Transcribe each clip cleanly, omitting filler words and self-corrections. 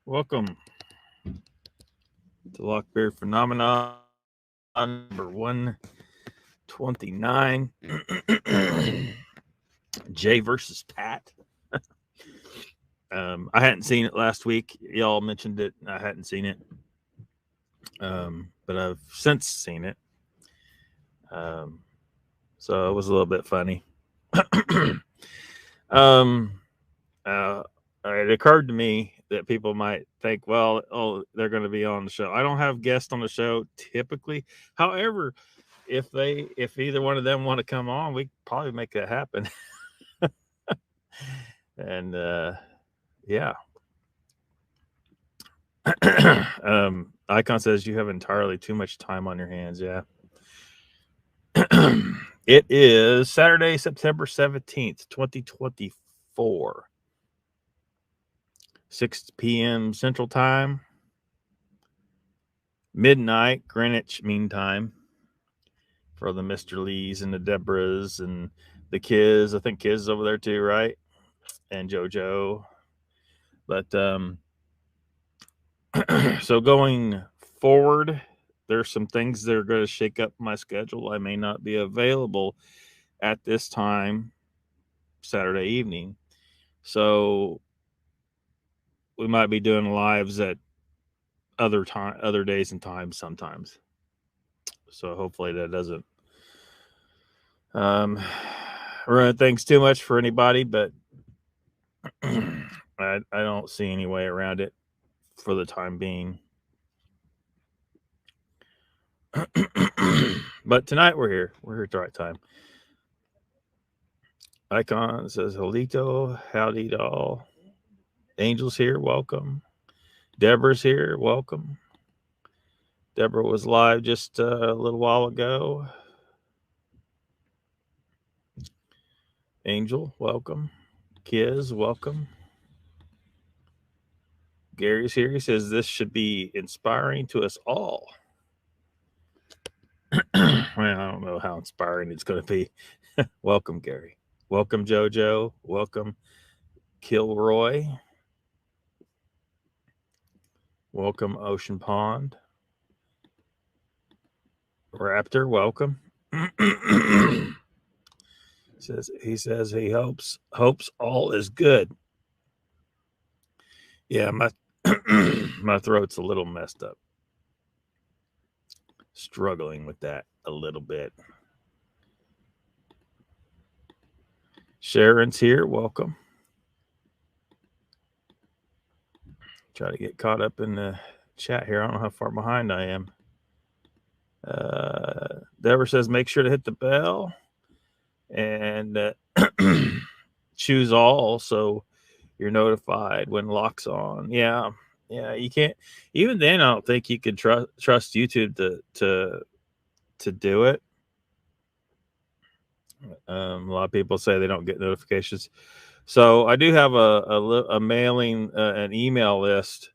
Welcome to LOCKBEARD Phenomena number 129. Jay versus Pat. I hadn't seen it last week. Y'all mentioned it. I hadn't seen it. But I've since seen it. So it was a little bit funny. It occurred to me that people might think, well, they're going to be on the show. I don't have guests on the show typically. However, if either one of them want to come on, we probably make that happen. And yeah. Icon says you have entirely too much time on your hands. Yeah. It is Saturday, September 17th, 2024. 6 p.m. Central Time, midnight Greenwich Mean Time for the Mr. Lees and the Deborahs and the Kiz. I think Kiz is over there too, right? And JoJo. But so going forward, there's some things that are going to shake up my schedule. I may not be available at this time Saturday evening. So we might be doing lives at other days and times sometimes. So hopefully that doesn't ruin things too much for anybody, but I don't see any way around it for the time being. But tonight we're here at the right time. Icon says Jolito, howdy doll. Angel's here, welcome. Deborah's here, welcome. Deborah was live just a little while ago. Angel, welcome. Kiz, welcome. Gary's here. He says this should be inspiring to us all. Well, I don't know how inspiring it's going to be. Welcome, Gary. Welcome, JoJo. Welcome, Kilroy. Welcome, Ocean Pond. Raptor, welcome. He says he hopes all is good. Yeah, my throat's a little messed up. Struggling with that a little bit. Sharon's here, welcome. Try to get caught up in the chat here. I don't know how far behind I am. Deborah says make sure to hit the bell and choose all so you're notified when locks on. Yeah, you can't. Even then, I don't think you could trust YouTube to do it. A lot of people say they don't get notifications. So I do have a mailing, an email list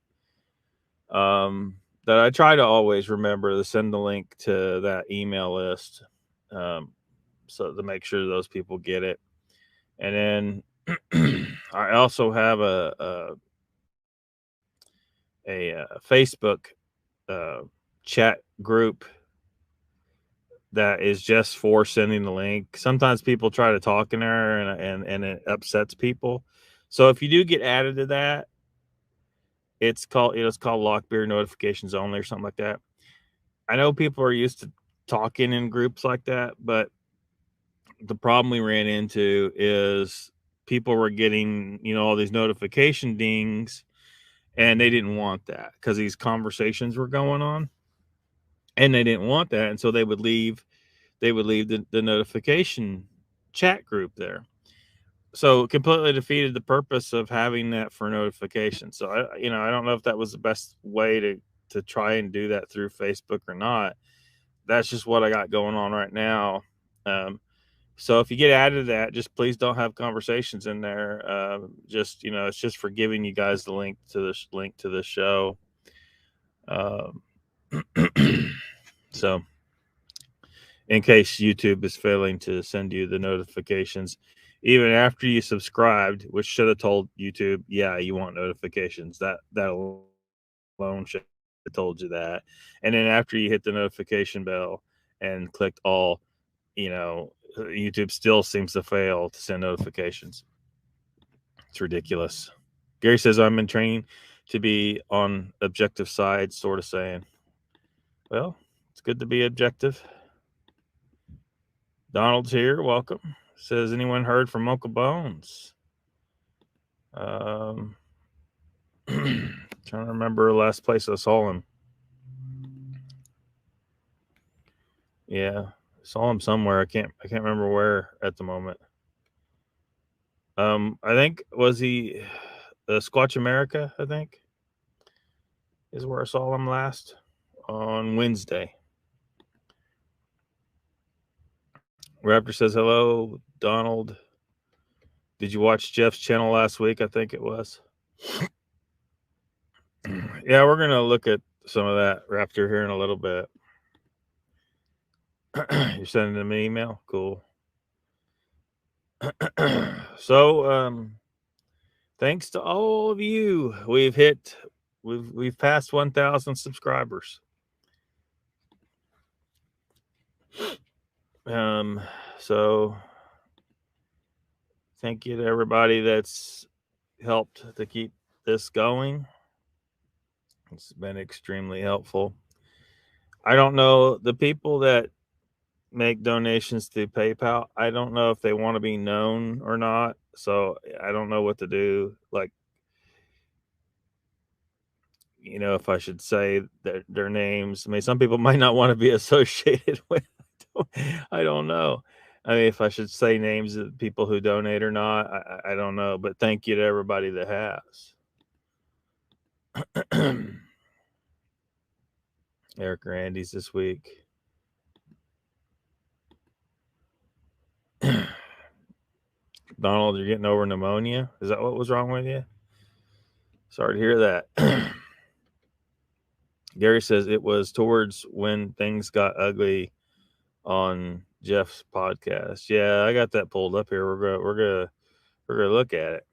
that I try to always remember to send the link to that email list, so to make sure those people get it. And then I also have a Facebook chat group that is just for sending the link. Sometimes people try to talk in there and it upsets people. So if you do get added to that, it's called LOCKBEARD notifications only or something like that. I know people are used to talking in groups like that, but the problem we ran into is people were getting, all these notification dings, and they didn't want that because these conversations were going on. And they didn't want that, and so they would leave the notification chat group there. So it completely defeated the purpose of having that for notifications. So I don't know if that was the best way to try and do that through Facebook or not. That's just what I got going on right now. So if you get added to that, just please don't have conversations in there. It's just for giving you guys the link to the show. So in case YouTube is failing to send you the notifications, even after you subscribed, which should have told YouTube, yeah, you want notifications. That alone should have told you that. And then after you hit the notification bell and clicked all, YouTube still seems to fail to send notifications. It's ridiculous. Gary says, I'm in training to be on objective side, sort of saying, well, it's good to be objective. Donald's here. Welcome. Says, anyone heard from Uncle Bones? Trying to remember the last place I saw him. Yeah, saw him somewhere. I can't remember where at the moment. I think was he Squatch America, I think, is where I saw him last on Wednesday. Raptor says hello, Donald. Did you watch Jeff's channel last week? I think it was. Yeah, we're gonna look at some of that, Raptor, here in a little bit. You're sending him an email? Cool. So thanks to all of you, we've passed 1,000 subscribers. So thank you to everybody that's helped to keep this going. It's been extremely helpful. I don't know, the people that make donations through PayPal, I don't know if they want to be known or not. So I don't know what to do. Like, if I should say their names. I mean, some people might not want to be associated with. I don't know. I mean, if I should say names of people who donate or not, I don't know. But thank you to everybody that has. Eric Randy's this week. Donald, you're getting over pneumonia? Is that what was wrong with you? Sorry to hear that. Gary says it was towards when things got ugly on Jeff's podcast. Yeah, I got that pulled up here. We're gonna look at it.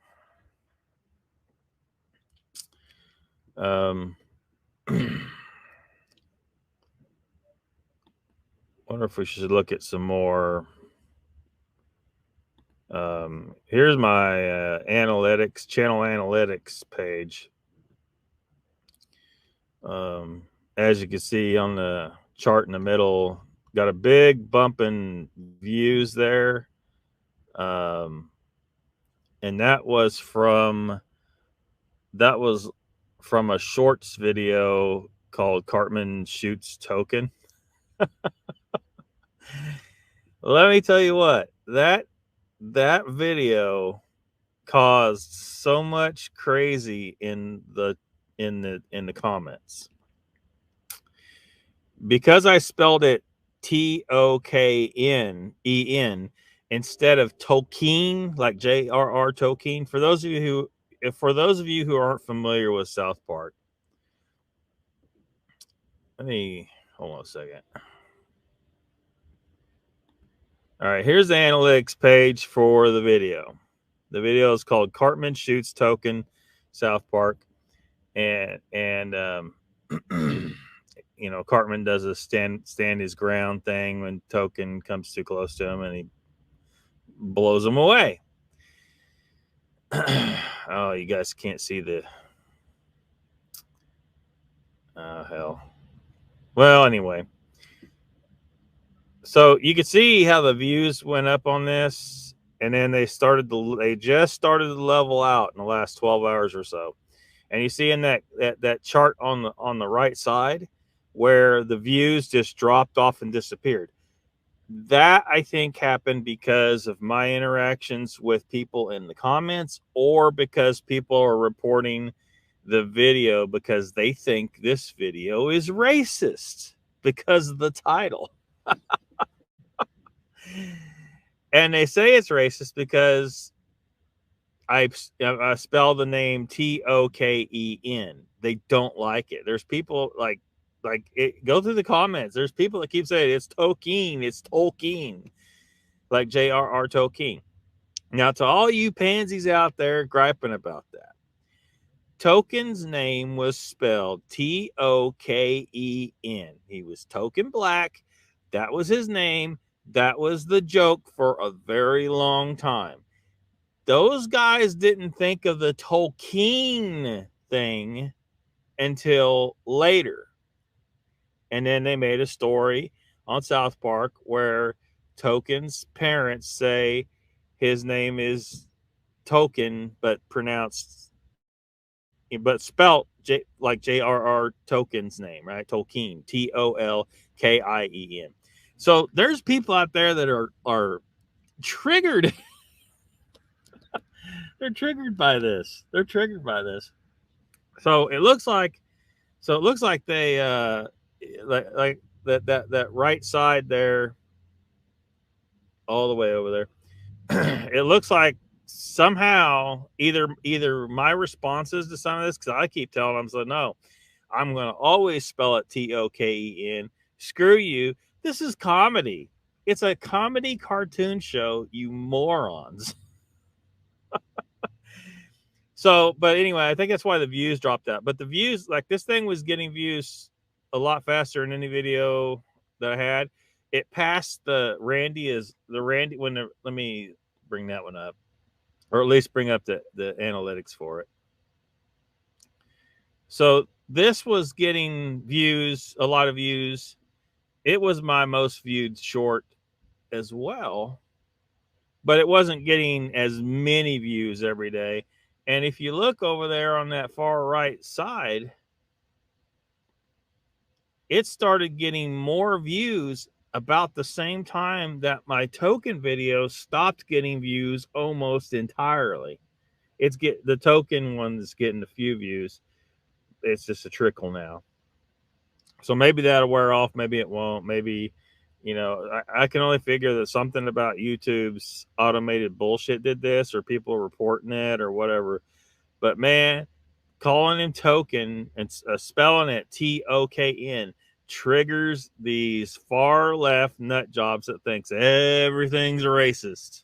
Wonder if we should look at some more. Here's my analytics, channel analytics page. As you can see on the chart in the middle, got a big bump in views there. And that was from a shorts video called Cartman Shoots Token. Let me tell you what, that video caused so much crazy in the comments, because I spelled it Toknen instead of Tolkien, like J.R.R. Tolkien. For those of you who aren't familiar with South Park, hold on a second. All right, here's the analytics page for the video. The video is called Cartman Shoots Token, South Park. And Cartman does a stand his ground thing when Token comes too close to him and he blows him away. Oh, you guys can't see the... Oh, hell. Well, anyway. So you can see how the views went up on this, and then they just started to level out in the last 12 hours or so. And you see in that chart on the right side where the views just dropped off and disappeared. That, I think, happened because of my interactions with people in the comments, or because people are reporting the video because they think this video is racist because of the title. And they say it's racist because I spell the name Token. They don't like it. There's people like it. Go through the comments. There's people that keep saying it's Tolkien, like J.R.R. Tolkien. Now, to all you pansies out there griping about that, Token's name was spelled Token. He was Token Black. That was his name. That was the joke for a very long time. Those guys didn't think of the Tolkien thing until later. And then they made a story on South Park where Token's parents say his name is Token, but pronounced, but spelt like J.R.R. Tolkien's name, right? Tolkien, Tolkien. So there's people out there that are triggered. They're triggered by this. They're triggered by this. So it looks like they like that right side there, all the way over there. It looks like somehow either my responses to some of this, because I keep telling them, so no, I'm going to always spell it Token. Screw you. This is comedy. It's a comedy cartoon show, you morons. So, but anyway, I think that's why the views dropped out. But the views, like this thing was getting views a lot faster than any video that I had. It passed the Randy let me bring that one up, or at least bring up the analytics for it. So this was getting views, a lot of views. It was my most viewed short as well, but it wasn't getting as many views every day. And if you look over there on that far right side, it started getting more views about the same time that my Token video stopped getting views almost entirely. The Token one's getting a few views. It's just a trickle now. So maybe that'll wear off. Maybe it won't. Maybe, I can only figure that something about YouTube's automated bullshit did this, or people reporting it or whatever. But man, calling him Token and spelling it Token triggers these far left nut jobs that thinks everything's racist.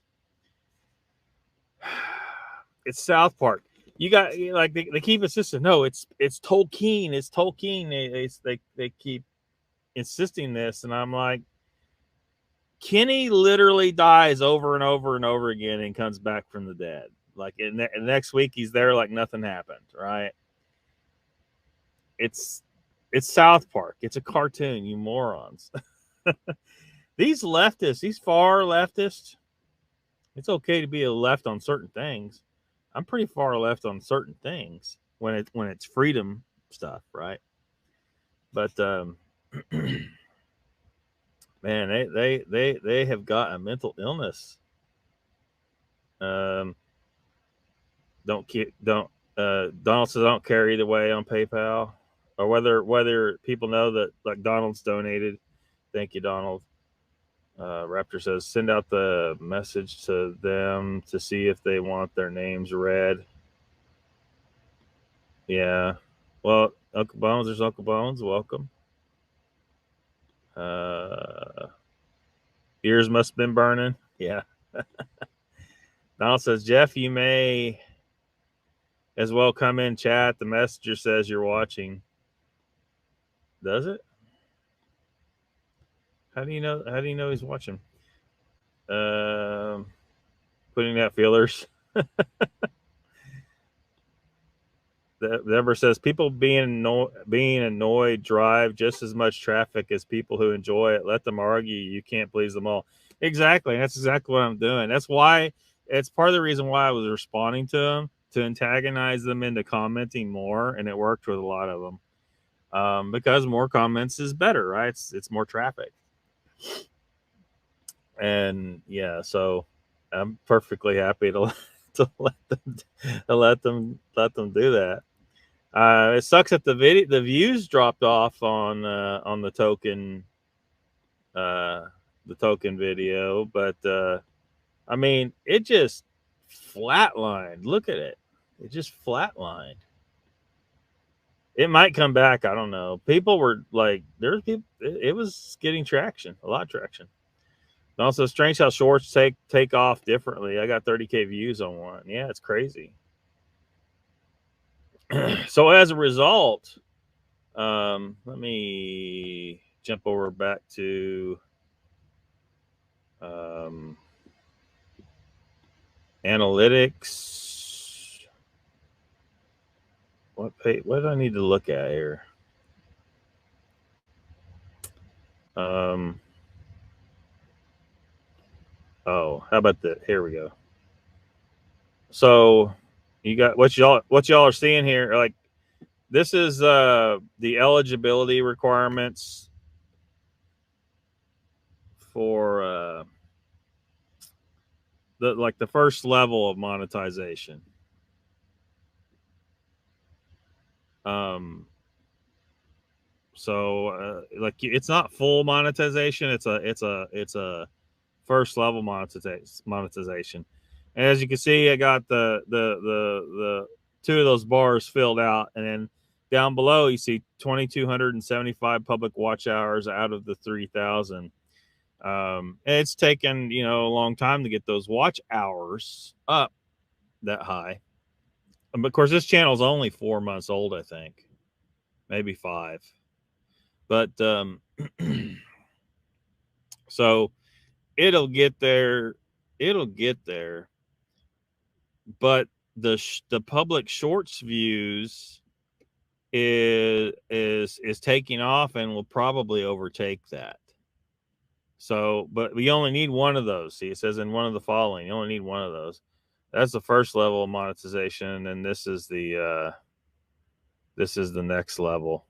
It's South Park. You got, like, they keep insisting, no, it's Tolkien. It's Tolkien. They keep insisting this, and I'm like, Kenny literally dies over and over and over again and comes back from the dead. Like in next week, he's there like nothing happened, right? It's South Park. It's a cartoon, you morons. These leftists, these far leftists, it's okay to be a left on certain things. I'm pretty far left on certain things when it's freedom stuff, right? But man, they have got a mental illness. Donald says I don't care either way on PayPal, or whether people know that, like, Donald's donated. Thank you, Donald. Raptor says send out the message to them to see if they want their names read. Yeah. Well, Uncle Bones, there's Uncle Bones. Welcome. Ears must have been burning. Yeah. Donald says, Jeff, you may as well come in chat. The messenger says you're watching. Does it? How do you know he's watching? Putting out feelers. Deborah says people being annoyed drive just as much traffic as people who enjoy it. Let them argue. You can't please them all. Exactly. That's exactly what I'm doing. That's why it's part of the reason why I was responding to them, to antagonize them into commenting more, and it worked with a lot of them. Because more comments is better, right? It's more traffic. And yeah, so I'm perfectly happy to let them do that. It sucks that the views dropped off on the Token video, but I mean, it just flatlined. Look at it. It just flatlined. It might come back. I don't know. People were like, there's people. It was getting traction, a lot of traction. Also, strange how shorts take off differently. I got 30K views on one. Yeah, it's crazy. So as a result, let me jump over back to analytics. What do I need to look at here? Oh, how about that? Here we go. So you got what y'all are seeing here. Like, this is the eligibility requirements for the first level of monetization. So like, it's not full monetization. It's a first level monetization. And as you can see, I got the two of those bars filled out, and then down below you see 2,275 public watch hours out of the 3,000. And it's taken a long time to get those watch hours up that high. But of course, this channel is only 4 months old, I think, maybe 5. But so it'll get there. But the public shorts views is taking off and will probably overtake that. So, but we only need one of those. See, it says in one of the following, you only need one of those. That's the first level of monetization, and this is the next level.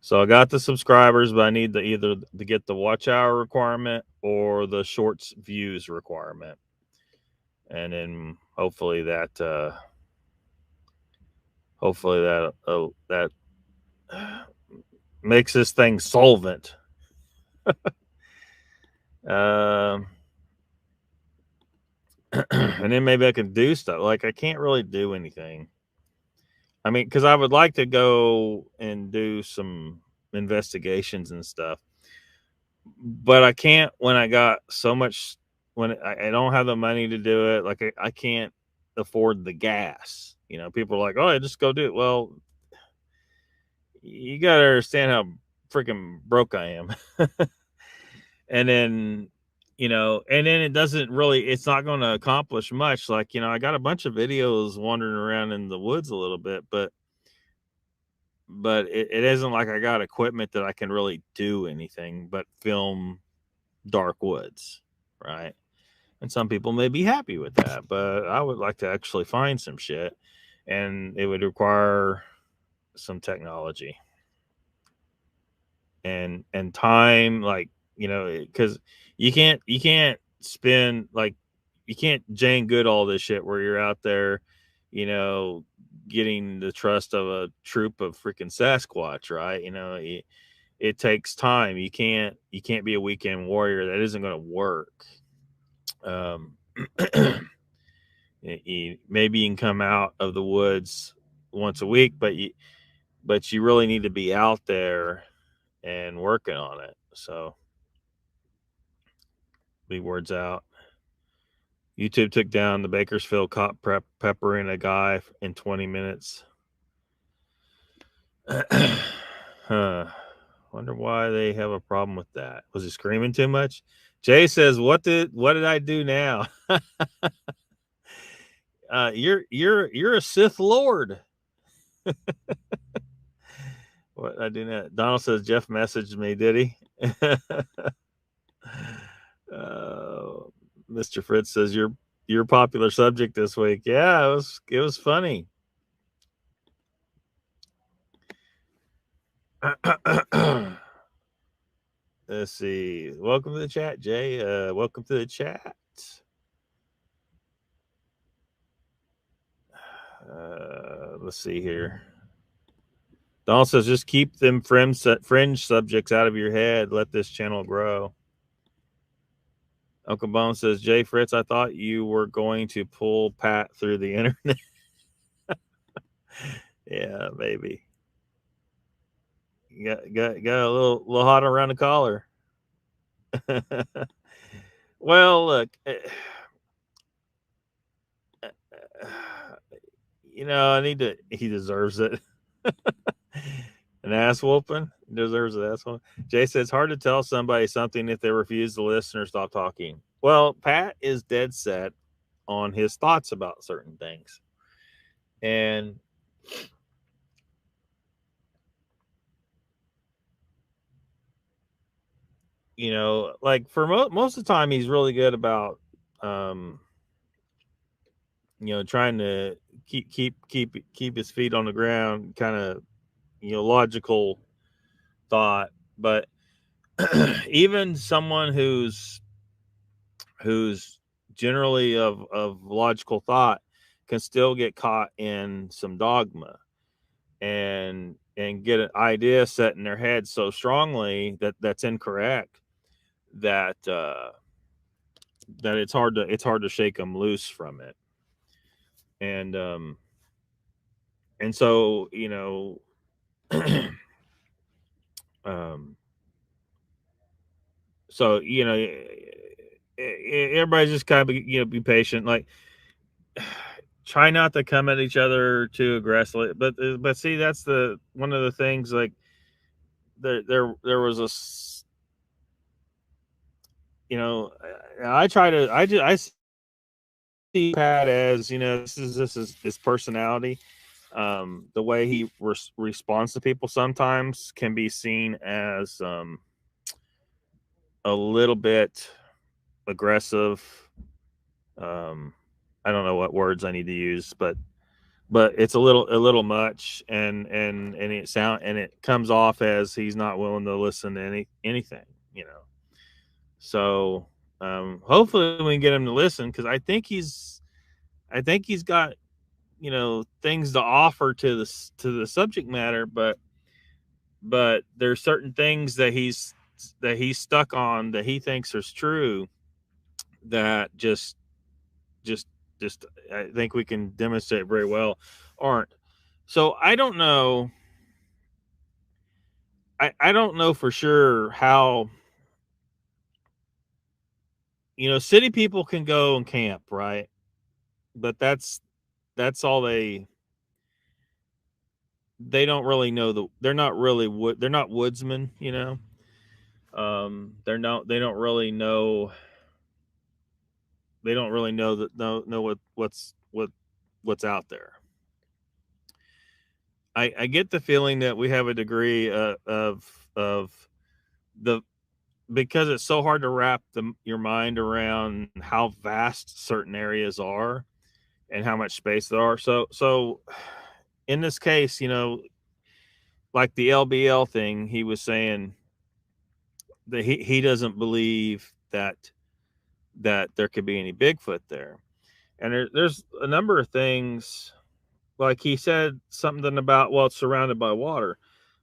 So I got the subscribers, but I need either to get the watch hour requirement or the shorts views requirement, and then hopefully that makes this thing solvent. And then maybe I can do stuff. Like, I can't really do anything. I mean, because I would like to go and do some investigations and stuff, but I can't when I got so much, when I don't have the money to do it. Like, I can't afford the gas. People are like, oh, just go do it. Well, you got to understand how freaking broke I am. And then, it doesn't really, it's not going to accomplish much. Like, I got a bunch of videos wandering around in the woods a little bit, but it isn't like I got equipment that I can really do anything but film dark woods, right? And some people may be happy with that, but I would like to actually find some shit, and it would require some technology and time, like, because you can't spend, like, you can't Jane Good all this shit where you're out there, getting the trust of a troop of freaking Sasquatch, right? It takes time. You can't be a weekend warrior. That isn't going to work. Maybe you can come out of the woods once a week, but you really need to be out there and working on it. So, the words out. YouTube took down the Bakersfield cop peppering a guy in 20 minutes. Wonder why they have a problem with that. Was he screaming too much? Jay says, "What did I do now?" You're a Sith Lord. What did I do now? Donald says Jeff messaged me. Did he? Mr. Fritz says you're a popular subject this week. Yeah, it was funny. Let's see. Welcome to the chat, Jay. Welcome to the chat. Let's see here. Donald says just keep them fringe subjects out of your head. Let this channel grow. Uncle Bone says, Jay Fritz, I thought you were going to pull Pat through the internet. Yeah, maybe. Got a little hot around the collar. Well, look, you know, I need to. He deserves it. An ass whooping. He deserves an ass whooping. Jay says it's hard to tell somebody something if they refuse to listen or stop talking. Well, Pat is dead set on his thoughts about certain things, and you know, like for most of the time, he's really good about, um, you know, trying to keep his feet on the ground, kind of, you know, logical thought. But even someone who's generally of logical thought can still get caught in some dogma and get an idea set in their head so strongly that that's incorrect, that that it's hard to shake them loose from it. And and so, you know, um so, you know, everybody's just kind of, you know, be patient, like, try not to come at each other too aggressively. But see, that's the one of the things, like, there was you know, I try to I see Pat as, you know, this is his personality. The way he responds to people sometimes can be seen as, a little bit aggressive. um I don't know what words I need to use, but it's a little much, and it comes off as he's not willing to listen to anything, you know. So, hopefully we can get him to listen, because I think he's got, you know, things to offer to the subject matter, but there's certain things that he's stuck on, that he thinks is true, that just just I think we can demonstrate very well aren't. So I don't know for sure how, you know, city people can go and camp, right? But that's all they don't really know, they're not really they're not woodsmen, you know. They don't really know that know what's out there. I get the feeling that we have a degree, of the because it's so hard to wrap your mind around how vast certain areas are and how much space there are. So in this case, you know, like the LBL thing, he was saying that he doesn't believe that there could be any Bigfoot there. And there's a number of things, like he said something about, well, it's surrounded by water.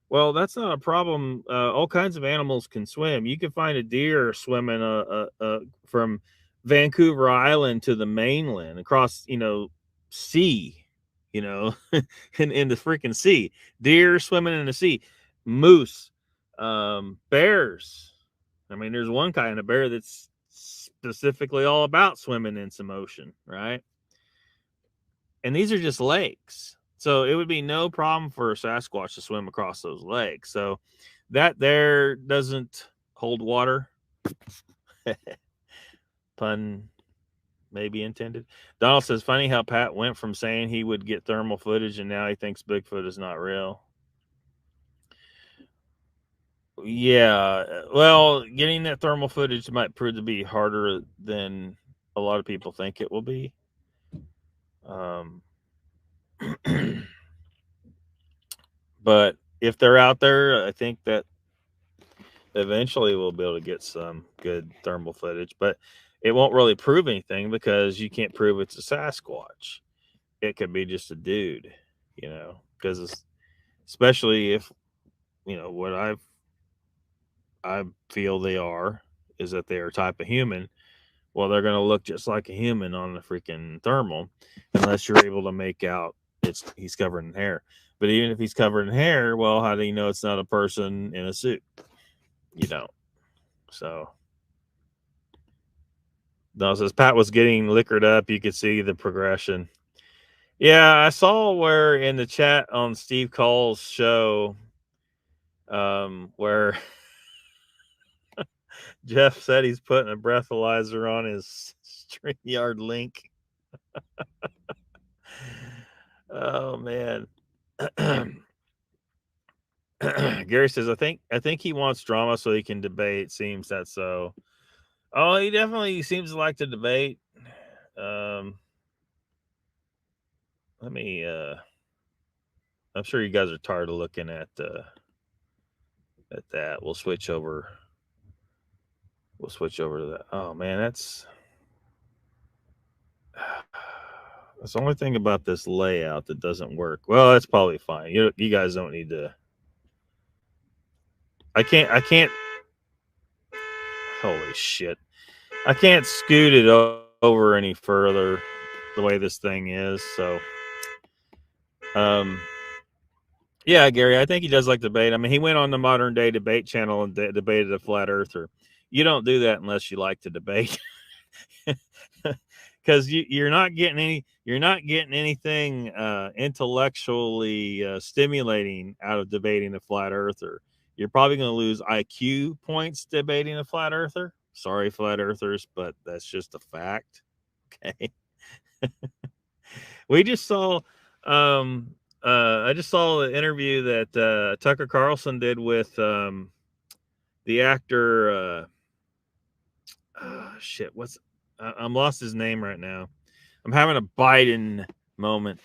Well, that's not a problem. All kinds of animals can swim. You can find a deer swimming from Vancouver Island to the mainland across, you know, sea, you know, in the freaking sea. Deer swimming in the sea, moose, bears. I mean, there's one kind of bear that's specifically all about swimming in some ocean, right? And these are just lakes. So it would be no problem for a Sasquatch to swim across those lakes. So that there doesn't hold water. Pun maybe intended. Donald says, funny how Pat went from saying he would get thermal footage and now he thinks Bigfoot is not real. Yeah, well, getting that thermal footage might prove to be harder than a lot of people think it will be. But if they're out there, I think that eventually we'll be able to get some good thermal footage, but it won't really prove anything because you can't prove it's a Sasquatch. It could be just a dude, you know, because especially if, you know, what I feel they are is that they are a type of human. Well, they're going to look just like a human on the freaking thermal, unless you're able to make out he's covered in hair. But even if he's covered in hair, well, how do you know it's not a person in a suit? You don't. So No, it says Pat was getting liquored up. You could see the progression. Yeah, I saw where in the chat on Steve Cole's show, where Jeff said he's putting a breathalyzer on his StreamYard link. Oh man. Gary says, I think he wants drama so he can debate. Seems that so. Oh, he definitely seems to like to debate. Let me I'm sure you guys are tired of looking at that. We'll switch over to that. Oh man, that's the only thing about this layout that doesn't work. Well, that's probably fine. You guys don't need to. I can't. Holy shit! I can't scoot it over any further the way this thing is. So, yeah, Gary, I think he does like debate. I mean, he went on the Modern Day Debate channel and debated a flat earther. You don't do that unless you like to debate. Because you're not getting anything intellectually stimulating out of debating a flat earther. You're probably going to lose IQ points debating a flat earther. Sorry, flat earthers, but that's just a fact. Okay. We just saw I just saw the interview that Tucker Carlson did with the actor shit, I'm lost his name right now. I'm having a Biden moment.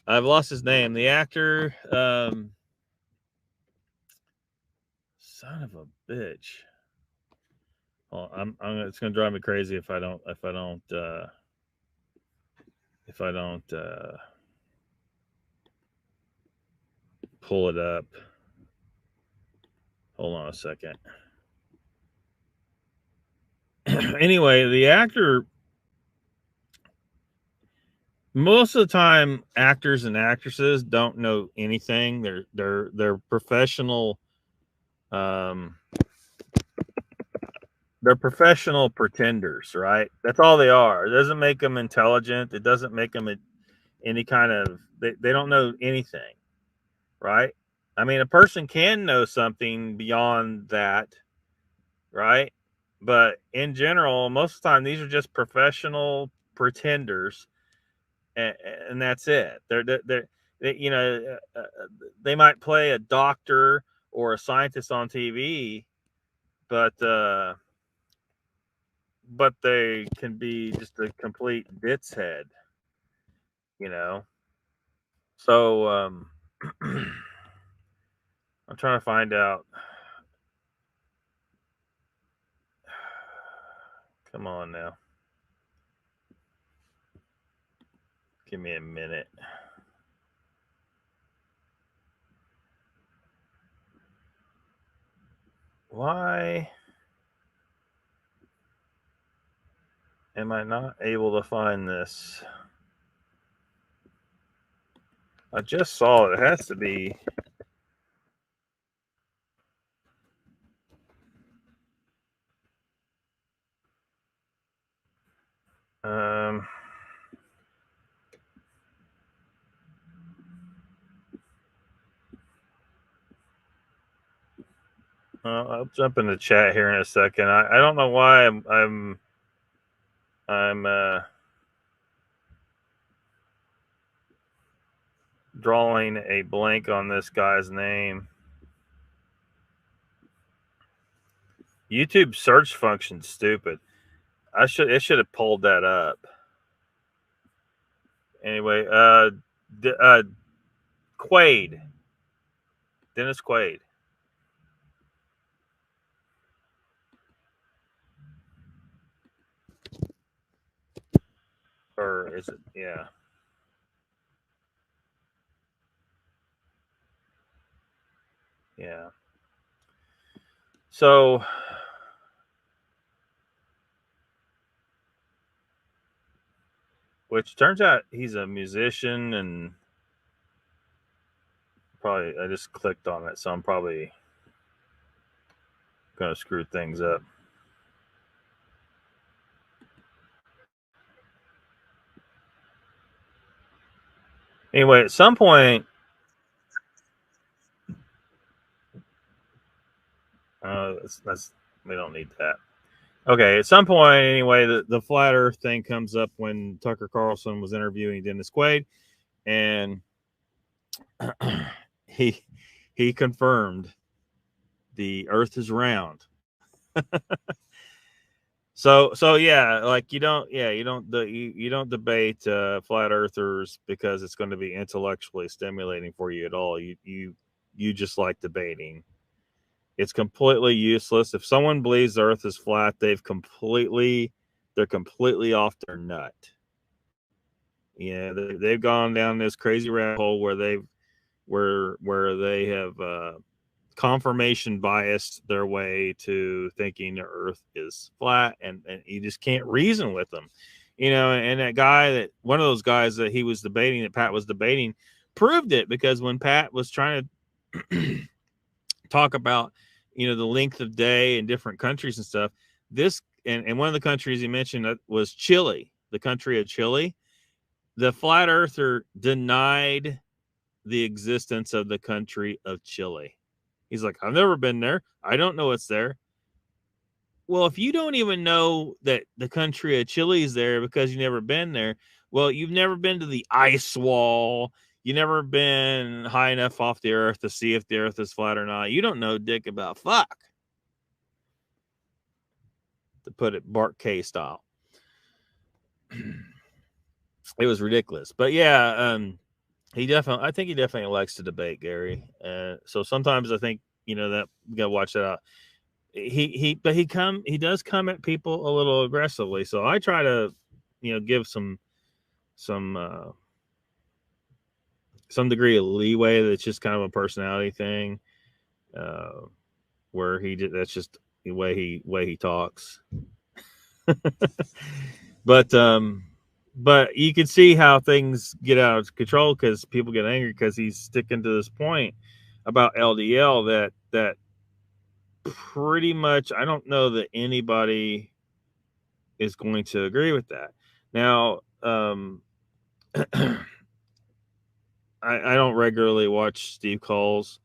I've lost his name. The actor, son of a bitch. Oh, it's gonna drive me crazy if I don't pull it up. Hold on a second. Anyway, the actor, most of the time, actors and actresses don't know anything. They're professional. They're professional pretenders, right? That's all they are. It doesn't make them intelligent. It doesn't make them any kind of. They don't know anything, right? I mean, a person can know something beyond that, right? But in general, most of the time, these are just professional pretenders, and that's it. They might play a doctor or a scientist on TV, but they can be just a complete ditz head, you know. So I'm trying to find out. Come on now. Give me a minute. Why am I not able to find this? I just saw it. It has to be. Um, I'll jump in the chat here in a second. I don't know why I'm drawing a blank on this guy's name. YouTube search function's stupid. It should have pulled that up. Anyway, Quaid. Dennis Quaid. Or is it? Yeah. Yeah. So, which turns out he's a musician, and probably I just clicked on it, so I'm probably gonna screw things up. Anyway, at some point, we don't need that. Okay, at some point, anyway, the flat Earth thing comes up when Tucker Carlson was interviewing Dennis Quaid, and he confirmed the Earth is round. So yeah, like you don't debate flat earthers because it's going to be intellectually stimulating for you at all. You just like debating. It's completely useless. If someone believes the Earth is flat, they're completely off their nut. Yeah, they've gone down this crazy rabbit hole where they have confirmation biased their way to thinking the Earth is flat, and you just can't reason with them. And that guy, that one of those guys that he was debating, that Pat was debating, proved it, because when Pat was trying to talk about the length of day in different countries and stuff, this and one of the countries he mentioned was Chile, the country of Chile. The flat earther denied the existence of the country of Chile. He's like, I've never been there. I don't know what's there. Well, if you don't even know that the country of Chile is there because you've never been there, well, you've never been to the ice wall. You've never been high enough off the Earth to see if the Earth is flat or not. You don't know dick about fuck, to put it Bart K style. It was ridiculous. But yeah, I think he definitely likes to debate, Gary. So sometimes I think, that we gotta watch that out. He does come at people a little aggressively. So I try to, give some degree of leeway. That's just kind of a personality thing, where that's just the way he talks. But you can see how things get out of control because people get angry because he's sticking to this point about LDL that pretty much I don't know that anybody is going to agree with that. Now, I don't regularly watch Steve Coles,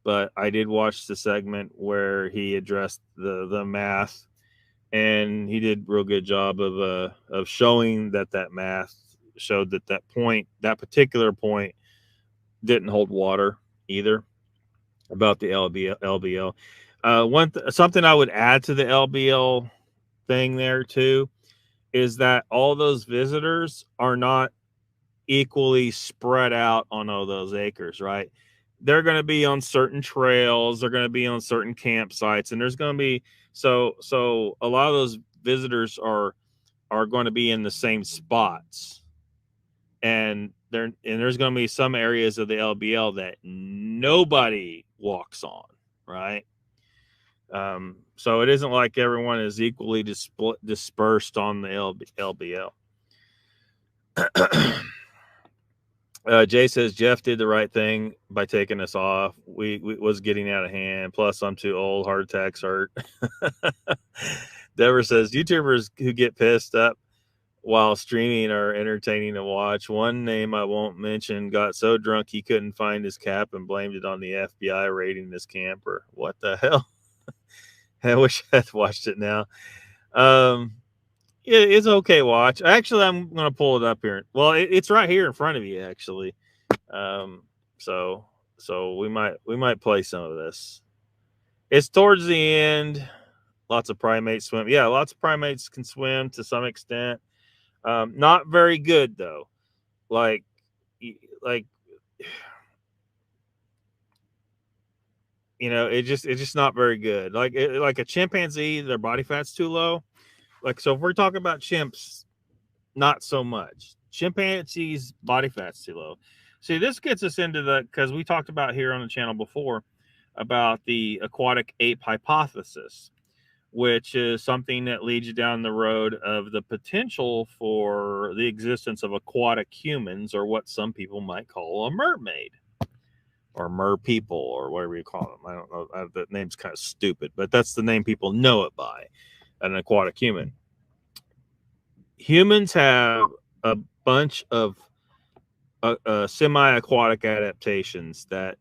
but I did watch the segment where he addressed the math. And he did a real good job of showing that math showed that particular point didn't hold water either, about the LBL. Something I would add to the LBL thing there too is that all those visitors are not equally spread out on all those acres, right? They're going to be on certain trails. They're going to be on certain campsites, and there's going to be so a lot of those visitors are going to be in the same spots, and there's going to be some areas of the LBL that nobody walks on, right? So it isn't like everyone is equally dispersed on the LBL. Jay says Jeff did the right thing by taking us off. We was getting out of hand. Plus, I'm too old. Heart attacks hurt. Deborah says YouTubers who get pissed up while streaming are entertaining to watch. One name I won't mention got so drunk he couldn't find his cap and blamed it on the FBI raiding his camper. What the hell? I wish I had watched it now. Yeah, it's okay watch. Actually, I'm going to pull it up here. Well, it's right here in front of you, actually. So we might play some of this. It's towards the end. Lots of primates swim. Yeah, lots of primates can swim to some extent. Not very good though. Like it's just not very good. Like a chimpanzee, their body fat's too low. Like, so if we're talking about chimps, not so much. Chimpanzees' body fat's too low. See, this gets us into because we talked about here on the channel before about the aquatic ape hypothesis, which is something that leads you down the road of the potential for the existence of aquatic humans, or what some people might call a mermaid, or mer people, or whatever you call them. I don't know. That name's kind of stupid, but that's the name people know it by. An aquatic human. Humans have a bunch of semi-aquatic adaptations that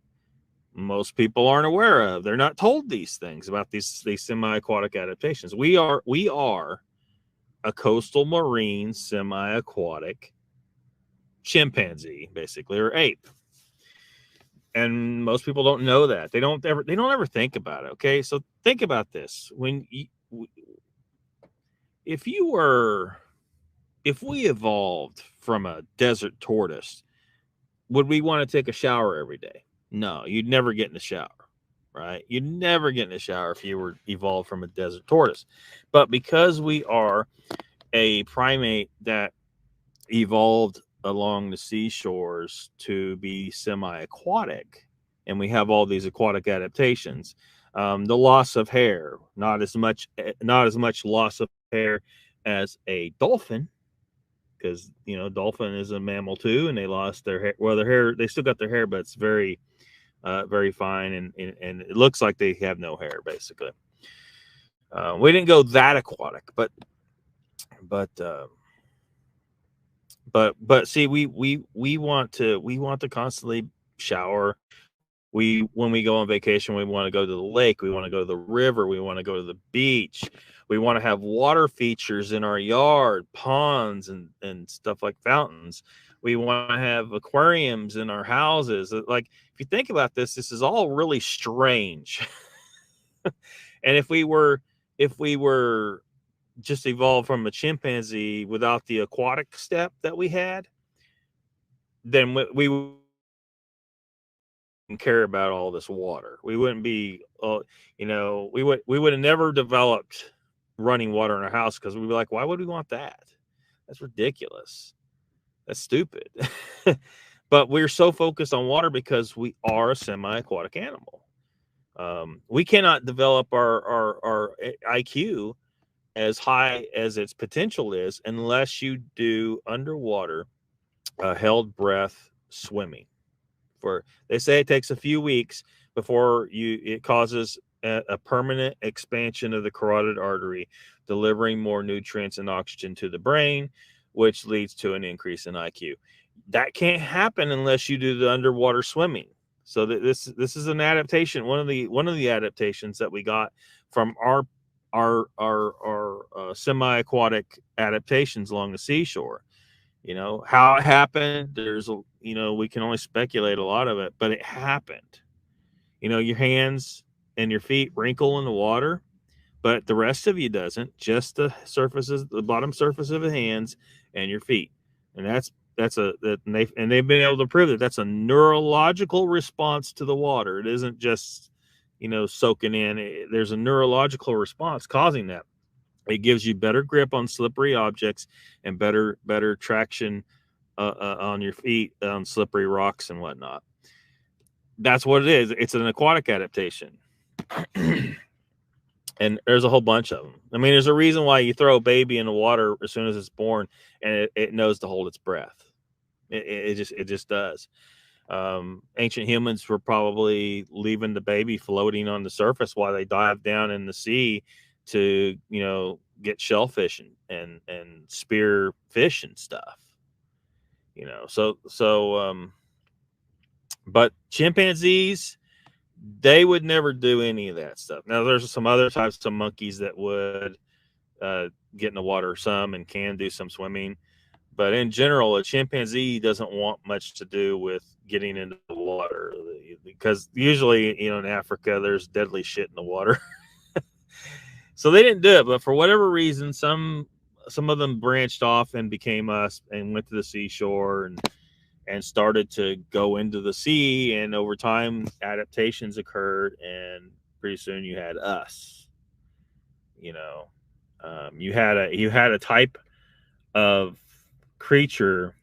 most people aren't aware of. They're not told these things about these semi-aquatic adaptations. We are a coastal marine semi-aquatic chimpanzee, basically, or ape. And most people don't know that. They don't ever think about it. Okay, so think about this: if we evolved from a desert tortoise, would we want to take a shower every day? No, you'd never get in the shower, right? You'd never get in the shower if you were evolved from a desert tortoise. But because we are a primate that evolved along the seashores to be semi-aquatic, and we have all these aquatic adaptations, the loss of hair, not as much loss of hair as a dolphin, because dolphin is a mammal too, and they lost their hair. Well, their hair, they still got their hair, but it's very very fine, and it looks like they have no hair, basically. We didn't go that aquatic, but see, we want to constantly shower. When we go on vacation, we want to go to the lake, we want to go to the river, we want to go to the beach, we want to have water features in our yard, ponds and stuff like fountains. We want to have aquariums in our houses. Like, if you think about this is all really strange. And if we were just evolved from a chimpanzee without the aquatic step that we had, then we wouldn't care about all this water. We wouldn't be, we would have never developed running water in our house, because we'd be like, why would we want that? That's ridiculous. That's stupid. But we're so focused on water because we are a semi-aquatic animal. We cannot develop our IQ as high as its potential is unless you do underwater held breath swimming. They say it takes a few weeks before it causes a permanent expansion of the carotid artery, delivering more nutrients and oxygen to the brain, which leads to an increase in IQ. That can't happen unless you do the underwater swimming. So this is an adaptation. One of the adaptations that we got from our semi-aquatic adaptations along the seashore. How it happened, we can only speculate a lot of it, but it happened. Your hands and your feet wrinkle in the water, but the rest of you doesn't. Just the bottom surface of the hands and your feet. And they've been able to prove that that's a neurological response to the water. It isn't just soaking in. There's a neurological response causing that. It gives you better grip on slippery objects and better traction on your feet on slippery rocks and whatnot. That's what it is. It's an aquatic adaptation. And there's a whole bunch of them. I mean, there's a reason why you throw a baby in the water as soon as it's born, and it knows to hold its breath. It just does. Ancient humans were probably leaving the baby floating on the surface while they dive down in the sea to get shellfish and spear fish and stuff. But chimpanzees, they would never do any of that stuff. Now, there's some other types of monkeys that would get in the water some and can do some swimming. But in general, a chimpanzee doesn't want much to do with getting into the water, because usually, in Africa, there's deadly shit in the water. So they didn't do it. But for whatever reason, some of them branched off and became us and went to the seashore and started to go into the sea, and over time adaptations occurred, and pretty soon you had us. You had a type of creature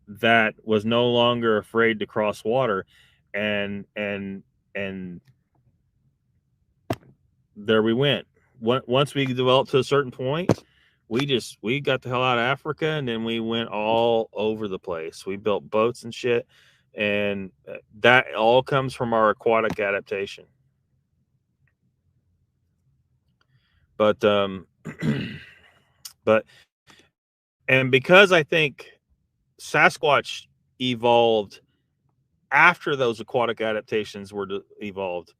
that was no longer afraid to cross water, and there we went. Once we developed to a certain point, we got the hell out of Africa, and then we went all over the place. We built boats and shit, and that all comes from our aquatic adaptation. But because I think Sasquatch evolved after those aquatic adaptations were evolved.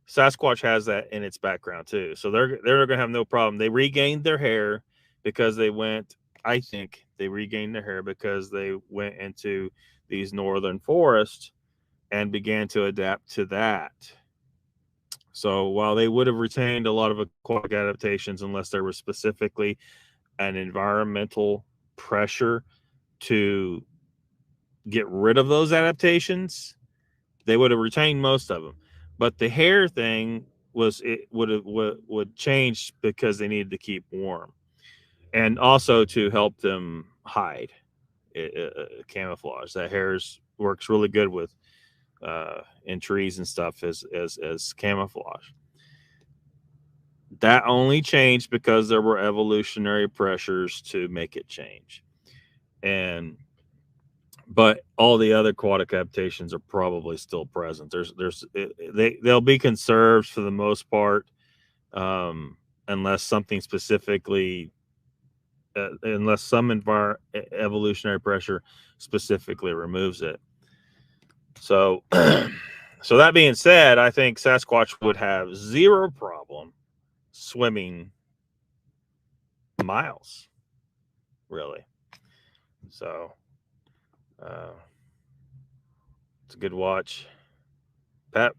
Sasquatch has that in its background too, so they're going to have no problem. They regained their hair because they went. I think they regained their hair because they went into these northern forests and began to adapt to that. So while they would have retained a lot of aquatic adaptations, unless there was specifically an environmental pressure to get rid of those adaptations, they would have retained most of them. But the hair thing would change because they needed to keep warm, and also to help them hide, camouflage. That hair works really good with in trees and stuff as camouflage. That only changed because there were evolutionary pressures to make it change. But all the other aquatic adaptations are probably still present. They'll be conserved for the most part, unless something specifically, unless some evolutionary pressure specifically removes it. So, so that being said, I think Sasquatch would have zero problem swimming miles, really. So it's a good watch. Pat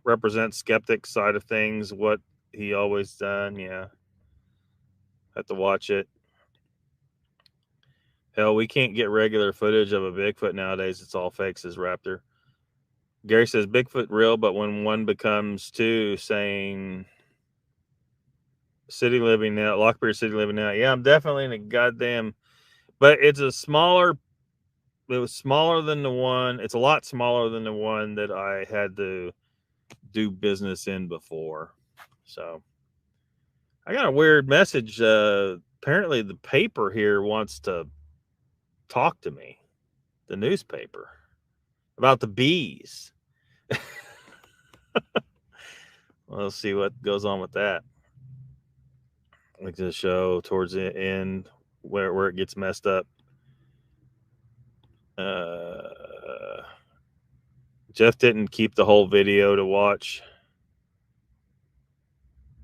represents skeptic side of things, what he always done. Yeah, have to watch it. Hell, we can't get regular footage of a Bigfoot nowadays. It's all fake, says Raptor. Gary says Bigfoot real, but when one becomes two, saying city living now, Lockbeard city living now. Yeah, I'm definitely in a goddamn, but it's a smaller. It was smaller than the one. It's a lot smaller than the one that I had to do business in before. So I got a weird message. Apparently the paper here wants to talk to me, the newspaper, about the bees. We'll see what goes on with that. Like the show towards the end where it gets messed up. Jeff didn't keep the whole video to watch.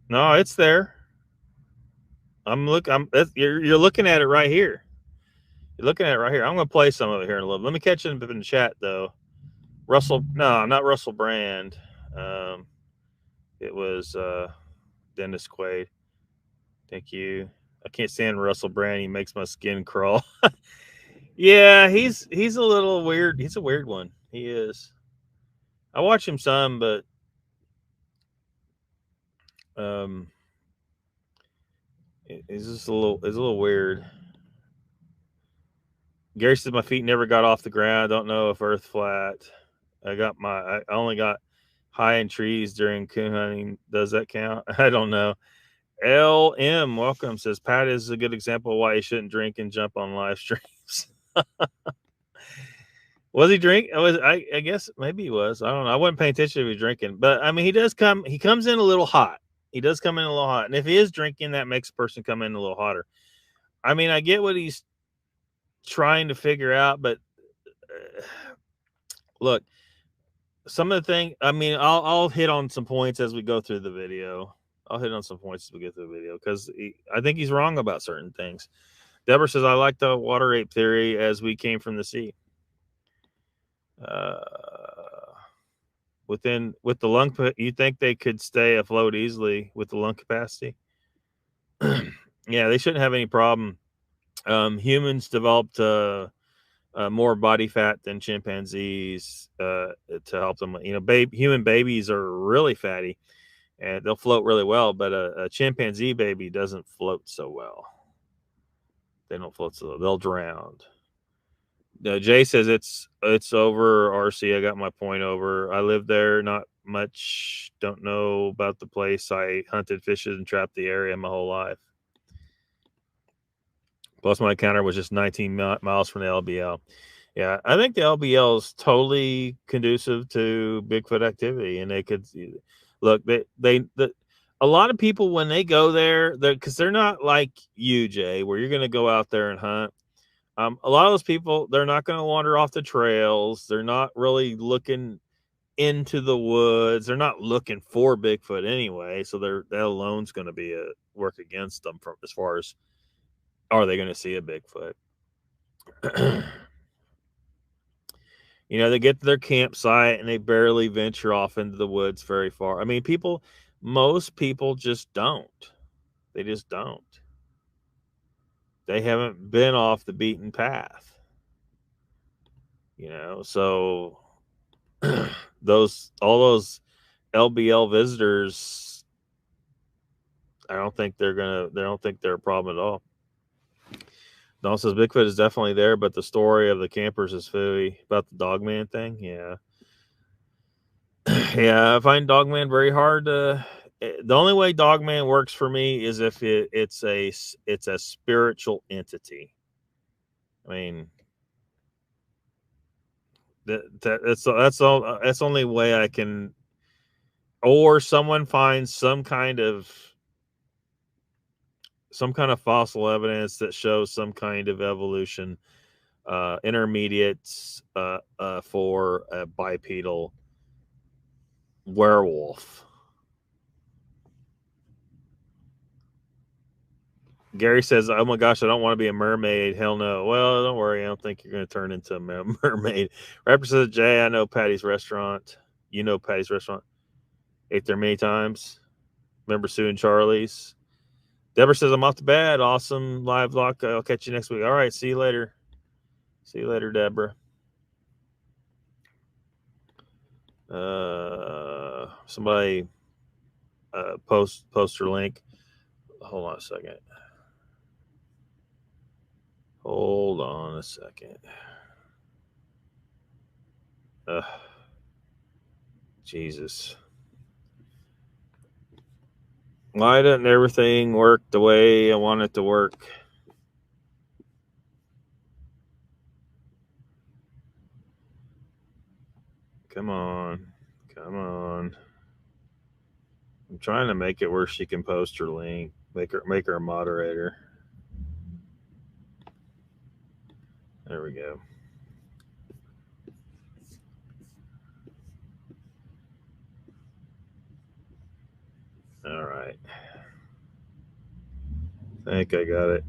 No, it's there. You're looking at it right here. You're looking at it right here. I'm going to play some of it here in a little. Let me catch it in the chat though. Russell, no, not Russell Brand. It was Dennis Quaid. Thank you. I can't stand Russell Brand. He makes my skin crawl. Yeah, he's a little weird. He's a weird one. He is. I watch him some, but it's just a little weird. Gary says my feet never got off the ground. I don't know if Earth flat. I only got high in trees during coon hunting. Does that count? I don't know. LM, welcome, says Pat is a good example of why you shouldn't drink and jump on live streams. Was he drink? I guess maybe he was. I don't know. I wasn't paying attention if he was drinking. But I mean, he comes in a little hot. He does come in a little hot. And if he is drinking, that makes a person come in a little hotter. I mean, I get what he's trying to figure out, but look, some of the thing, I mean, I'll hit on some points as we go through the video. I'll hit on some points as we get through the video because I think he's wrong about certain things. Deborah says, I like the water ape theory as we came from the sea. With the lung, you think they could stay afloat easily with the lung capacity? Yeah, they shouldn't have any problem. Humans developed more body fat than chimpanzees to help them. You know, human babies are really fatty and they'll float really well, but a chimpanzee baby doesn't float so well. They don't float so well. They'll drown. Jay says it's over. RC, I got my point over. I lived there, not much. Don't know about the place. I hunted fishes and trapped the area my whole life. Plus, my encounter was just 19 miles from the LBL. Yeah, I think the LBL is totally conducive to Bigfoot activity, and they could look. A lot of people when they go there, because they're not like you, Jay, where you're going to go out there and hunt. A lot of those people, they're not going to wander off the trails. They're not really looking into the woods. They're not looking for Bigfoot anyway. So that alone's going to be a work against them from as far as, are they going to see a Bigfoot? You know, they get to their campsite and they barely venture off into the woods very far. I mean, most people just don't. They just don't. They haven't been off the beaten path. You know, so all those LBL visitors, I don't think they're a problem at all. Don says Bigfoot is definitely there, but the story of the campers is phooey. About the Dogman thing. Yeah. Yeah, I find Dogman very hard to. The only way Dogman works for me is if it's a spiritual entity. I mean, that's the only way I can. Or someone finds some kind of fossil evidence that shows some kind of evolution, intermediates for a bipedal werewolf. Gary says, "Oh my gosh, I don't want to be a mermaid. Hell no." Well, don't worry. I don't think you're going to turn into a mermaid. Rapper says, "Jay, I know Patty's restaurant. You know Patty's restaurant. Ate there many times. Remember Sue and Charlie's." Deborah says, "I'm off to bed. Awesome live lock. I'll catch you next week." All right. See you later. See you later, Deborah. Somebody post her link. Hold on a second. Hold on a second. Jesus. Why doesn't everything work the way I want it to work? Come on. Come on. I'm trying to make it where she can post her link. Make her a moderator. There we go. All right. I think I got it.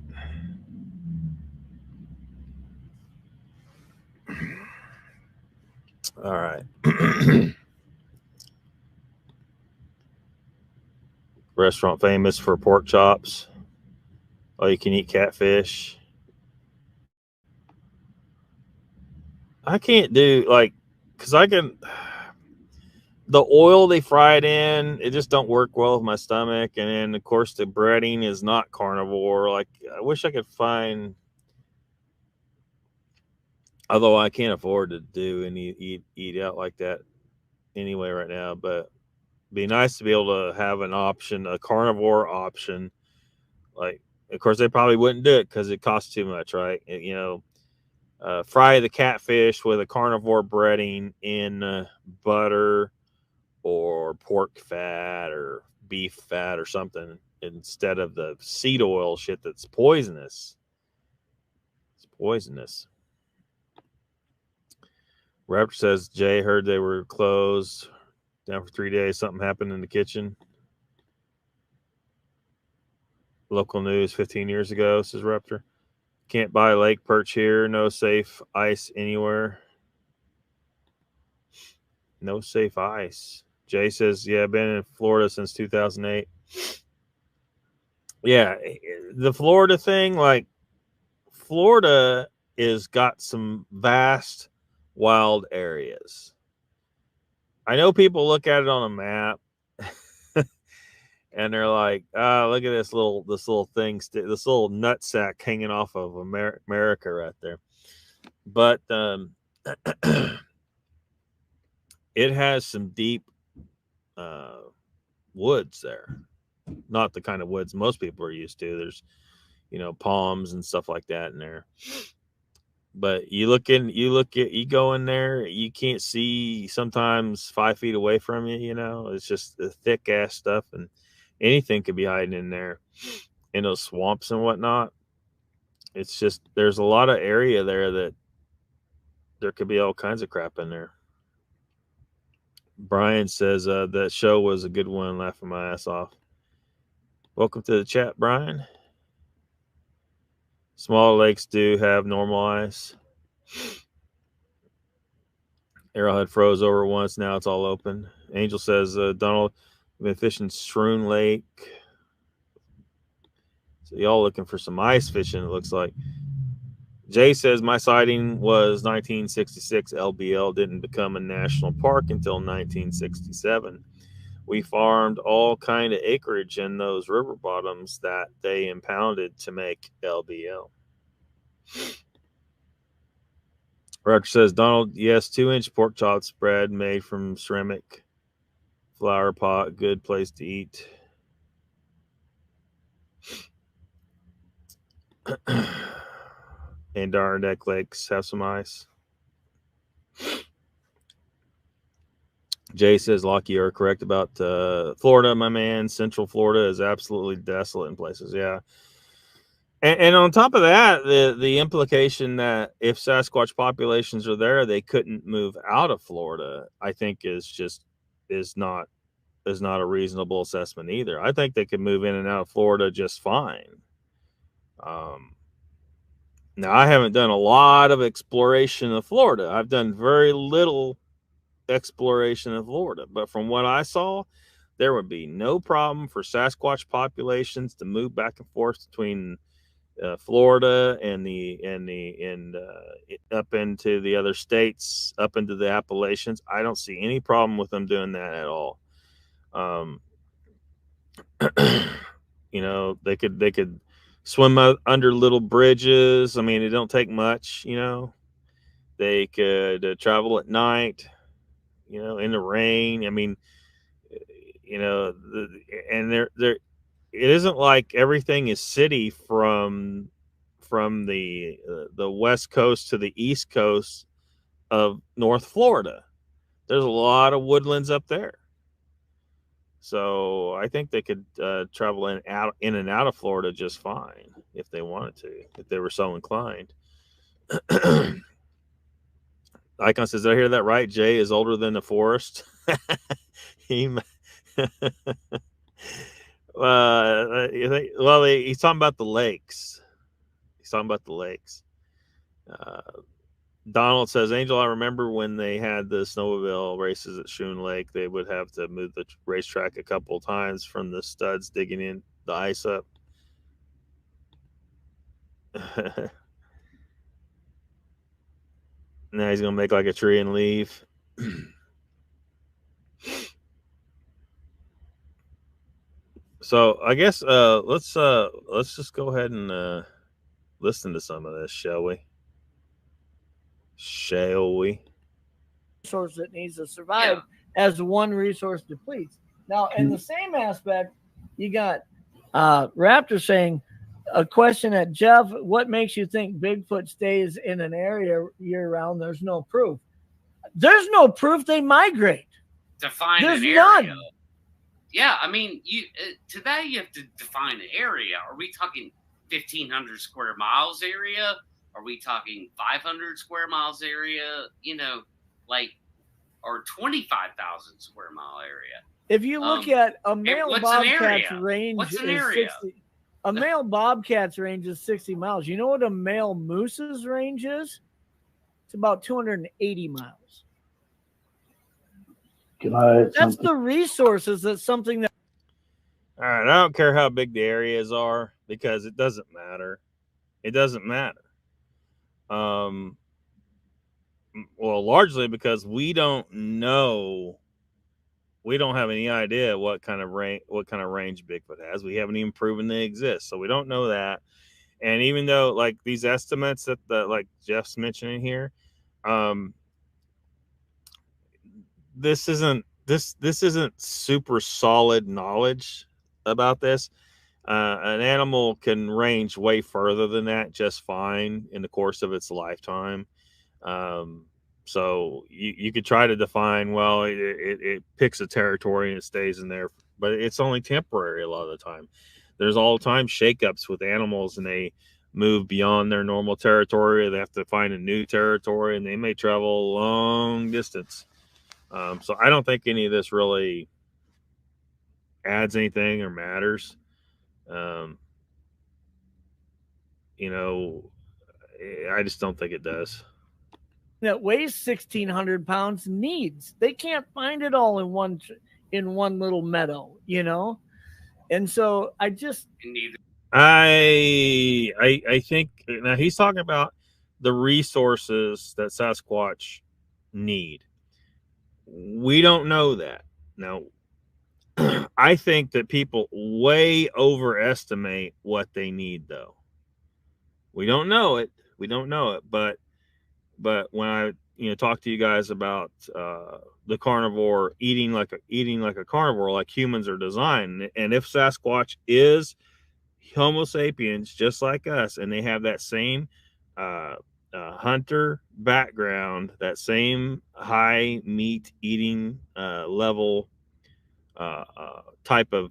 All right. Restaurant famous for pork chops. Oh, you can eat catfish. I can't do because I can. The oil they fry it in, it just don't work well with my stomach. And then, of course, the breading is not carnivore. Like, I wish I could find, although I can't afford to do any eat out like that anyway right now. But it'd be nice to be able to have an option, a carnivore option. Like, of course, they probably wouldn't do it because it costs too much, right? Fry the catfish with a carnivore breading in butter or pork fat or beef fat or something instead of the seed oil shit that's poisonous. It's poisonous. Raptor says, Jay heard they were closed down for 3 days. Something happened in the kitchen. Local news 15 years ago, says Raptor. Can't buy lake perch here. No safe ice anywhere. No safe ice. Jay says, yeah, I've been in Florida since 2008. Yeah, the Florida thing, like, Florida is got some vast wild areas. I know people look at it on a map and they're like, oh, look at this little thing, this little nutsack hanging off of America right there. But it has some deep woods there. Not the kind of woods most people are used to. There's, palms and stuff like that in there. But you go in there, you can't see sometimes 5 feet away from you, it's just the thick ass stuff, and anything could be hiding in there in those swamps and whatnot. It's just there's a lot of area there that there could be all kinds of crap in there. Brian says that show was a good one, laughing my ass off. Welcome to the chat, Brian. Small lakes do have normal ice. Arrowhead froze over once. Now it's all open. Angel says, Donald, I've been fishing Shroon Lake. So y'all looking for some ice fishing, it looks like. Jay says, my sighting was 1966. LBL didn't become a national park until 1967. We farmed all kind of acreage in those river bottoms that they impounded to make LBL. Roger says, Donald, yes, 2-inch pork chop spread made from ceramic flower pot. Good place to eat. And Darneck Lakes have some ice. Jay says, Lockie, you're correct about Florida, my man. Central Florida is absolutely desolate in places. Yeah. And on top of that, the implication that if Sasquatch populations are there, they couldn't move out of Florida, I think is not a reasonable assessment either. I think they could move in and out of Florida just fine. Now, I haven't done a lot of exploration of Florida. I've done very little exploration of Florida, but from what I saw, there would be no problem for Sasquatch populations to move back and forth between Florida and up into the other states, up into the Appalachians. I don't see any problem with them doing that at all. You know, they could swim under little bridges. I mean, it don't take much. You know, they could travel at night. You know, in the rain. I mean, you know, and they're it isn't like everything is city from the west coast to the east coast of North Florida. There's a lot of woodlands up there, so I think they could travel in and out of Florida just fine if they wanted to, if they were so inclined. Icon says, did I hear that right? Jay is older than the forest. Well, he's talking about the lakes. Donald says, Angel, I remember when they had the snowmobile races at Shroon Lake, they would have to move the racetrack a couple of times from the studs digging in the ice up. Now he's gonna make like a tree and leave. So I guess let's just go ahead and listen to some of this, shall we? Resource that needs to survive as one resource depletes. Now, in the same aspect, you got Raptor saying a question at Jeff, what makes you think Bigfoot stays in an area year round? There's no proof. There's no proof they migrate. Define There's an area. none. Yeah, I mean, to that you have to define an area. Are we talking 1,500 square miles area? Are we talking 500 square miles area? You know, like, or 25,000 square mile area? If you look at a male bobcat's range What's an is area? 60. A male bobcat's range is 60 miles. You know what a male moose's range is? It's about 280 miles. That's the resources. That's something that. All right, I don't care how big the areas are because it doesn't matter. It doesn't matter. Well, largely because we don't know. We don't have any idea what kind of range Bigfoot has. We haven't even proven they exist, so we don't know that. And even though, like, these estimates that like Jeff's mentioning here, this isn't super solid knowledge about this. An animal can range way further than that just fine in the course of its lifetime. So you could try to define, well, it picks a territory and it stays in there, but it's only temporary a lot of the time. There's all the time shakeups with animals, and move beyond their normal territory. They have to find a new territory, and they may travel a long distance. So I don't think any of this really adds anything or matters. You know, I just don't think it does. That weighs 1,600 pounds needs. They can't find it all in one little meadow, you know. And so I just I think now he's talking about the resources that Sasquatch need. We don't know that. Now, I think that people way overestimate what they need, though. We don't know it. We don't know it. But when I talk to you guys about the carnivore eating like a carnivore, like humans are designed, and if Sasquatch is Homo sapiens just like us, and they have that same hunter background, that same high meat eating level type of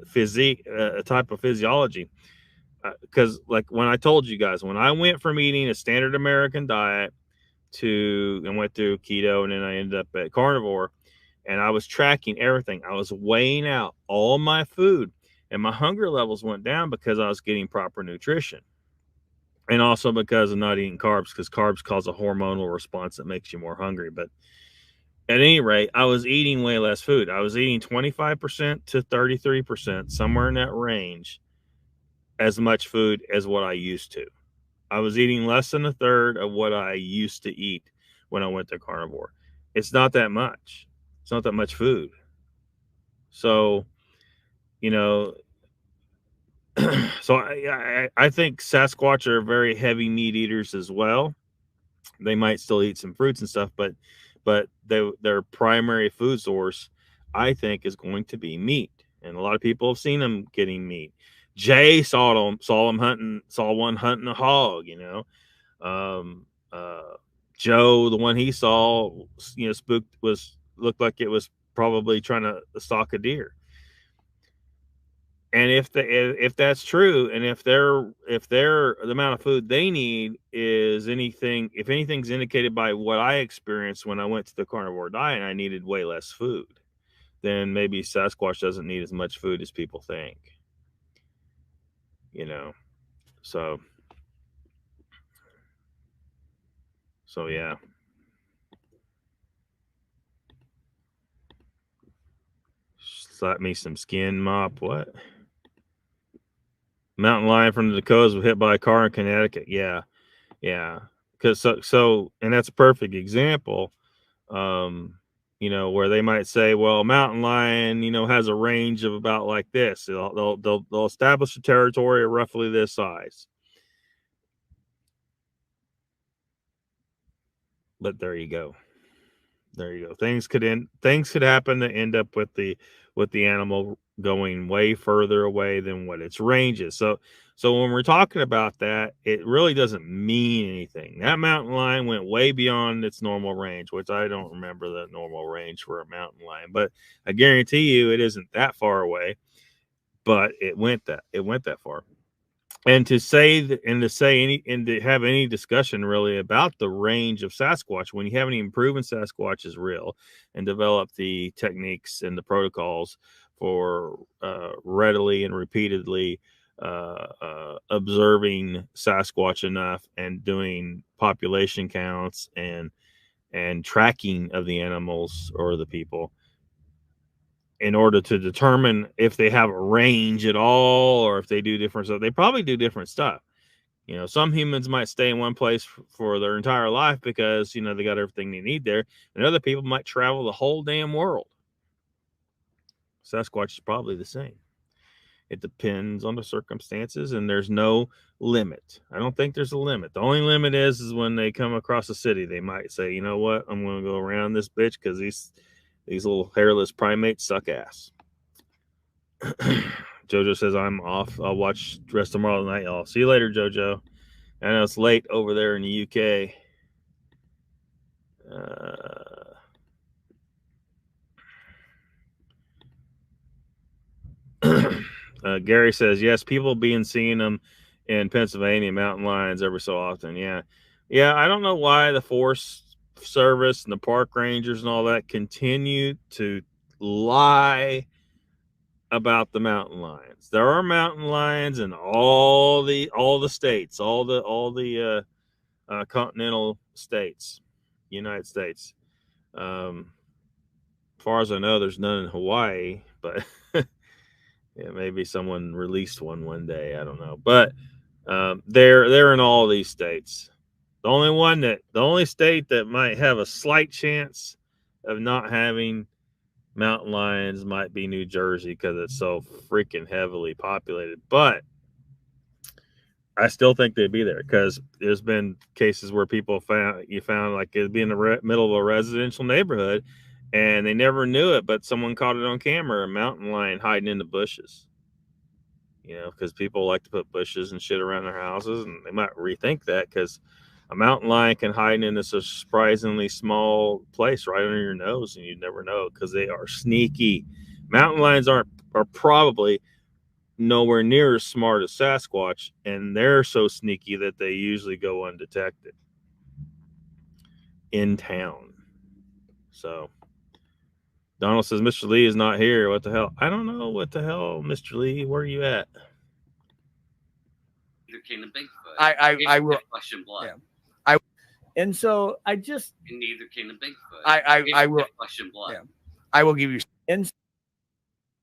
physique, type of physiology. Because like when I told you guys, when I went from eating a standard American diet and went through keto, and then I ended up at carnivore, and I was tracking everything. I was weighing out all my food, and my hunger levels went down because I was getting proper nutrition. And also because of not eating carbs, because carbs cause a hormonal response that makes you more hungry. But at any rate, I was eating way less food. I was eating 25% to 33%, somewhere in that range, as much food as what I used to. I was eating less than a third of what I used to eat when I went to carnivore. It's not that much. It's not that much food. So, so I think Sasquatch are very heavy meat eaters as well. They might still eat some fruits and stuff, but their primary food source, I think, is going to be meat. And a lot of people have seen them getting meat. Jay saw one hunting a hog, Joe, the one he saw, looked like it was probably trying to stalk a deer. And if that's true, and if the amount of food they need is if anything's indicated by what I experienced when I went to the carnivore diet and I needed way less food, then maybe Sasquatch doesn't need as much food as people think. So yeah. Slap me some skin mop. What? Mountain lion from the Dakotas was hit by a car in Connecticut. Yeah. Because so, and that's a perfect example. Where they might say, well, a mountain lion, has a range of about like this. They'll establish a territory of roughly this size. But there you go. Things could happen to end up with the animal going way further away than what its range is. So when we're talking about that, it really doesn't mean anything. That mountain lion went way beyond its normal range, which I don't remember the normal range for a mountain lion, but I guarantee you it isn't that far away. But it went that far. And to have any discussion really about the range of Sasquatch when you haven't even proven Sasquatch is real and developed the techniques and the protocols for readily and repeatedly observing Sasquatch enough and doing population counts and tracking of the animals or the people in order to determine if they have a range at all or if they do different stuff. They probably do different stuff. Some humans might stay in one place for their entire life because, they got everything they need there. And other people might travel the whole damn world. Sasquatch is probably the same. It depends on the circumstances, and there's no limit. I don't think there's a limit. The only limit is when they come across a city, they might say, you know what, I'm going to go around this bitch because these little hairless primates suck ass. Jojo says, I'm off. I'll watch the rest of tomorrow night, y'all. See you later, Jojo. I know it's late over there in the UK. Gary says, yes, people seeing them in Pennsylvania, mountain lions every so often. Yeah. I don't know why the Forest Service and the park rangers and all that continue to lie about the mountain lions. There are mountain lions in all the states, all the continental states, United States. As far as I know, there's none in Hawaii, but yeah, maybe someone released one day. I don't know, but they're in all these states. The only state that might have a slight chance of not having mountain lions might be New Jersey because it's so freaking heavily populated. But I still think they'd be there because there's been cases where people found like it'd be in the middle of a residential neighborhood, and they never knew it, but someone caught it on camera, a mountain lion hiding in the bushes. Because people like to put bushes and shit around their houses, and they might rethink that because a mountain lion can hide in this surprisingly small place right under your nose, and you'd never know because they are sneaky. Mountain lions are probably nowhere near as smart as Sasquatch, and they're so sneaky that they usually go undetected in town. So Donald says Mr. Lee is not here. What the hell? I don't know what the hell, Mr. Lee. Where are you at? Neither can a Bigfoot. I will. Flesh and blood. Yeah. And so I just. And neither can a Bigfoot. I will. Flesh and blood. Yeah. I will give you. And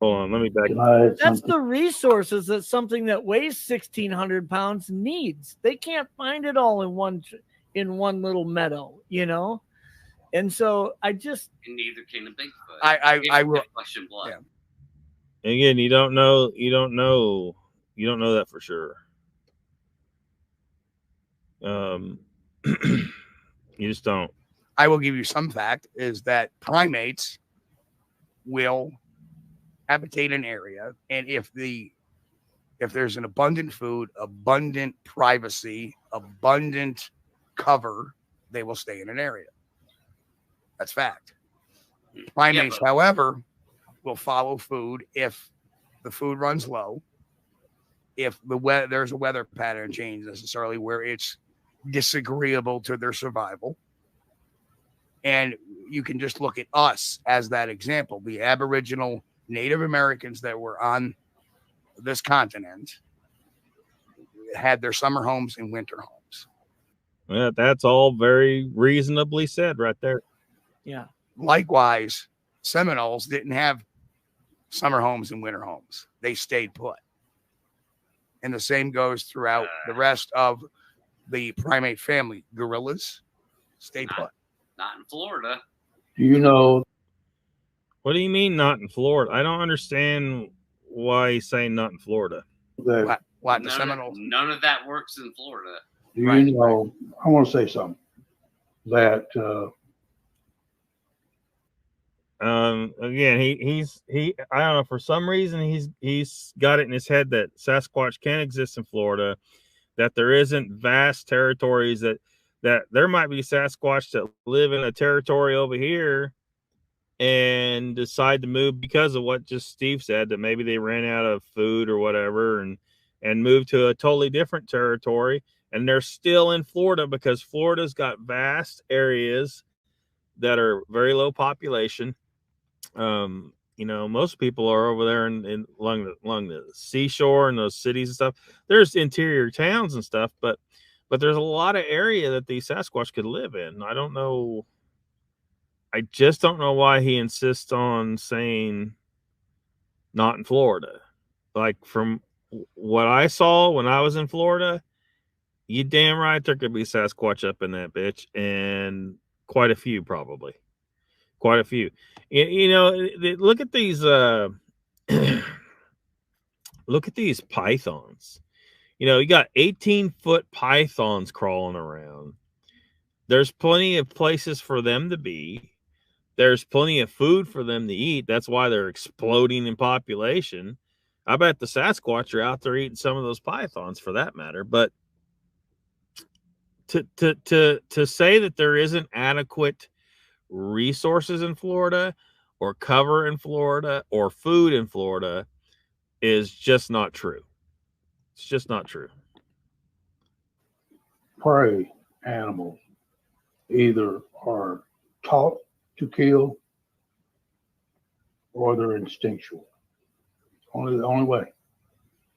hold on, let me back. That's the resources that something that weighs 1,600 pounds needs. They can't find it all in one little meadow, And so I just. And neither can a Bigfoot. I will. Flesh and blood. Yeah. Again, you don't know that for sure. You just don't. I will give you some fact is that primates will habitate an area, and if there's an abundant food, abundant privacy, abundant cover, they will stay in an area. That's fact. Primates, however, will follow food if the food runs low, if there's a weather pattern change necessarily where it's disagreeable to their survival. And you can just look at us as that example. The Aboriginal Native Americans that were on this continent had their summer homes and winter homes. Yeah, that's all very reasonably said right there. Yeah. Likewise, Seminoles didn't have summer homes and winter homes. They stayed put. And the same goes throughout the rest of the primate family. Gorillas stayed put. Not in Florida. Do you know? What do you mean not in Florida? I don't understand why he's saying not in Florida. What the Seminoles? None of that works in Florida. Do you know? I want to say something that again, he I don't know, for some reason he's got it in his head that Sasquatch can exist in Florida, that there isn't vast territories, that there might be Sasquatch that live in a territory over here and decide to move because of what just Steve said, that maybe they ran out of food or whatever and move to a totally different territory, and they're still in Florida because Florida's got vast areas that are very low population. Most people are over there along the seashore and those cities and stuff. There's interior towns and stuff, but there's a lot of area that these Sasquatch could live in. I just don't know why he insists on saying not in Florida. Like, from what I saw when I was in Florida, you damn right there could be Sasquatch up in that bitch, and quite a few, probably. Quite a few. Look at these look at these pythons. You got 18-foot pythons crawling around. There's plenty of places for them to be. There's plenty of food for them to eat. That's why they're exploding in population. I bet the Sasquatch are out there eating some of those pythons, for that matter. But to say that there isn't adequate resources in Florida, or cover in Florida, or food in Florida is just not true. It's just not true. prey animals either are taught to kill or they're instinctual. Only the only way.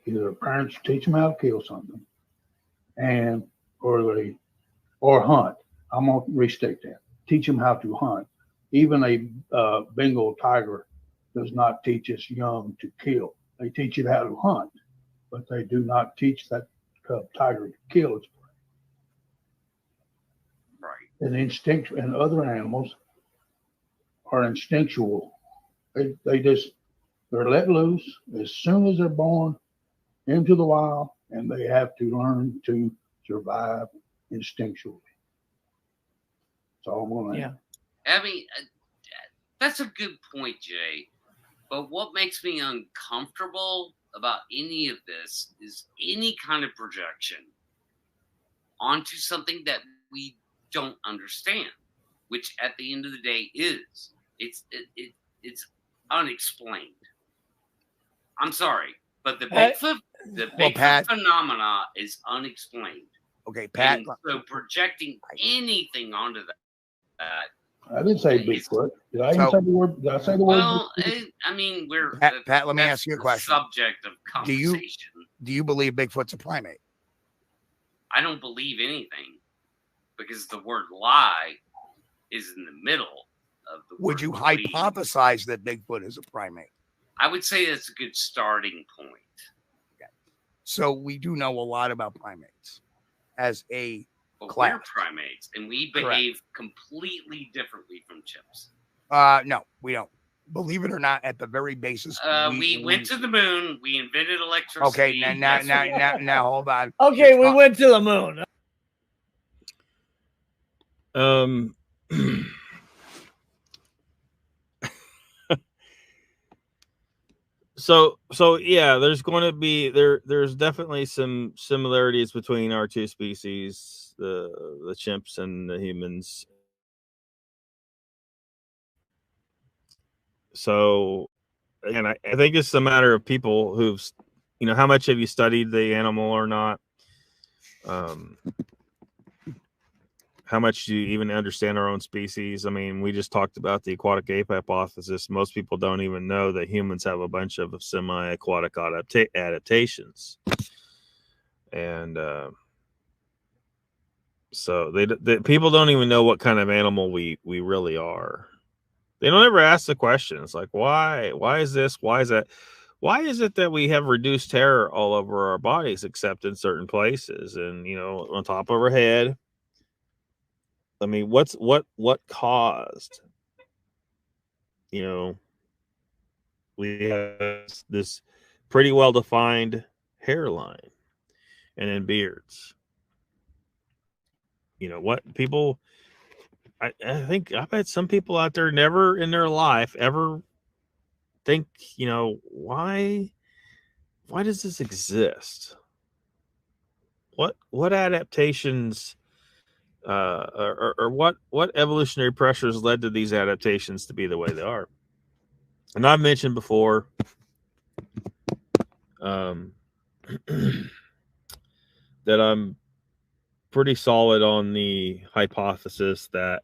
Either parents teach them how to kill something, or hunt. I'm gonna restate that. Teach them how to hunt. Even a Bengal tiger does not teach its young to kill. They teach it how to hunt, but they do not teach that tiger to kill its prey. Right. And instinct and other animals are instinctual. They're let loose as soon as they're born into the wild, and they have to learn to survive instinctually. That's all I'm going to Yeah. I mean, that's a good point, Jay. But what makes me uncomfortable about any of this is any kind of projection onto something that we don't understand, which at the end of the day it's unexplained. I'm sorry, but the Bigfoot phenomena is unexplained. Okay, Pat. And so projecting anything onto that. I didn't say Bigfoot. Did I even say the word? Did I say the word? Well, I mean, Pat, let me ask you a question. Subject of conversation. Do you believe Bigfoot's a primate? I don't believe anything because the word lie is in the middle of the word. Would you believe. hypothesize that Bigfoot is a primate? I would say that's a good starting point. Okay. So we do know a lot about primates as a But class. we're primates, and we behave completely differently from chimps. No, we don't. Believe it or not, at the very basis, we went to the moon. We invented electricity. Okay, now, hold on. Okay, we went to the moon. So yeah, there's going to be there's definitely some similarities between our two species, the chimps and the humans. So again, I think it's a matter of people who've, how much have you studied the animal or not? How much do you even understand our own species? I mean, we just talked about the aquatic ape hypothesis. Most people don't even know that humans have a bunch of semi-aquatic adaptations. And so people don't even know what kind of animal we really are. They don't ever ask the questions like, why is this? Why is that? Why is it that we have reduced hair all over our bodies except in certain places and, on top of our head? I mean, what caused, we have this pretty well-defined hairline and then beards. What people, I think I bet some people out there never in their life ever think, why does this exist? What adaptations or what evolutionary pressures led to these adaptations to be the way they are? And I've mentioned before that I'm pretty solid on the hypothesis that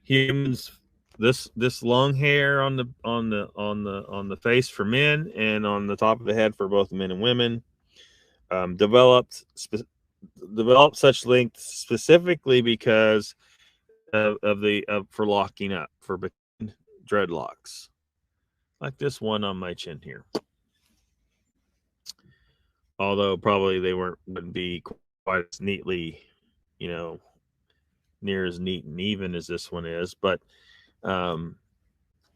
humans, this long hair on the face for men and on the top of the head for both men and women, developed such length specifically because for locking up, for dreadlocks, like this one on my chin here. Although probably they wouldn't be quite as neatly, near as neat and even as this one is, but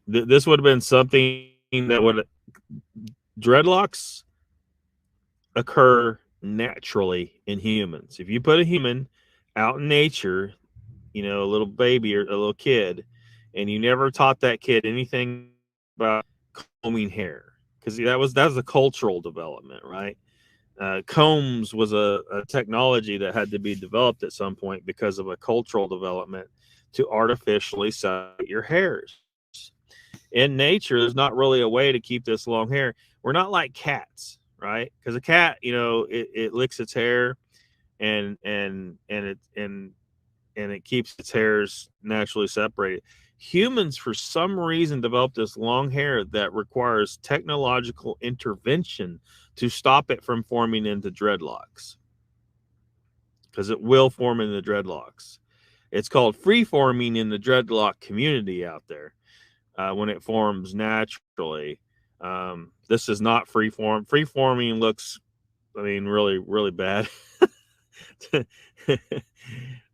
this would have been something that dreadlocks occur naturally in humans. If you put a human out in nature, a little baby or a little kid, and you never taught that kid anything about combing hair, because that was a cultural development, right? Combs was a technology that had to be developed at some point because of a cultural development to artificially separate your hairs. In nature, there's not really a way to keep this long hair. We're not like cats, right? Because a cat, it licks its hair and it keeps its hairs naturally separated. Humans, for some reason, developed this long hair that requires technological intervention to stop it from forming into dreadlocks, because it will form into dreadlocks. It's called free forming in the dreadlock community out there when it forms naturally. This is not free form. Free forming looks, I mean, really, really bad.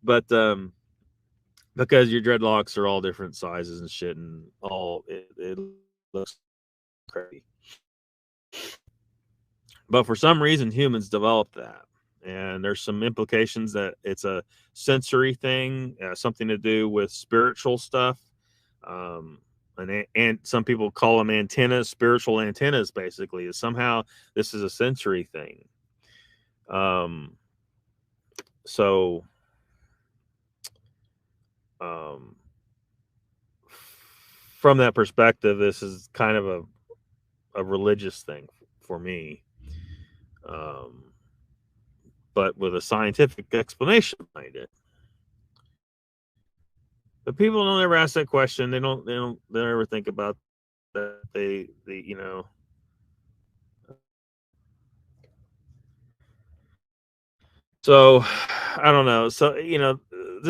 But because your dreadlocks are all different sizes and shit, and all it looks crazy. But for some reason, humans developed that, and there's some implications that it's a sensory thing, something to do with spiritual stuff. And some people call them antennas, spiritual antennas. Basically, somehow this is a sensory thing. So from that perspective, this is kind of a religious thing for me, but with a scientific explanation behind it. But people don't ever ask that question. They don't ever think about that. They you know. So I don't know. So, you know,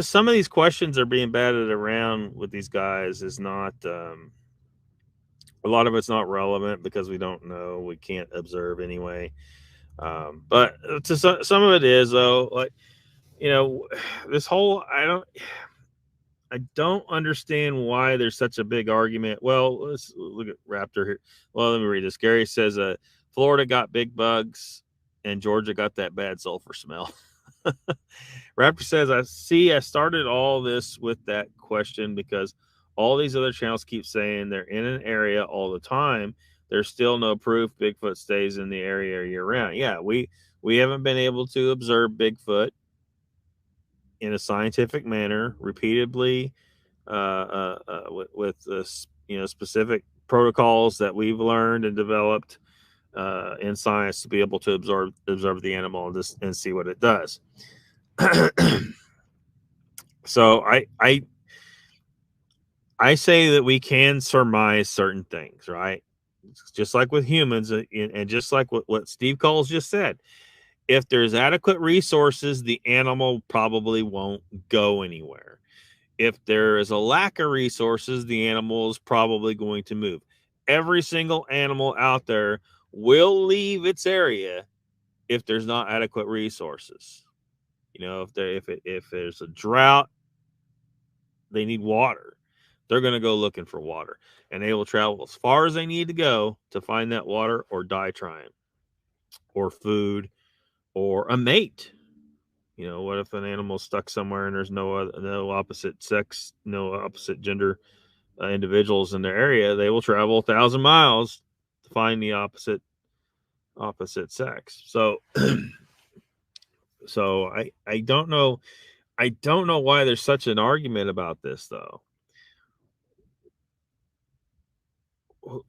some of these questions are being batted around with these guys is not, a lot of it's not relevant because we don't know. We can't observe anyway. But to some of it is, though, like, you know, this whole, I don't understand why there's such a big argument. Well, let's look at Raptor here. Well, let me read this. Gary says, Florida got big bugs and Georgia got that bad sulfur smell. Raptor says, I started all this with that question because all these other channels keep saying they're in an area all the time. There's still no proof Bigfoot stays in the area year round. Yeah, we haven't been able to observe Bigfoot in a scientific manner repeatedly with this, you know, specific protocols that we've learned and developed in science to be able to observe the animal and see what it does. So I say that we can surmise certain things, right? Just like with humans, and just like what Steve Coles just said. If there's adequate resources, the animal probably won't go anywhere. If there is a lack of resources, the animal is probably going to move. Every single animal out there will leave its area if there's not adequate resources. You know, if there's a drought, they need water. They're going to go looking for water, and they will travel as far as they need to go to find that water or die trying, or food, or a mate. You know, what if an animal's stuck somewhere and there's no opposite sex, no opposite gender individuals in their area? They will travel 1,000 miles to find the opposite sex. So, so I don't know. I don't know why there's such an argument about this, though.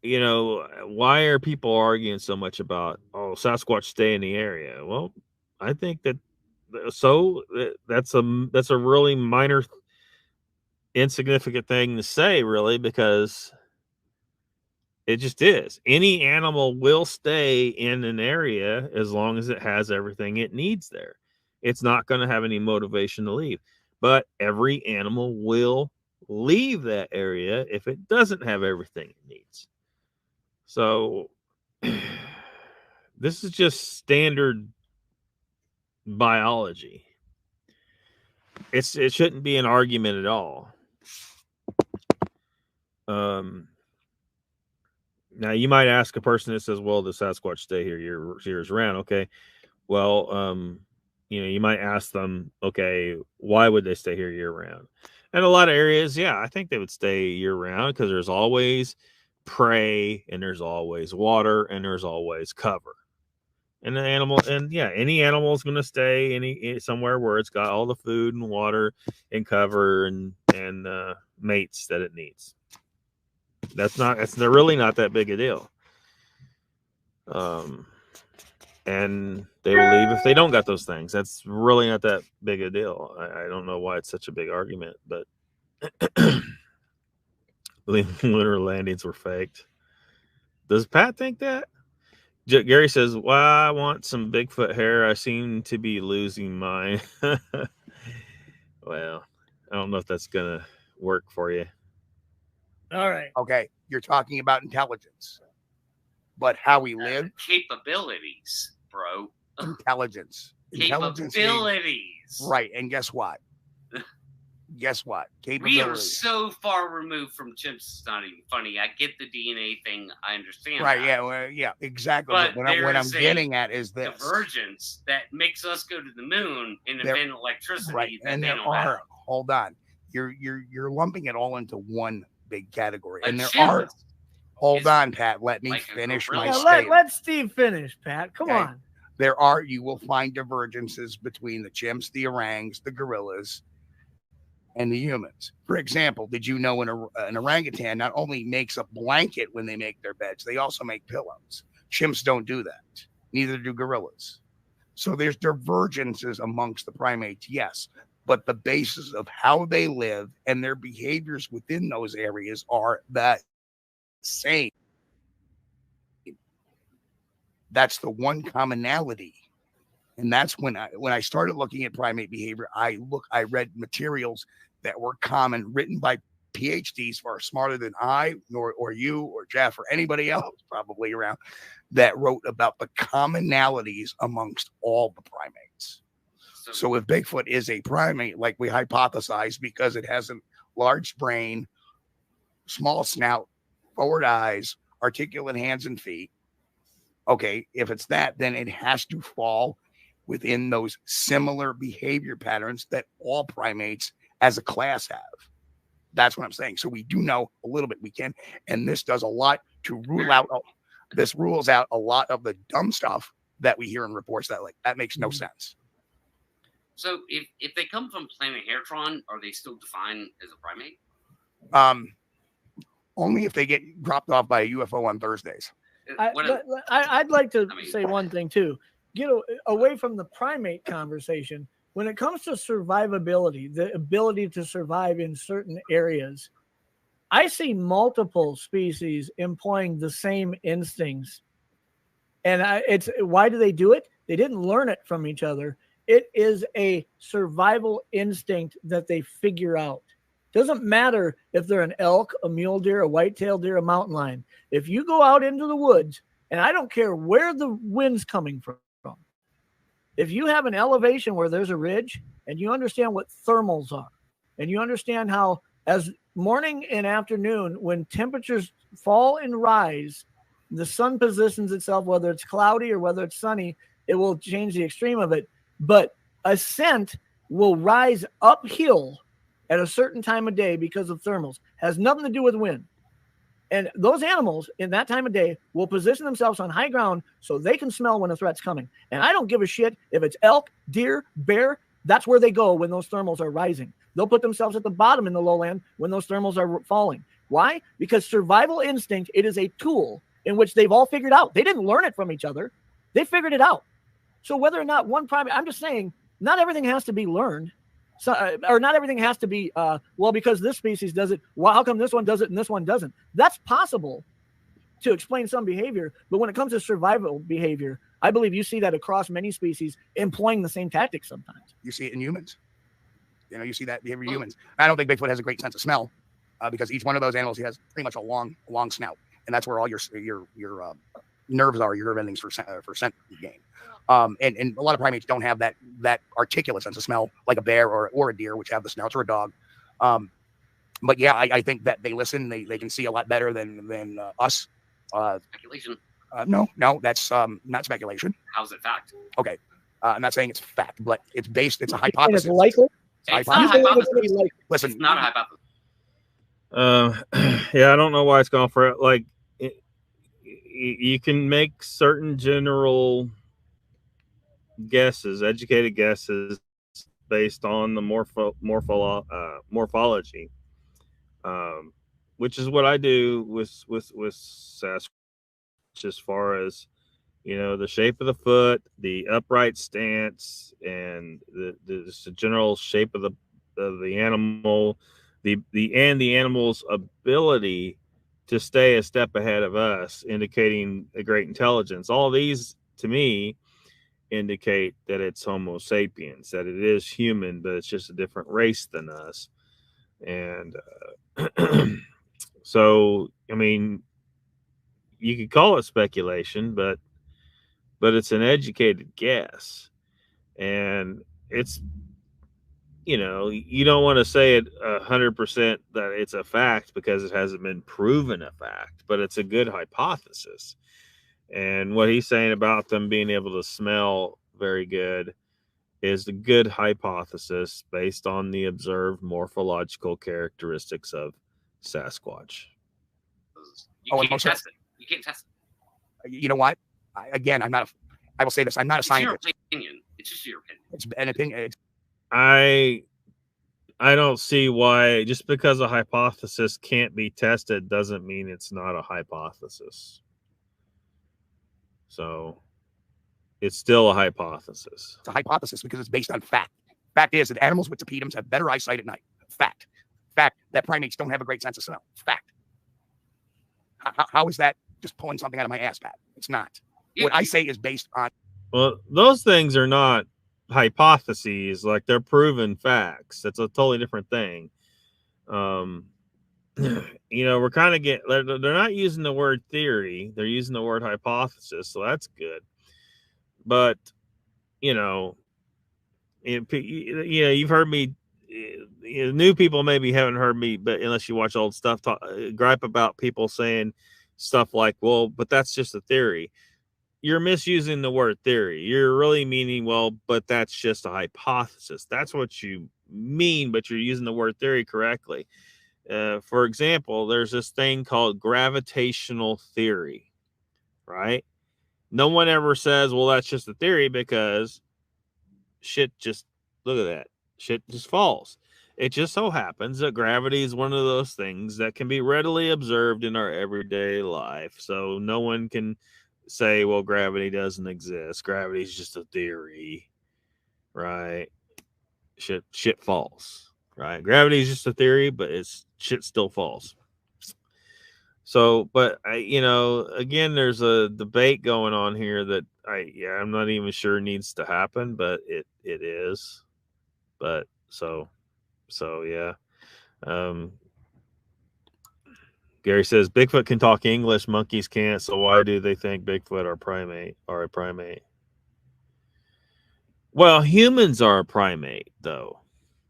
You know, why are people arguing so much about, oh, Sasquatch stay in the area? Well, I think that's a really minor, insignificant thing to say, really, because it just is. Any animal will stay in an area as long as it has everything it needs there. It's not going to have any motivation to leave. But every animal will leave that area if it doesn't have everything it needs. So this is just standard biology. It shouldn't be an argument at all. Now you might ask a person that says, well, the Sasquatch stay here years round. Okay. Well, you know, you might ask them, okay, why would they stay here year round? And a lot of areas, yeah, I think they would stay year round because there's always prey and there's always water and there's always cover. And the animal, and yeah, any animal is going to stay somewhere where it's got all the food and water and cover and mates that it needs. They're really not that big a deal. And they will leave if they don't got those things. That's really not that big a deal. I don't know why it's such a big argument, but lunar landings were faked. Does Pat think that? Gary says, "Well, I want some Bigfoot hair. I seem to be losing mine." Well, I don't know if that's gonna work for you. All right. Okay, you're talking about intelligence, but how we live, Capabilities, bro. intelligence means- Capabilities. right? And guess what? Guess what? We are Capabilities. so far removed from chimps. It's not even funny. I get the DNA thing. I understand. Right? that. Yeah. Well, yeah. Exactly. But What I'm there's a getting at is this. Divergence that makes us go to the moon and There- invent electricity Right. that And they there don't have. are. Hold on. You're lumping it all into one big category, and A there chimp are. Hold is on, Pat. Let me like a finish gorilla. my Yeah, statement. let Steve finish, Pat. Come Okay. on. You will find divergences between the chimps, the orangs, the gorillas, and the humans. For example, did you know an orangutan not only makes a blanket when they make their beds, they also make pillows. Chimps don't do that. Neither do gorillas. So there's divergences amongst the primates, yes, but the basis of how they live and their behaviors within those areas are the same. That's the one commonality. And that's when I started looking at primate behavior, I read materials that were common, written by PhDs far smarter than I, or you, or Jeff, or anybody else probably around, that wrote about the commonalities amongst all the primates. So if Bigfoot is a primate, like we hypothesized, because it has a large brain, small snout, forward eyes, articulate hands and feet, okay, if it's that, then it has to fall within those similar behavior patterns that all primates as a class have. That's what I'm saying. So we do know a little bit. We can, and this does a lot to rule out. This rules out a lot of the dumb stuff that we hear in reports that makes no sense. So if they come from planet Hairtron, are they still defined as a primate? Only if they get dropped off by a UFO on Thursdays. I'd like to say one thing too. Get away from the primate conversation. When it comes to survivability, the ability to survive in certain areas, I see multiple species employing the same instincts. And it's why do they do it? They didn't learn it from each other. It is a survival instinct that they figure out. Doesn't matter if they're an elk, a mule deer, a white-tailed deer, a mountain lion. If you go out into the woods, and I don't care where the wind's coming from, if you have an elevation where there's a ridge and you understand what thermals are, and you understand how as morning and afternoon, when temperatures fall and rise, the sun positions itself, whether it's cloudy or whether it's sunny, it will change the extreme of it. But a scent will rise uphill at a certain time of day because of thermals. Has nothing to do with wind. And those animals in that time of day will position themselves on high ground so they can smell when a threat's coming. And I don't give a shit if it's elk, deer, bear. That's where they go when those thermals are rising. They'll put themselves at the bottom in the lowland when those thermals are falling. Why? Because survival instinct, it is a tool in which they've all figured out. They didn't learn it from each other. They figured it out. So whether or not one primate, I'm just saying, not everything has to be learned. So, or not everything has to be, well, because this species does it, well, how come this one does it and this one doesn't? That's possible to explain some behavior. But when it comes to survival behavior, I believe you see that across many species employing the same tactics sometimes. You see it in humans. You see that behavior in humans. I don't think Bigfoot has a great sense of smell because each one of those animals, he has pretty much a long snout. And that's where all your nerves are, your endings for scent gain. And a lot of primates don't have that articulate sense of smell like a bear or a deer, which have the snouts, or a dog. But yeah, I think that they listen. They can see a lot better than us. Speculation. No, that's not speculation. How's it fact? Okay, I'm not saying it's fact, but it's based. It's a hypothesis. And it's likely. It's not a hypothesis. Listen, It's not a hypothesis. Yeah, I don't know why it's gone for it. Like, you can make certain general guesses, educated guesses, based on the morphology, which is what I do with Sasquatch, as far as You know, the shape of the foot, the upright stance, and the general shape of the animal, the animal's ability to stay a step ahead of us, indicating a great intelligence. All these, to me, indicate that it's Homo sapiens, that it is human, but it's just a different race than us. And so, I mean, you could call it speculation, but it's an educated guess. And it's, you know, you don't want to say it 100% that it's a fact because it hasn't been proven a fact, but it's a good hypothesis. And what he's saying about them being able to smell very good is a good hypothesis based on the observed morphological characteristics of Sasquatch. You can't test it. You can't test it. You know what? I will say this. I'm not a scientist. Your opinion. It's just your opinion. It's an opinion. I don't see why just because a hypothesis can't be tested doesn't mean it's not a hypothesis. So it's still a hypothesis. It's a hypothesis because it's based on fact. Fact is that animals with tapedums have better eyesight at night. Fact. Fact that primates don't have a great sense of smell. Fact. How is that just pulling something out of my ass, Pat? It's not. What I say is based on. Well, those things are not hypotheses, like they're proven facts. That's a totally different thing. You know, we're kind of they're not using the word theory, they're using the word hypothesis, so that's good. But you know, you've heard me, new people maybe haven't heard me, but unless you watch old stuff, gripe about people saying stuff like, well, but that's just a theory. You're misusing the word theory. You're really meaning, well, but that's just a hypothesis. That's what you mean, but you're using the word theory correctly. For example, there's this thing called gravitational theory, right? No one ever says, well, that's just a theory, because shit just, look at that. Shit just falls. It just so happens that gravity is one of those things that can be readily observed in our everyday life. So no one can say, well, gravity doesn't exist. Gravity is just a theory, right? Shit falls, right? Gravity is just a theory, but shit still falls. So, but again, there's a debate going on here that I'm not even sure needs to happen, but it is. But so yeah. Gary says Bigfoot can talk English, monkeys can't. So why do they think Bigfoot are a primate? Well, humans are a primate, though.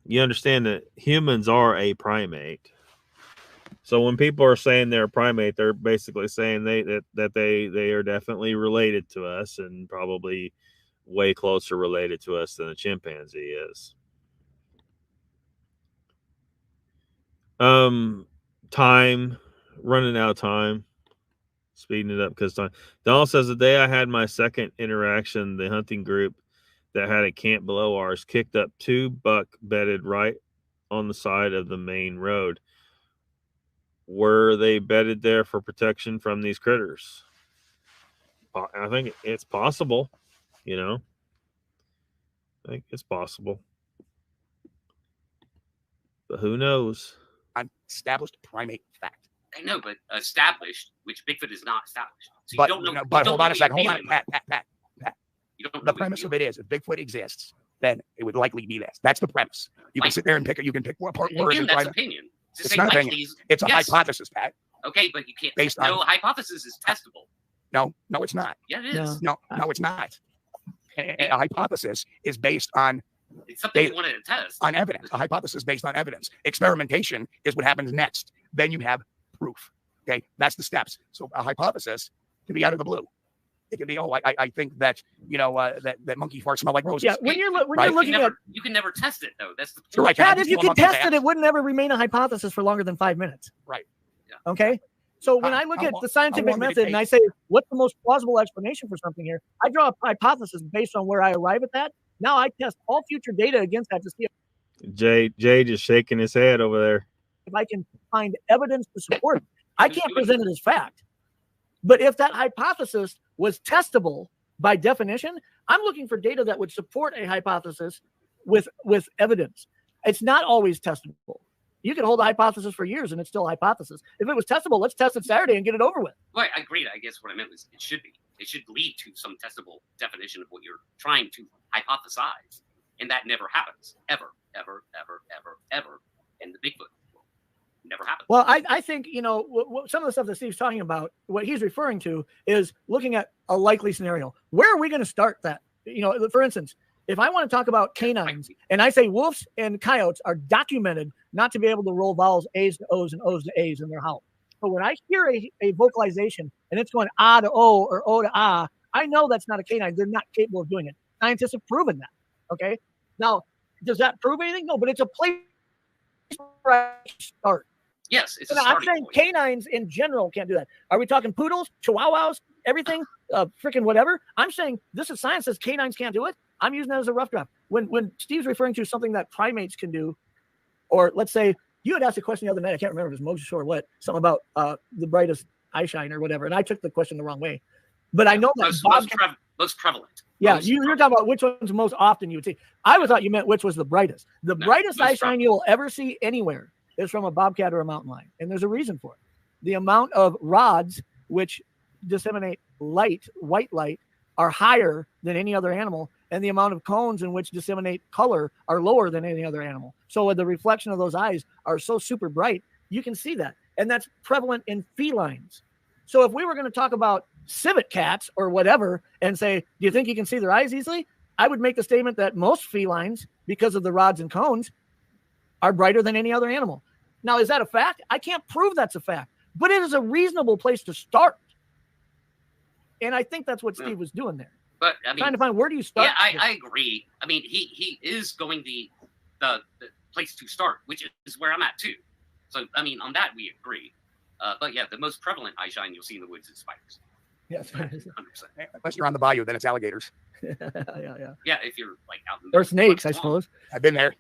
You understand that humans are a primate. So when people are saying they're a primate, they're basically saying they are definitely related to us, and probably way closer related to us than a chimpanzee is. Time, running out of time, speeding it up because time. Donald says the day I had my second interaction, the hunting group that had a camp below ours kicked up 2 buck bedded right on the side of the main road. Were they bedded there for protection from these critters? I think it's possible, I think it's possible, but who knows? Established primate fact. I know, but established, which Bigfoot is not established. So but, you don't know. But hold on a second. Hold on, Pat. The premise of it is, if Bigfoot exists, then it would likely be this. That's the premise. You can sit there and pick one part. Again, that's opinion. It's not opinion. It's a hypothesis, Pat. Okay, but you can't. Based on hypothesis is testable. No, it's not. Yeah, it is. No, it's not. A hypothesis is based on. It's something you wanted to test. On evidence. A hypothesis based on evidence. Experimentation is what happens next. Then you have proof. Okay, that's the steps. So a hypothesis can be out of the blue. It can be, I think that that monkey farts smell like roses. Yeah, when you're looking at, you can never test it though. That's the point. Right, Pat, if you could test it, it wouldn't ever remain a hypothesis for longer than 5 minutes. Right. Yeah. Okay. So when I look at the scientific method and I say, what's the most plausible explanation for something here? I draw a hypothesis based on where I arrive at that. Now I test all future data against that to see if Jay just shaking his head over there. If I can find evidence to support it. I can't present it as fact. But if that hypothesis was testable by definition, I'm looking for data that would support a hypothesis with evidence. It's not always testable. You can hold a hypothesis for years and it's still a hypothesis. If it was testable, let's test it Saturday and get it over with. Well, I agree. I guess what I meant was it should be. It should lead to some testable definition of what you're trying to hypothesize. And that never happens. Ever, ever, ever, ever, ever. And the Bigfoot never happens. Well, I think, you know, some of the stuff that Steve's talking about, what he's referring to is looking at a likely scenario. Where are we going to start that? You know, for instance, if I want to talk about canines and I say wolves and coyotes are documented not to be able to roll vowels A's to O's and O's to A's in their howl. But when I hear a vocalization and it's going ah to O or O to ah, I know that's not a canine. They're not capable of doing it. Scientists have proven that. Okay. Now, does that prove anything? No, but it's a place where I start. Yes, it's I'm saying point. Canines in general can't do that. Are we talking poodles, chihuahuas, everything, freaking whatever? I'm saying this is science says canines can't do it. I'm using that as a rough draft. When Steve's referring to something that primates can do, or let's say you had asked a question the other night, I can't remember if it was Moses or what, something about the brightest eye shine or whatever, and I took the question the wrong way. But I know that most prevalent. Yeah, you're talking about which one's most often you would see. I thought you meant which was the brightest. The brightest eye shine you will ever see anywhere is from a bobcat or a mountain lion, and there's a reason for it. The amount of rods which disseminate light, white light, are higher than any other animal, and the amount of cones in which disseminate color are lower than any other animal. So the reflection of those eyes are so super bright, you can see that, and that's prevalent in felines. So if we were going to talk about civet cats or whatever and say, do you think you can see their eyes easily? I would make the statement that most felines, because of the rods and cones, are brighter than any other animal. Now, is that a fact? I can't prove that's a fact, but it is a reasonable place to start. And I think that's what Steve was doing there. But I mean, trying to find where do you start? Yeah, I agree. I mean, he is going the place to start, which is where I'm at too. So I mean, on that we agree. But yeah, the most prevalent eye shine you'll see in the woods is spiders. Yes, 100%. Unless you're on the bayou, then it's alligators. yeah. Yeah, if you're like out in or snakes, I suppose. I've been there.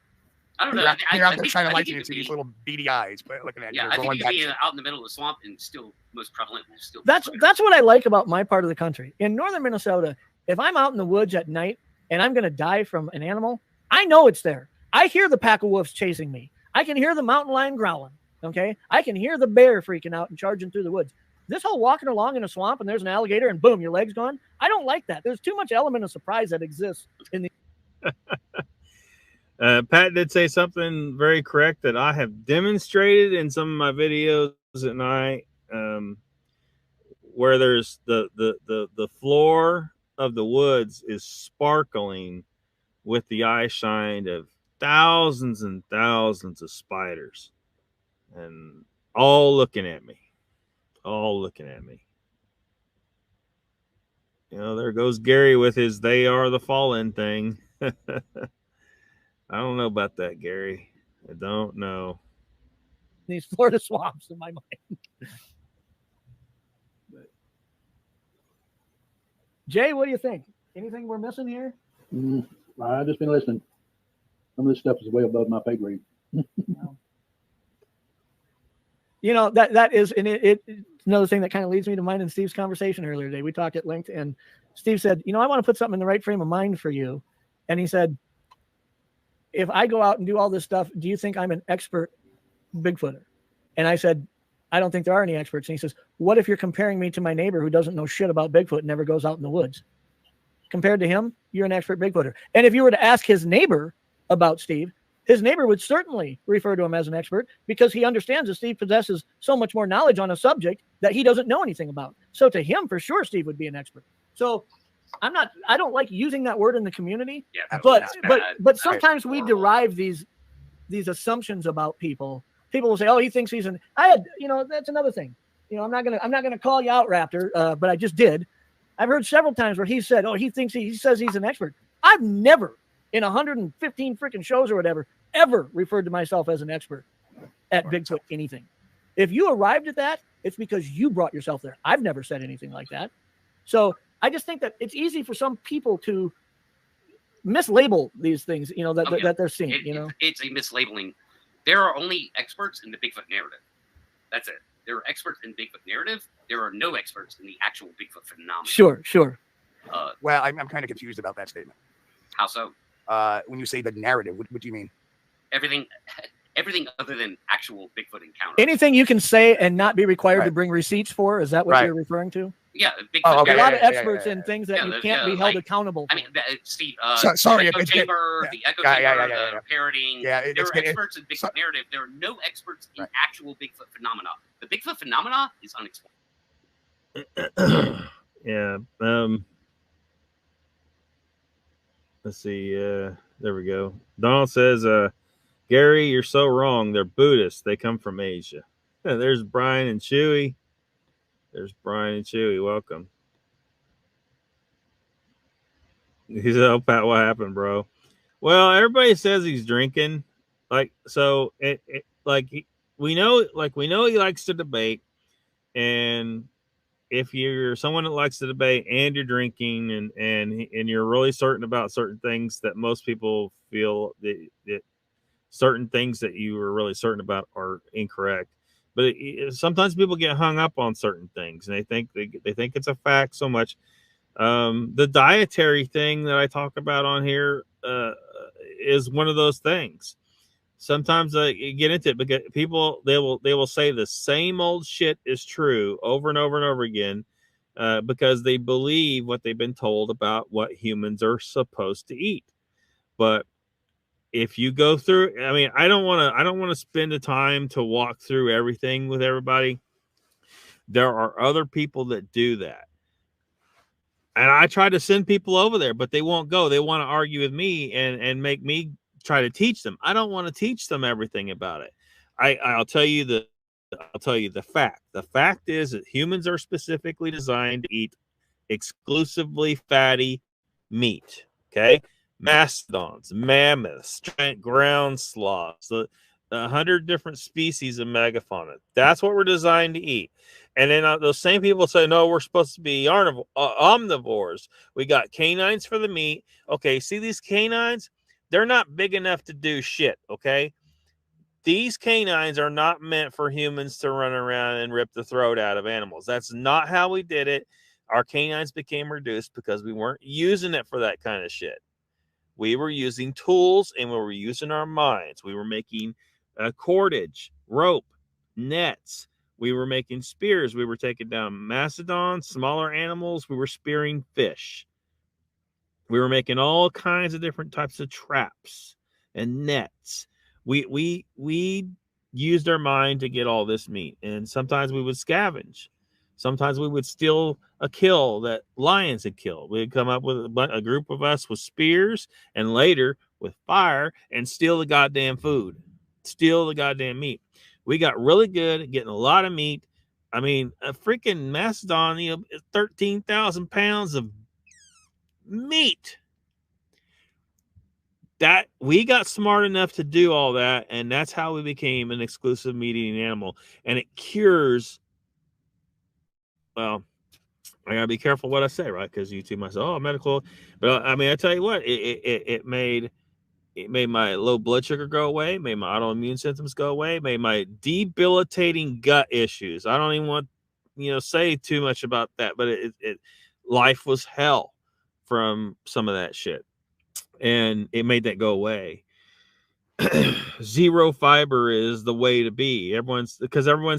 I don't know. You're out there shining lights and you see these little beady eyes, but looking at you. Yeah, I think you can be out in the middle of the swamp and still most prevalent. Still that's what I like about my part of the country. In northern Minnesota, if I'm out in the woods at night and I'm going to die from an animal, I know it's there. I hear the pack of wolves chasing me. I can hear the mountain lion growling. Okay, I can hear the bear freaking out and charging through the woods. This whole walking along in a swamp and there's an alligator and boom, your leg's gone. I don't like that. There's too much element of surprise that exists in the. Pat did say something very correct that I have demonstrated in some of my videos at night, where there's the floor of the woods is sparkling with the eye shine of thousands and thousands of spiders, and all looking at me. You know, there goes Gary with his "they are the fallen" thing. I don't know about that, Gary. I don't know. These Florida swamps in my mind. Jay, what do you think? Anything we're missing here? I've just been listening. Some of this stuff is way above my pay grade. You know, that is, and it's another thing that kind of leads me to mine and Steve's conversation earlier today. We talked at length, and Steve said, you know, I want to put something in the right frame of mind for you. And he said, if I go out and do all this stuff, do you think I'm an expert Bigfooter? And I said, I don't think there are any experts. And he says, what if you're comparing me to my neighbor who doesn't know shit about Bigfoot and never goes out in the woods? Compared to him, you're an expert Bigfooter. And if you were to ask his neighbor about Steve, his neighbor would certainly refer to him as an expert because he understands that Steve possesses so much more knowledge on a subject that he doesn't know anything about. So to him, for sure, Steve would be an expert. So I don't like using that word in the community, but sometimes we derive these assumptions about people. People will say, oh, he thinks he's that's another thing. You know, I'm not going to call you out, Raptor, but I just did. I've heard several times where he said, oh, he says he's an expert. I've never in 115 freaking shows or whatever, ever referred to myself as an expert at Bigfoot anything. If you arrived at that, it's because you brought yourself there. I've never said anything like that. So I just think that it's easy for some people to mislabel these things, you know, that they're seeing, you know. It's a mislabeling. There are only experts in the Bigfoot narrative. That's it. There are experts in Bigfoot narrative. There are no experts in the actual Bigfoot phenomenon. Sure. Well, I'm kind of confused about that statement. How so? When you say the narrative, what do you mean? Everything other than actual Bigfoot encounters. Anything you can say and not be required to bring receipts for? Is that what you're referring to? Yeah, Bigfoot. A lot of experts in things that you can't be held accountable for. I mean, Steve, sorry, echo chamber, the echo chamber, parroting. Yeah, there are experts in Bigfoot narrative. There are no experts in actual Bigfoot phenomena. The Bigfoot phenomena is unexplained. Yeah. Let's see. There we go. Donald says, Gary, you're so wrong. They're Buddhists. They come from Asia. There's Brian and Chewy. Welcome. He said, "Oh, Pat, what happened, bro?" Well, everybody says he's drinking. We know he likes to debate. And if you're someone that likes to debate and you're drinking and you're really certain about certain things that most people feel that certain things that you were really certain about are incorrect. But sometimes people get hung up on certain things and they think it's a fact so much. The dietary thing that I talk about on here is one of those things. Sometimes you get into it because people they will say the same old shit is true over and over and over again because they believe what they've been told about what humans are supposed to eat. But if you go through, I mean, I don't want to spend the time to walk through everything with everybody. There are other people that do that. And I try to send people over there, but they won't go. They want to argue with me and make me try to teach them. I don't want to teach them everything about it. I'll tell you the fact. The fact is that humans are specifically designed to eat exclusively fatty meat. Okay. Mastodons, mammoths, giant ground sloths, 100 different species of megafauna. That's what we're designed to eat. And then those same people say, no, we're supposed to be omnivores. We got canines for the meat. Okay, see these canines? They're not big enough to do shit, okay? These canines are not meant for humans to run around and rip the throat out of animals. That's not how we did it. Our canines became reduced because we weren't using it for that kind of shit. We were using tools and we were using our minds. We were making cordage, rope, nets. We were making spears. We were taking down mastodons, smaller animals. We were spearing fish. We were making all kinds of different types of traps and nets. We used our mind to get all this meat. And sometimes we would scavenge. Sometimes we would steal a kill that lions had killed. We'd come up with a group of us with spears and later with fire and steal the goddamn food. Steal the goddamn meat. We got really good at getting a lot of meat. I mean, a freaking mastodon, 13,000 pounds of meat. That we got smart enough to do all that, and that's how we became an exclusive meat-eating animal. And it cures. Well, I gotta be careful what I say, right? Because YouTube might say, "Oh, medical," but I mean, I tell you what, it made my low blood sugar go away, made my autoimmune symptoms go away, made my debilitating gut issues. I don't even want say too much about that, but life was hell from some of that shit, and it made that go away. Zero fiber is the way to be. Everyone's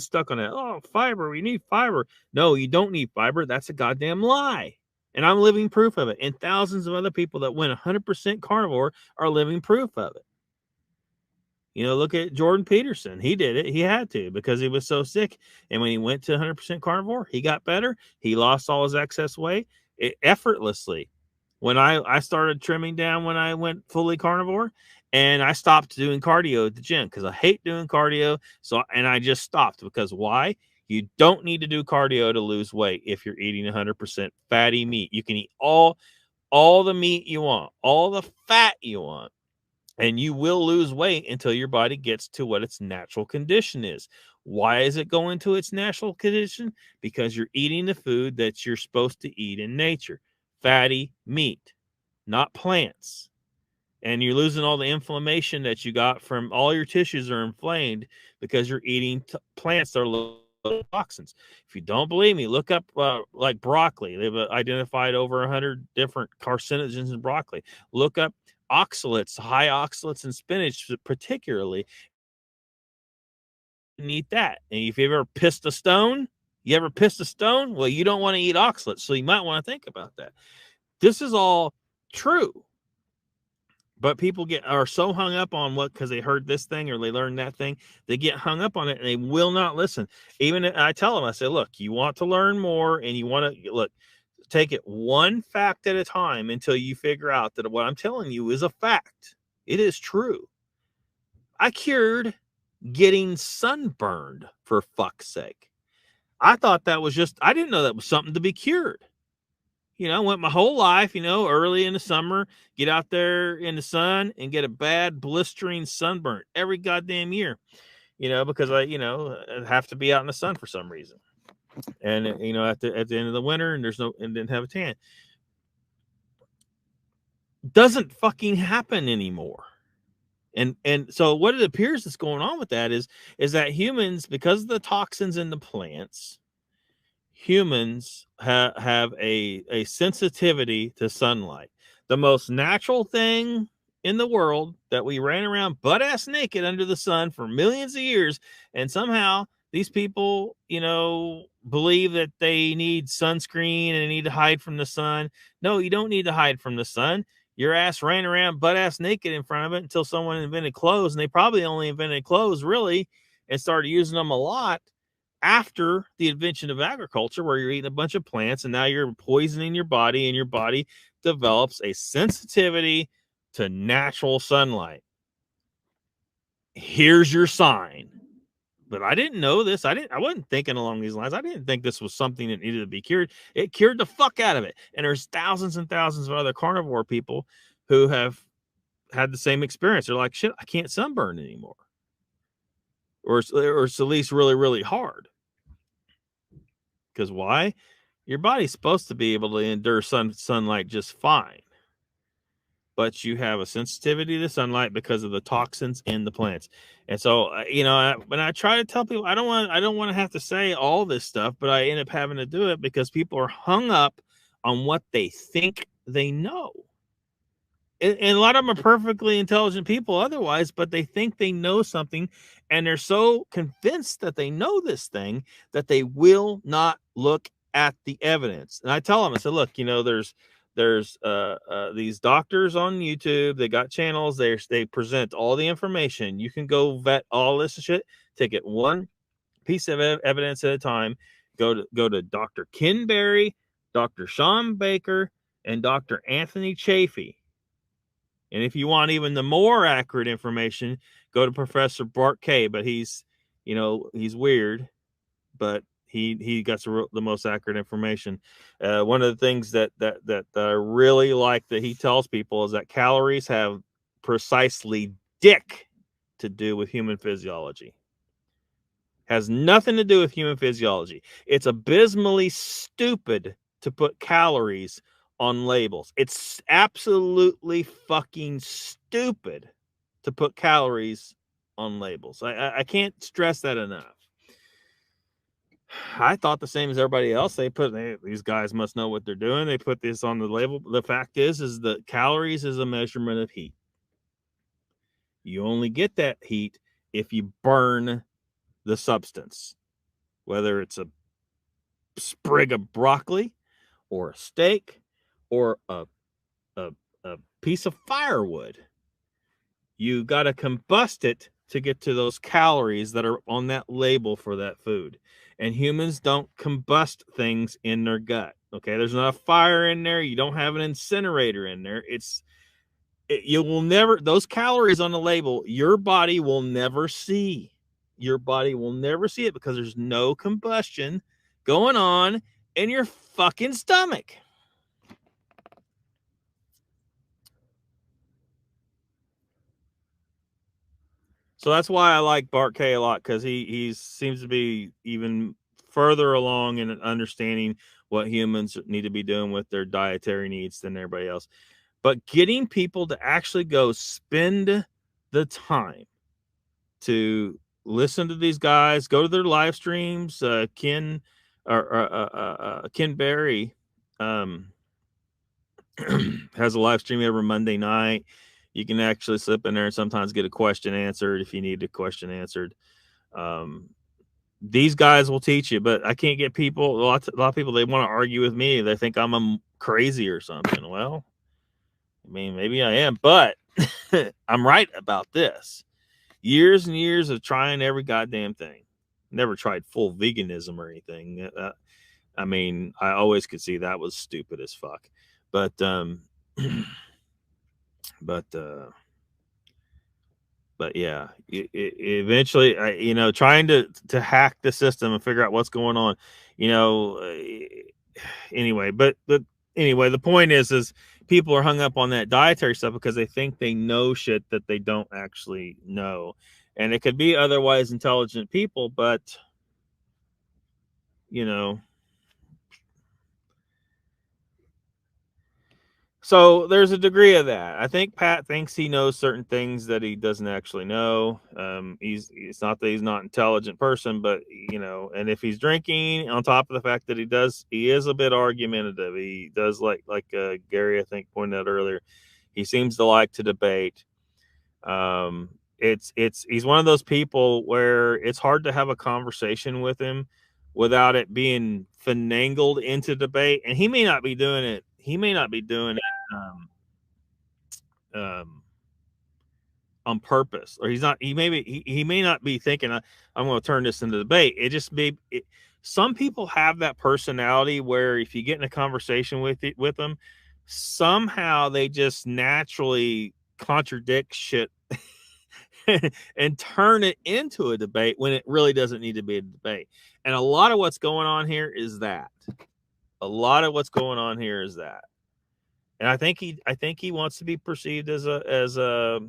stuck on it. Oh, fiber, we need fiber. No, you don't need fiber. That's a goddamn lie. And I'm living proof of it. And thousands of other people that went 100% carnivore are living proof of it. Look at Jordan Peterson. He did it. He had to because he was so sick. And when he went to 100% carnivore, he got better. He lost all his excess weight effortlessly. When I started trimming down when I went fully carnivore, and I stopped doing cardio at the gym because I hate doing cardio. And I just stopped because why? You don't need to do cardio to lose weight if you're eating 100% fatty meat. You can eat all the meat you want, all the fat you want, and you will lose weight until your body gets to what its natural condition is. Why is it going to its natural condition? Because you're eating the food that you're supposed to eat in nature. Fatty meat, not plants. And you're losing all the inflammation that you got from all your tissues are inflamed because you're eating plants that are low toxins. If you don't believe me, look up like broccoli. They've identified over 100 different carcinogens in broccoli. Look up oxalates, high oxalates in spinach, particularly. Eat that. And if you ever pissed a stone, well, you don't want to eat oxalates, so you might want to think about that. This is all true. But people are so hung up on what, because they heard this thing or they learned that thing, they get hung up on it and they will not listen. Even I tell them, I say, look, you want to learn more and you want to look, take it one fact at a time until you figure out that what I'm telling you is a fact. It is true. I cured getting sunburned, for fuck's sake. I thought that was just, I didn't know that was something to be cured. You know, went my whole life, you know, early in the summer, get out there in the sun and get a bad blistering sunburn every goddamn year, you know, because I have to be out in the sun for some reason. And, you know, at the end of the winter and didn't have a tan. Doesn't fucking happen anymore. And so what it appears is going on with that is that humans, because of the toxins in the plants, humans have a sensitivity to sunlight. The most natural thing in the world that we ran around butt-ass naked under the sun for millions of years, and somehow these people, you know, believe that they need sunscreen and they need to hide from the sun. No, you don't need to hide from the sun. Your ass ran around butt-ass naked in front of it until someone invented clothes, and they probably only invented clothes, really, and started using them a lot after the invention of agriculture, where you're eating a bunch of plants and now you're poisoning your body, and your body develops a sensitivity to natural sunlight. Here's your sign. But I didn't know this. I wasn't thinking along these lines. I didn't think this was something that needed to be cured. It cured the fuck out of it. And there's thousands and thousands of other carnivore people who have had the same experience. They're like, shit, I can't sunburn anymore. Or it's at least really, really hard. Because why? Your body's supposed to be able to endure sunlight just fine. But you have a sensitivity to sunlight because of the toxins in the plants. And so, you know, when I try to tell people, I don't want to have to say all this stuff, but I end up having to do it because people are hung up on what they think they know. And a lot of them are perfectly intelligent people otherwise, but they think they know something, and they're so convinced that they know this thing that they will not look at the evidence. And I tell them, I said, look, you know, there's these doctors on YouTube. They got channels. They present all the information. You can go vet all this shit. Take it one piece of evidence at a time. Go to Dr. Ken Berry, Dr. Sean Baker, and Dr. Anthony Chafee. And if you want even the more accurate information, go to Professor Bart K. But he's weird, but he got the most accurate information. One of the things that I really like that he tells people is that calories have precisely dick to do with human physiology. Has nothing to do with human physiology. It's abysmally stupid to put calories on labels. It's absolutely fucking stupid to put calories on labels. I can't stress that enough. I thought the same as everybody else. These guys must know what they're doing. They put this on the label. The fact is that calories is a measurement of heat. You only get that heat if you burn the substance, whether it's a sprig of broccoli or a steak or a piece of firewood. You got to combust it to get to those calories that are on that label for that food. And humans don't combust things in their gut. Okay, there's not a fire in there. You don't have an incinerator in there. You will never, those calories on the label, your body will never see. Your body will never see it because there's no combustion going on in your fucking stomach. So that's why I like Bart K a lot, because he seems to be even further along in understanding what humans need to be doing with their dietary needs than everybody else. But getting people to actually go spend the time to listen to these guys, go to their live streams. Ken Berry has a live stream every Monday night. You can actually slip in there and sometimes get a question answered if you need a question answered. These guys will teach you, but I can't get people. A lot of people, they want to argue with me. They think I'm crazy or something. Well, I mean, maybe I am, but I'm right about this. Years and years of trying every goddamn thing. Never tried full veganism or anything. I mean, I always could see that was stupid as fuck. But yeah, eventually, trying to hack the system and figure out what's going on, anyway, but anyway, the point is people are hung up on that dietary stuff because they think they know shit that they don't actually know. And it could be otherwise intelligent people, but so there's a degree of that. I think Pat thinks he knows certain things that he doesn't actually know. It's not that he's not an intelligent person, but and if he's drinking, on top of the fact that he is a bit argumentative. He does like Gary, I think, pointed out earlier. He seems to like to debate. He's one of those people where it's hard to have a conversation with him without it being finagled into debate. And he may not be doing it. He may not be doing it on purpose, or he may not be thinking, I'm going to turn this into debate. It just some people have that personality where if you get in a conversation with them, somehow they just naturally contradict shit and turn it into a debate when it really doesn't need to be a debate. And a lot of what's going on here is that. And I think he wants to be perceived as a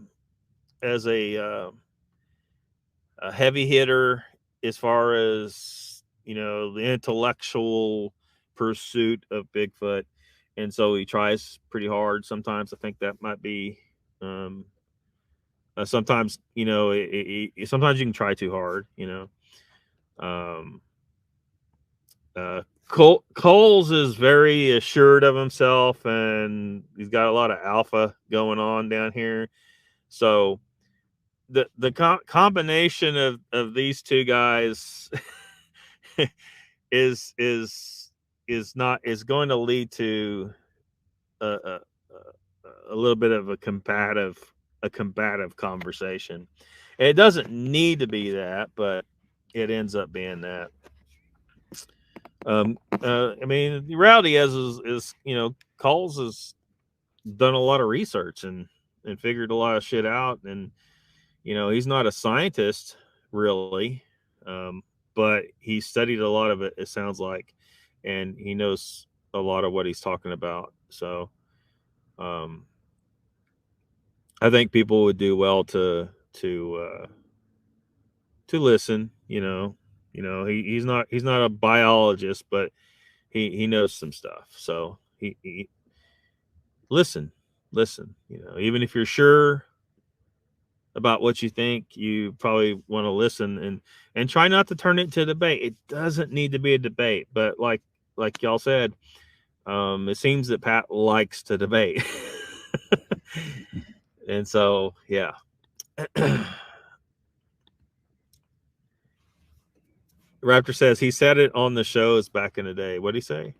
heavy hitter as far as the intellectual pursuit of Bigfoot, and so he tries pretty hard. Sometimes I think that might be sometimes sometimes you can try too hard. Coles is very assured of himself, and he's got a lot of alpha going on down here. So the combination of these two guys is going to lead to a little bit of a combative conversation. And it doesn't need to be that, but it ends up being that. I mean, the reality is Coles has done a lot of research and figured a lot of shit out, and he's not a scientist really, but he studied a lot of it, it sounds like, and he knows a lot of what he's talking about. So I think people would do well to listen. He's not a biologist, but he knows some stuff. So he listen. Even if you're sure about what you think, you probably want to listen and try not to turn it into a debate. It doesn't need to be a debate, but like y'all said, it seems that Pat likes to debate. And so, yeah. Raptor says he said it on the shows back in the day. What'd he say?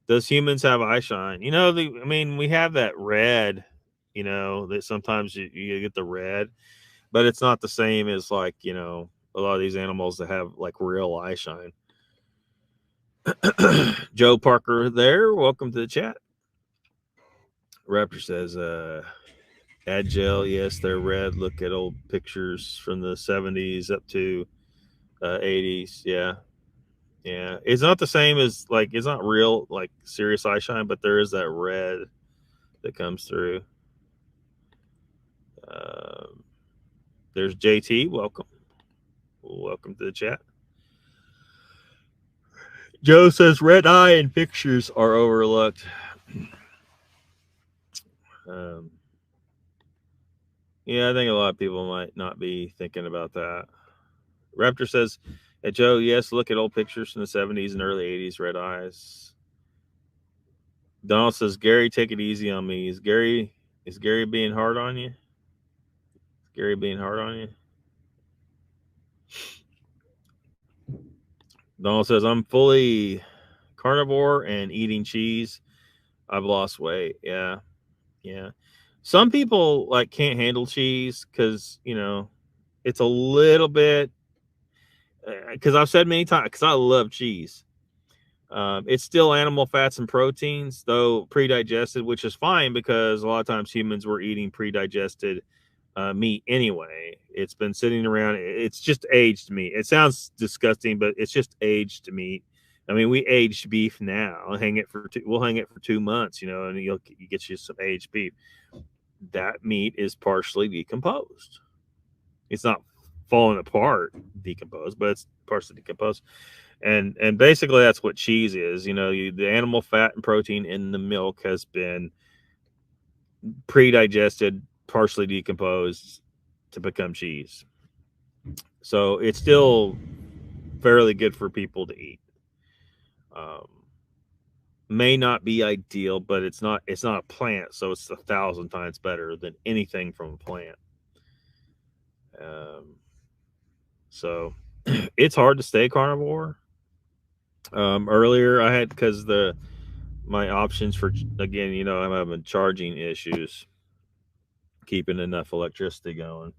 Does humans have eye shine? We have that red, that sometimes you get the red, but it's not the same as like, a lot of these animals that have like real eye shine. Joe Parker there. Welcome to the chat. Raptor says, Agile, yes, they're red. Look at old pictures from the 70s up to 80s. Yeah. It's not the same as like, it's not real like serious eye shine, but there is that red that comes through. There's JT. Welcome to the chat. Joe says red eye in pictures are overlooked. Yeah, I think a lot of people might not be thinking about that. Raptor says, hey, Joe, yes, look at old pictures from the 70s and early 80s, red eyes. Donald says, Gary, take it easy on me. Is Gary being hard on you? Is Gary being hard on you? Donald says, I'm fully carnivore and eating cheese. I've lost weight. Yeah. Yeah. Some people like can't handle cheese because, you know, it's a little bit, because I've said many times, because I love cheese. It's still animal fats and proteins, though pre-digested, which is fine because a lot of times humans were eating pre-digested meat anyway. It's been sitting around. It's just aged meat. It sounds disgusting, but it's just aged meat. I mean, we aged beef now. We'll hang it for 2 months, you know, and you get you some aged beef. That meat is partially decomposed. It's not falling apart decomposed, but it's partially decomposed. And basically that's what cheese is. You know, the animal fat and protein in the milk has been pre-digested, partially decomposed to become cheese. So it's still fairly good for people to eat. May not be ideal, but it's not a plant, so it's 1,000 times better than anything from a plant. So it's hard to stay carnivore. Earlier I had, because my options for, again, you know, I'm having charging issues, keeping enough electricity going.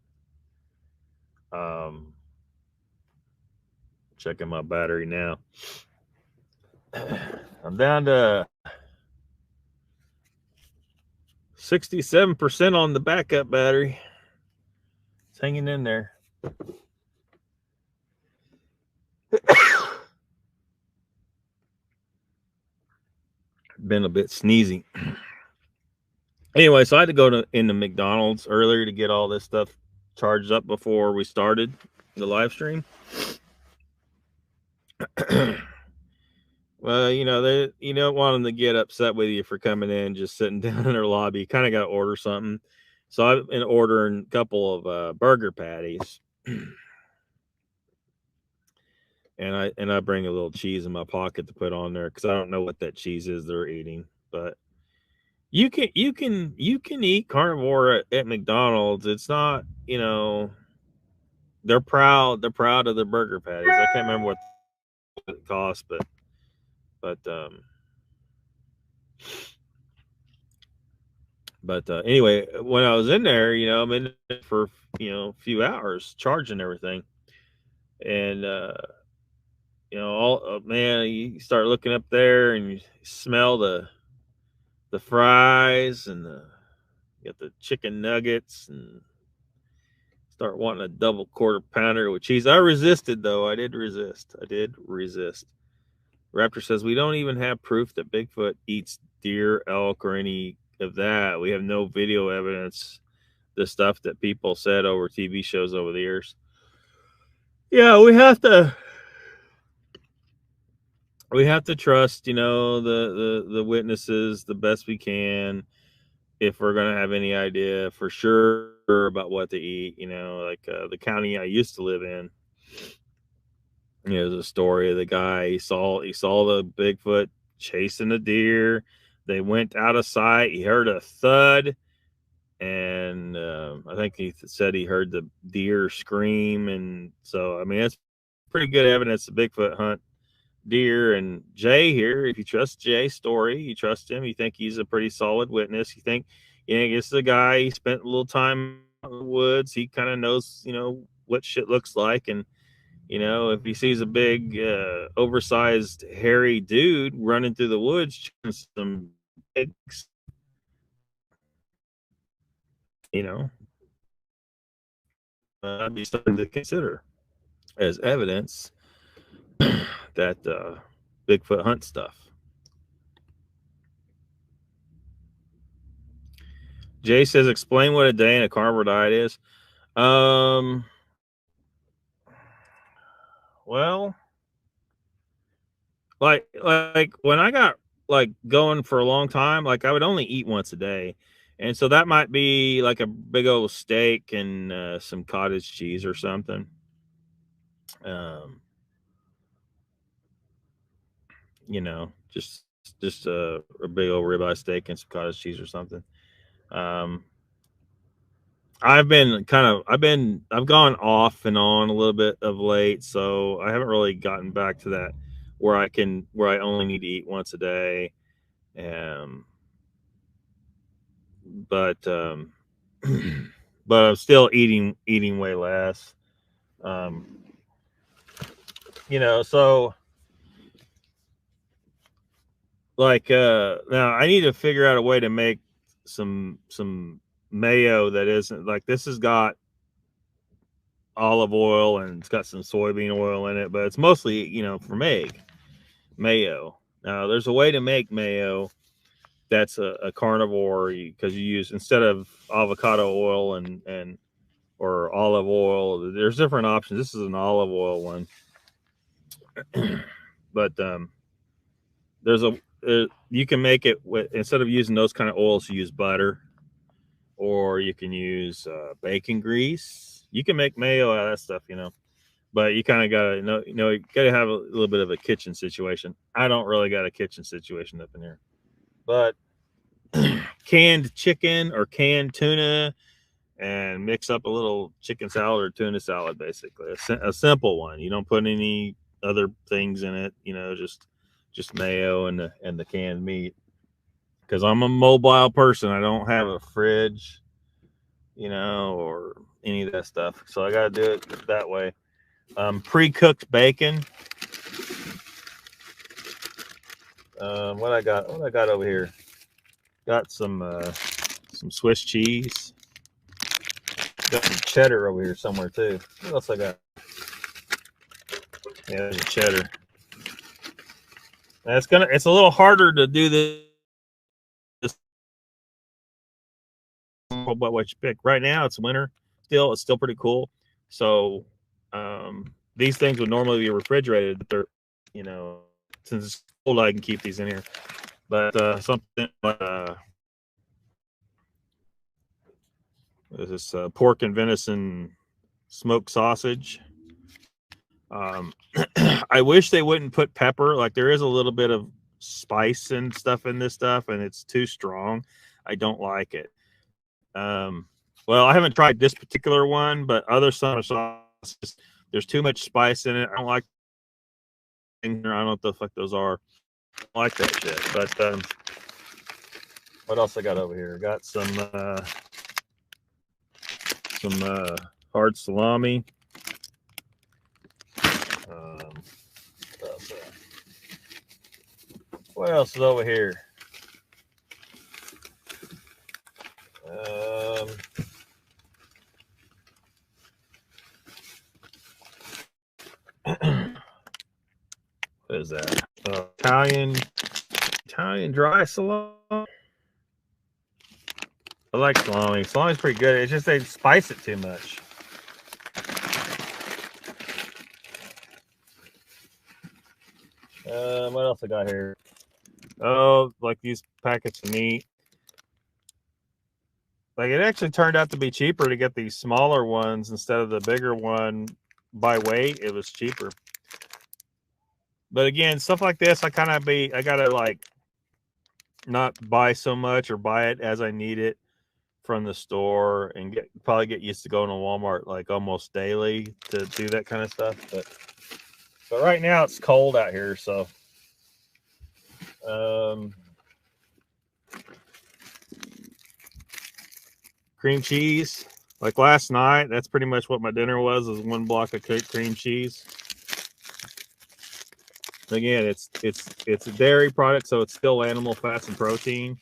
Checking my battery now. I'm down to 67% on the backup battery. It's hanging in there. Been a bit sneezy. Anyway, so I had to go into McDonald's earlier to get all this stuff charged up before we started the live stream. Well, you know, you don't want them to get upset with you for coming in, just sitting down in their lobby. You kind of got to order something. So I've been ordering a couple of burger patties. And I bring a little cheese in my pocket to put on there because I don't know what that cheese is they're eating. But you can eat carnivore at McDonald's. It's not, you know, they're proud of their burger patties. I can't remember what it costs, but anyway, when I was in there, you know, I'm in there for, you know, a few hours charging everything, and you know, man, you start looking up there and you smell the fries and you got the chicken nuggets, and start wanting a double quarter pounder with cheese. I resisted, though. I did resist. Raptor says, we don't even have proof that Bigfoot eats deer, elk, or any of that. We have no video evidence. The stuff that people said over TV shows over the years. Yeah, we have to trust, you know, the witnesses the best we can if we're going to have any idea for sure about what to eat. You know, like the county I used to live in, you know, there's a story of the guy, he saw the Bigfoot chasing a deer. They went out of sight. He heard a thud, and I think he said he heard the deer scream. And so, I mean, that's pretty good evidence the Bigfoot hunt deer. And Jay here, if you trust Jay's story, you trust him, you think he's a pretty solid witness, you think, you know, this is a guy, he spent a little time in the woods, he kind of knows, you know, what shit looks like. And, you know, if he sees a big oversized hairy dude running through the woods, some pigs, you know, I'd be something to consider as evidence that Bigfoot hunt stuff. Jay says, explain what a day in a carnivore diet is. Well, like when I got like going for a long time, like I would only eat once a day. And so that might be like a big old steak and some cottage cheese or something. You know, just a big old ribeye steak and some cottage cheese or something. Um, I've gone off and on a little bit of late, so I haven't really gotten back to that where I only need to eat once a day. Um, but but I'm still eating way less. Um, you know, so like now I need to figure out a way to make some mayo that isn't like this has got olive oil and it's got some soybean oil in it, but it's mostly, you know, for mayo. Now there's a way to make mayo that's a carnivore because you use instead of avocado oil and or olive oil, there's different options. This is an olive oil one. But there's you can make it with, instead of using those kind of oils, you use butter, or you can use bacon grease. You can make mayo out of that stuff, you know, but you kind of gotta you gotta have a little bit of a kitchen situation. I don't really got a kitchen situation up in here, but canned chicken or canned tuna and mix up a little chicken salad or tuna salad, basically a simple one. You don't put any other things in it, you know, just mayo and the canned meat, because I'm a mobile person. I don't have a fridge, you know, or any of that stuff, so I gotta do it that way. Pre-cooked bacon. What I got over here, got some Swiss cheese, got some cheddar over here somewhere too. What else I got? Yeah, there's a cheddar. It's a little harder to do this, but what you pick. Right now it's winter still. It's still pretty cool. So these things would normally be refrigerated, but they're, you know, since it's cold, I can keep these in here. But something this is pork and venison smoked sausage. I wish they wouldn't put pepper. Like there is a little bit of spice and stuff in this stuff, and it's too strong. I don't like it. Well, I haven't tried this particular one, but other summer sauces, there's too much spice in it. I don't like. I don't know what the fuck those are. I don't like that shit. But what else I got over here? I got some hard salami. What else is over here? What is that? Italian dry salami. I like salami. Salami's pretty good. It's just they spice it too much. What else I got here? Oh, like these packets of meat. Like it actually turned out to be cheaper to get these smaller ones instead of the bigger one by weight. It was cheaper. But again, stuff like this, I gotta like not buy so much or buy it as I need it from the store and probably get used to going to Walmart like almost daily to do that kind of stuff. But right now it's cold out here, so cream cheese. Like last night, that's pretty much what my dinner was 1 block of cream cheese. Again, it's a dairy product, so it's still animal fats and protein.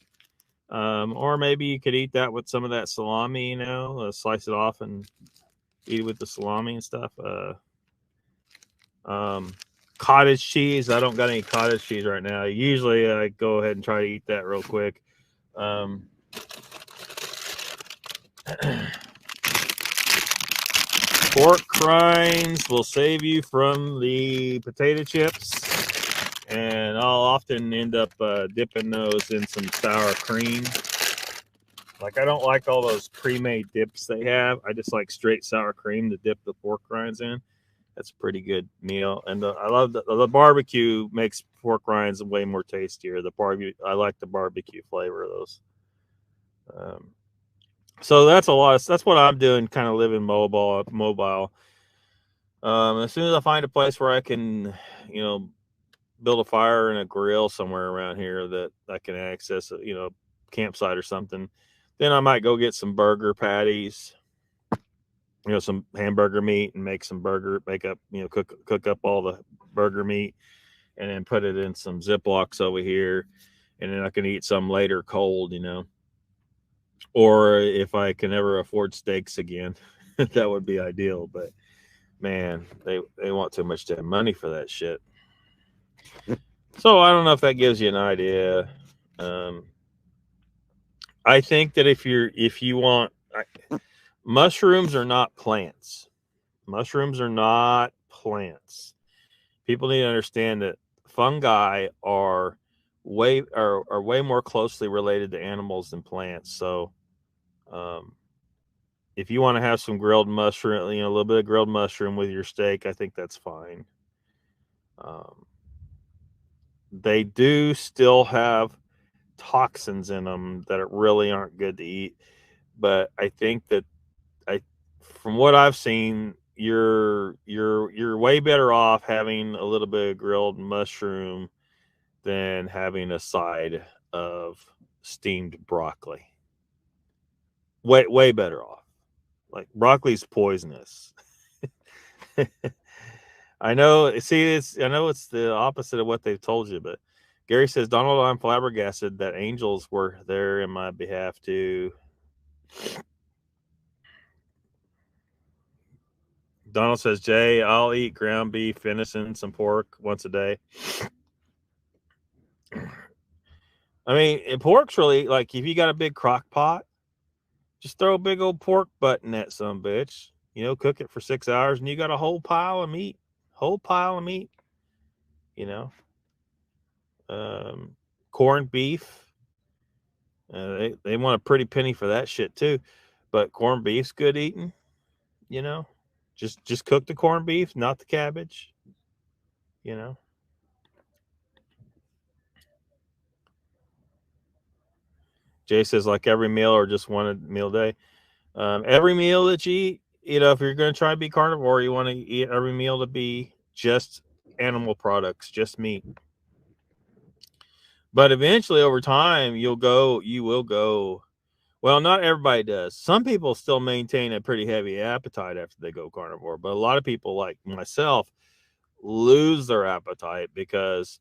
Or maybe you could eat that with some of that salami, you know, slice it off and eat it with the salami and stuff. Cottage cheese. I don't got any cottage cheese right now. Usually I go ahead and try to eat that real quick. Pork rinds will save you from the potato chips, and I'll often end up dipping those in some sour cream. Like I don't like all those pre-made dips they have. I just like straight sour cream to dip the pork rinds in. That's a pretty good meal. And I love the barbecue makes pork rinds way more tastier. The barbecue, I like the barbecue flavor of those. So that's a lot. That's what I'm doing, kind of living mobile. As soon as I find a place where I can, build a fire and a grill somewhere around here that I can access, campsite or something, then I might go get some burger patties, some hamburger meat, and make cook up all the burger meat, and then put it in some Ziplocs over here, and then I can eat some later cold, or if I can ever afford steaks again, that would be ideal. But man, they want too much damn money for that shit. So I don't know if that gives you an idea. I think that if you want, mushrooms are not plants. Mushrooms are not plants. People need to understand that fungi are way more closely related to animals than plants. So, if you want to have some grilled mushroom, a little bit of grilled mushroom with your steak, I think that's fine. They do still have toxins in them that really aren't good to eat, but I think that from what I've seen, you're way better off having a little bit of grilled mushroom than having a side of steamed broccoli. Way better off. Like, broccoli's poisonous. I know it's the opposite of what they've told you, but Gary says, Donald, I'm flabbergasted that angels were there in my behalf too. Donald says, Jay, I'll eat ground beef, venison, some pork once a day. I mean, pork's really, like, if you got a big crock pot, just throw a big old pork butt in that son bitch. Cook it for 6 hours, and you got a whole pile of meat. Corned beef. They want a pretty penny for that shit too, but corned beef's good eating. Just cook the corned beef, not the cabbage. Jay says, like every meal or just one meal a day. Every meal that you eat, if you're going to try to be carnivore, you want to eat every meal to be just animal products, just meat. But eventually, over time, you will go. Well, not everybody does. Some people still maintain a pretty heavy appetite after they go carnivore, but a lot of people, like myself, lose their appetite because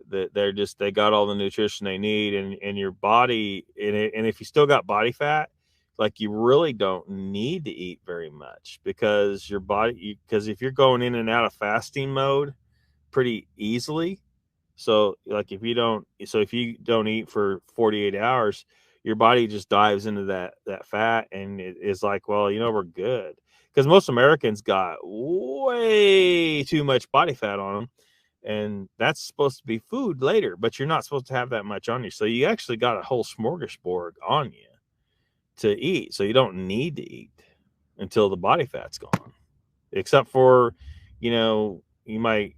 they got all the nutrition they need, and your body, and if you still got body fat, like, you really don't need to eat very much because your body, because if you're going in and out of fasting mode pretty easily, so like if you don't eat for 48 hours, your body just dives into that fat, and it is like, well, we're good, because most Americans got way too much body fat on them, and that's supposed to be food later, but you're not supposed to have that much on you. So you actually got a whole smorgasbord on you to eat. So you don't need to eat until the body fat's gone, except for, you might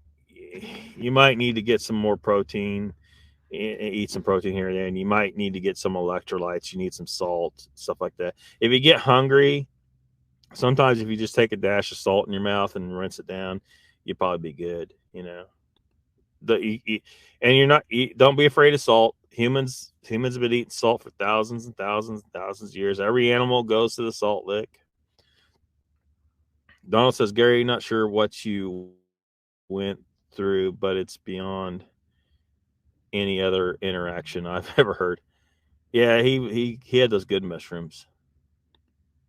need to get some more protein, eat some protein here and there, and you might need to get some electrolytes. You need some salt, stuff like that. If you get hungry, sometimes if you just take a dash of salt in your mouth and rinse it down, you'll probably be good. Don't be afraid of salt. Humans have been eating salt for thousands and thousands and thousands of years. Every animal goes to the salt lick. Donald says, Gary, not sure what you went through, but it's beyond any other interaction I've ever heard. Yeah, he had those good mushrooms.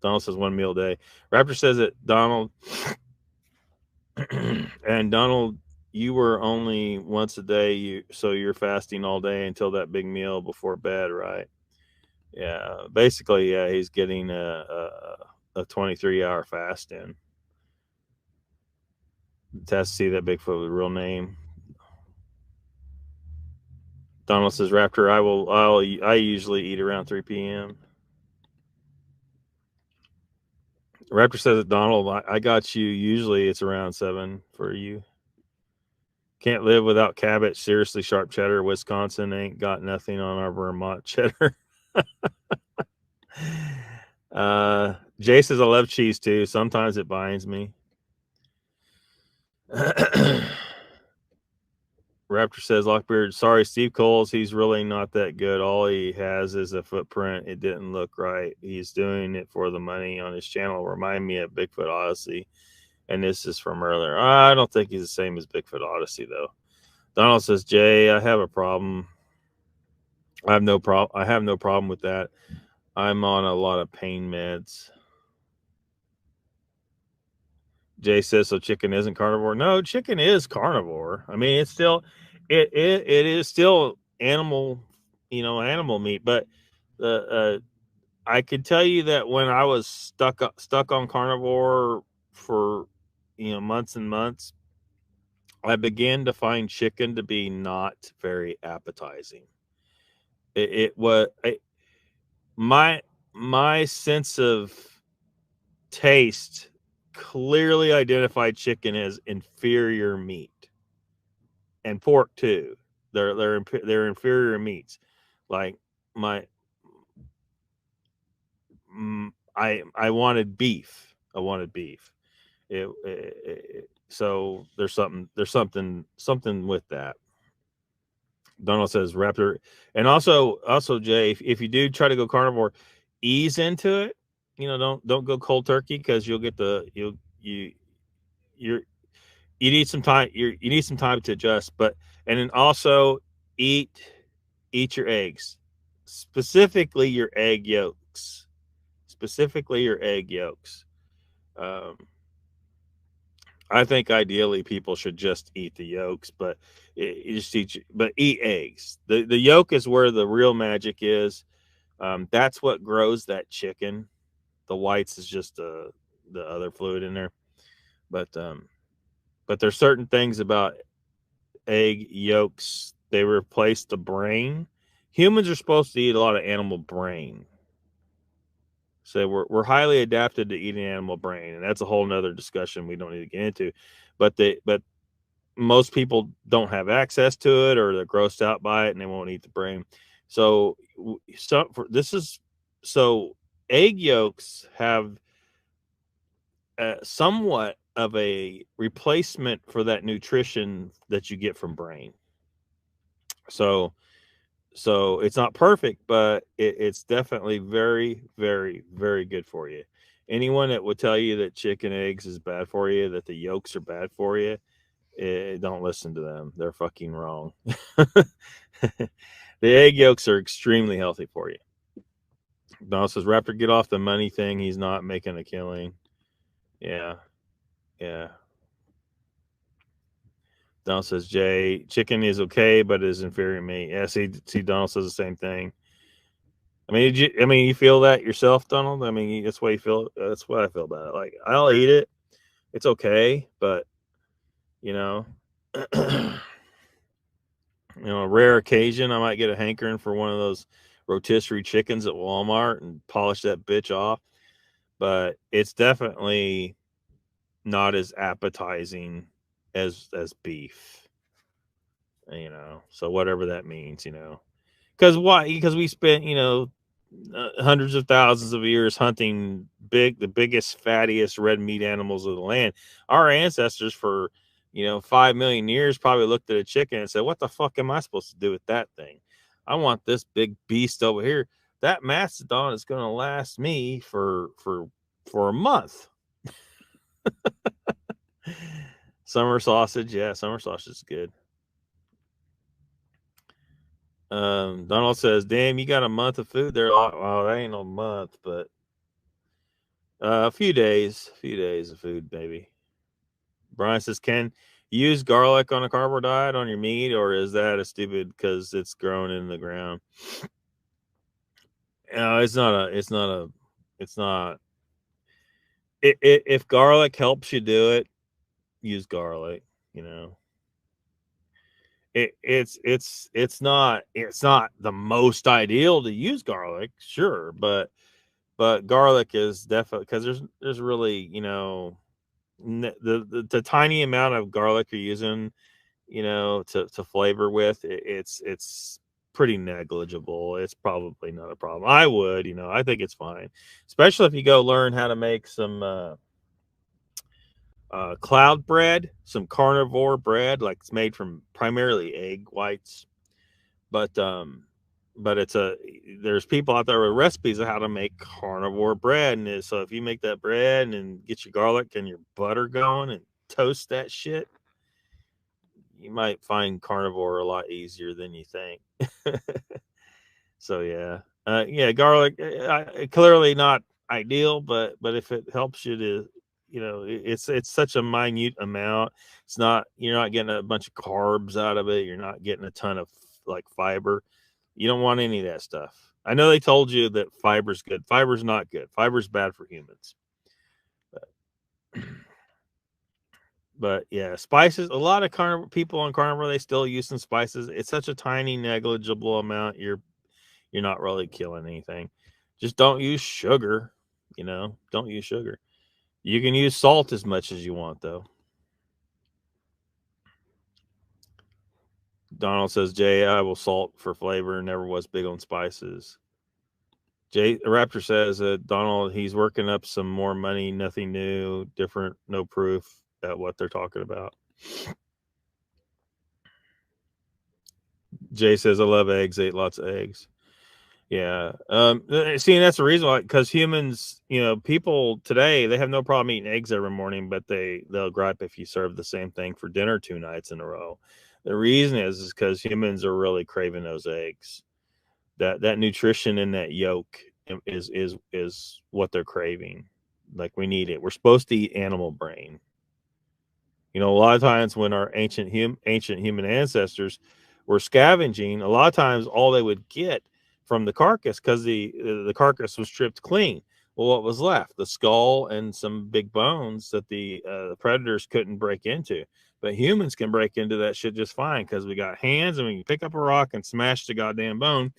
Donald says 1 meal a day. Raptor says that Donald and Donald, you were only once a day, so you're fasting all day until that big meal before bed, right? Yeah, basically, yeah, he's getting a 23-hour fast in. Has to see that Bigfoot with a real name. Donald says, Raptor, I usually eat around 3 p.m. Raptor says, Donald, I got you. Usually it's around 7 for you. Can't live without cabbage. Seriously, sharp cheddar. Wisconsin ain't got nothing on our Vermont cheddar. Jay says, I love cheese too. Sometimes it binds me. Raptor says, Lockbeard, sorry, Steve Coles, he's really not that good. All he has is a footprint. It didn't look right. He's doing it for the money on his channel. Remind me of Bigfoot Odyssey. And this is from earlier. I don't think he's the same as Bigfoot Odyssey, though. Donald says, Jay, I have a problem. I have no problem with that. I'm on a lot of pain meds. Jay says, so chicken isn't carnivore? No, chicken is carnivore. I mean, it's still, it is still animal, animal meat. But I could tell you that when I was stuck on carnivore for, months and months, I began to find chicken to be not very appetizing. My sense of taste clearly identified chicken as inferior meat, and pork too. They're inferior meats. Like I wanted beef. So there's something with that. Donald says Raptor, and also Jay, if you do try to go carnivore, ease into it. Don't go cold turkey, because you'll get you need some time. You need some time to adjust. And then also eat your eggs, specifically your egg yolks. I think ideally people should just eat the yolks, but eat eggs. The yolk is where the real magic is. That's what grows that chicken. The whites is just the other fluid in there. But there's certain things about egg yolks. They replace the brain. Humans are supposed to eat a lot of animal brain. So we're highly adapted to eating animal brain, and that's a whole nother discussion we don't need to get into. But most people don't have access to it, or they're grossed out by it, and they won't eat the brain. So egg yolks have somewhat of a replacement for that nutrition that you get from brain. So it's not perfect, but it's definitely very, very, very good for you. Anyone that would tell you that chicken eggs is bad for you, that the yolks are bad for you, don't listen to them. They're fucking wrong. The egg yolks are extremely healthy for you. Don says, Raptor, get off the money thing. He's not making a killing. Yeah. Donald says, Jay, chicken is okay, but it is inferior meat. Yeah, see, Donald says the same thing. I mean, you feel that yourself, Donald? I mean, that's what you feel. That's what I feel about it. Like, I'll eat it. It's okay, but a rare occasion, I might get a hankering for one of those rotisserie chickens at Walmart and polish that bitch off. But it's definitely not as appetizing as beef, so whatever that means, because we spent hundreds of thousands of years hunting the biggest, fattiest red meat animals of the land. Our ancestors for 5 million years probably looked at a chicken and said, what the fuck am I supposed to do with that thing? I want this big beast over here. That mastodon is going to last me for a month. Summer sausage, yeah, summer sausage is good. Donald says, damn, you got a month of food there. Well, that ain't no month, but a few days of food, maybe. Brian says, can you use garlic on a carnivore diet on your meat, or is that a stupid because it's grown in the ground? It's not. If garlic helps you do it, use garlic. It's not the most ideal to use garlic, sure, but But garlic is definitely, because there's really, you know, the tiny amount of garlic you're using, you know, to flavor with, it's pretty negligible. It's probably not a problem. I would, you know, I think it's fine, especially if you go learn how to make some cloud bread, some carnivore bread, like it's made from primarily egg whites. But there's people out there with recipes of how to make carnivore bread, and so if you make that bread and get your garlic and your butter going and toast that shit, you might find carnivore a lot easier than you think. So yeah, garlic, clearly not ideal, but if it helps you to, you know, it's such a minute amount. It's not, you're not getting a bunch of carbs out of it. You're not getting a ton of like fiber. You don't want any of that stuff. I know they told you that fiber's good. Fiber's not good. Fiber's bad for humans. But yeah, spices. A lot of people on carnivore, they still use some spices. It's such a tiny, negligible amount. You're not really killing anything. Just don't use sugar. You know, don't use sugar. You can use salt as much as you want, though. Donald says, Jay, I will salt for flavor. Never was big on spices. Jay Raptor says, Donald, he's working up some more money. Nothing new, different, no proof at what they're talking about. Jay says, I love eggs. Ate lots of eggs. Yeah. See, and that's the reason why, because humans, you know, people today, they have no problem eating eggs every morning, but they'll gripe if you serve the same thing for dinner 2 nights in a row. The reason is because humans are really craving those eggs. That nutrition in that yolk is what they're craving. Like, we need it. We're supposed to eat animal brain. You know, a lot of times when our ancient human ancestors were scavenging, a lot of times all they would get from the carcass, because the carcass was stripped clean. Well, what was left? The skull and some big bones that the predators couldn't break into. But humans can break into that shit just fine, because we got hands and we can pick up a rock and smash the goddamn bone.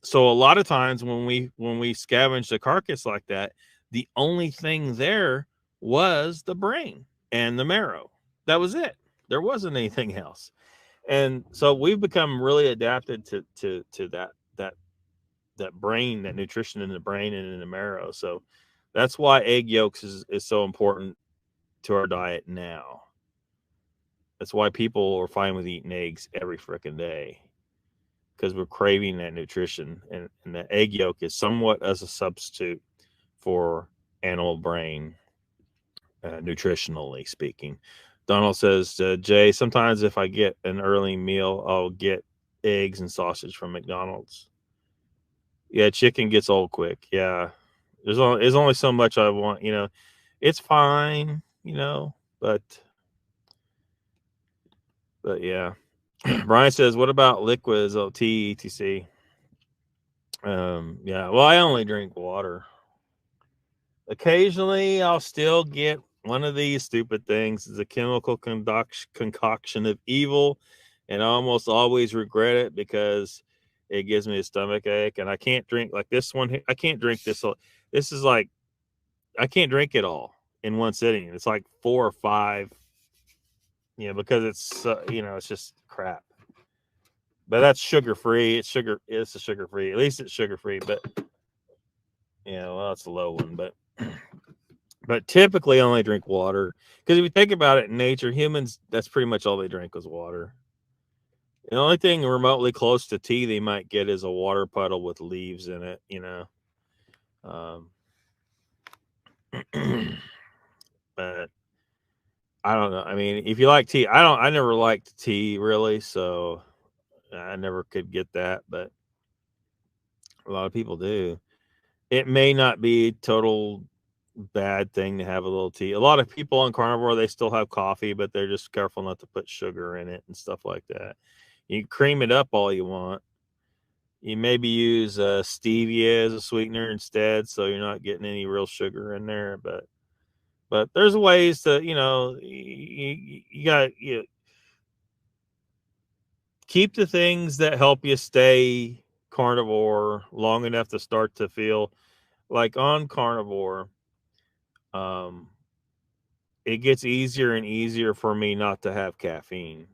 So a lot of times when we scavenge the carcass like that, the only thing there was the brain and the marrow. That was it. There wasn't anything else. And so we've become really adapted to that brain, that nutrition in the brain and in the marrow. So that's why egg yolks is so important to our diet now. That's why people are fine with eating eggs every freaking day, because we're craving that nutrition, and the egg yolk is somewhat as a substitute for animal brain, nutritionally speaking. Donald says, Jay, sometimes if I get an early meal, I'll get eggs and sausage from McDonald's. Yeah, chicken gets old quick. Yeah, there's only so much I want. You know, it's fine. You know, but yeah. Brian says, what about liquids? Oh, tea, etc. Yeah. Well, I only drink water. Occasionally, I'll still get one of these stupid things. It's a chemical concoction of evil, and I almost always regret it because it gives me a stomach ache, and I can't drink like this one. I can't drink this. This is like, I can't drink it all in one sitting. It's like 4 or 5, you know, because it's you know, it's just crap. But that's sugar free. It's a sugar free. At least it's sugar free. But yeah, well, it's a low one. But typically, I only drink water, because if you think about it, in nature, humans, that's pretty much all they drink was water. The only thing remotely close to tea they might get is a water puddle with leaves in it, you know. But I don't know. I mean, if you like tea, I never liked tea really, so I never could get that, but a lot of people do. It may not be a total bad thing to have a little tea. A lot of people on carnivore, they still have coffee, but they're just careful not to put sugar in it and stuff like that. You cream it up all you want. You maybe use stevia as a sweetener instead, so you're not getting any real sugar in there. But there's ways to, you know, you got keep the things that help you stay carnivore long enough to start to feel like on carnivore, it gets easier and easier for me not to have caffeine.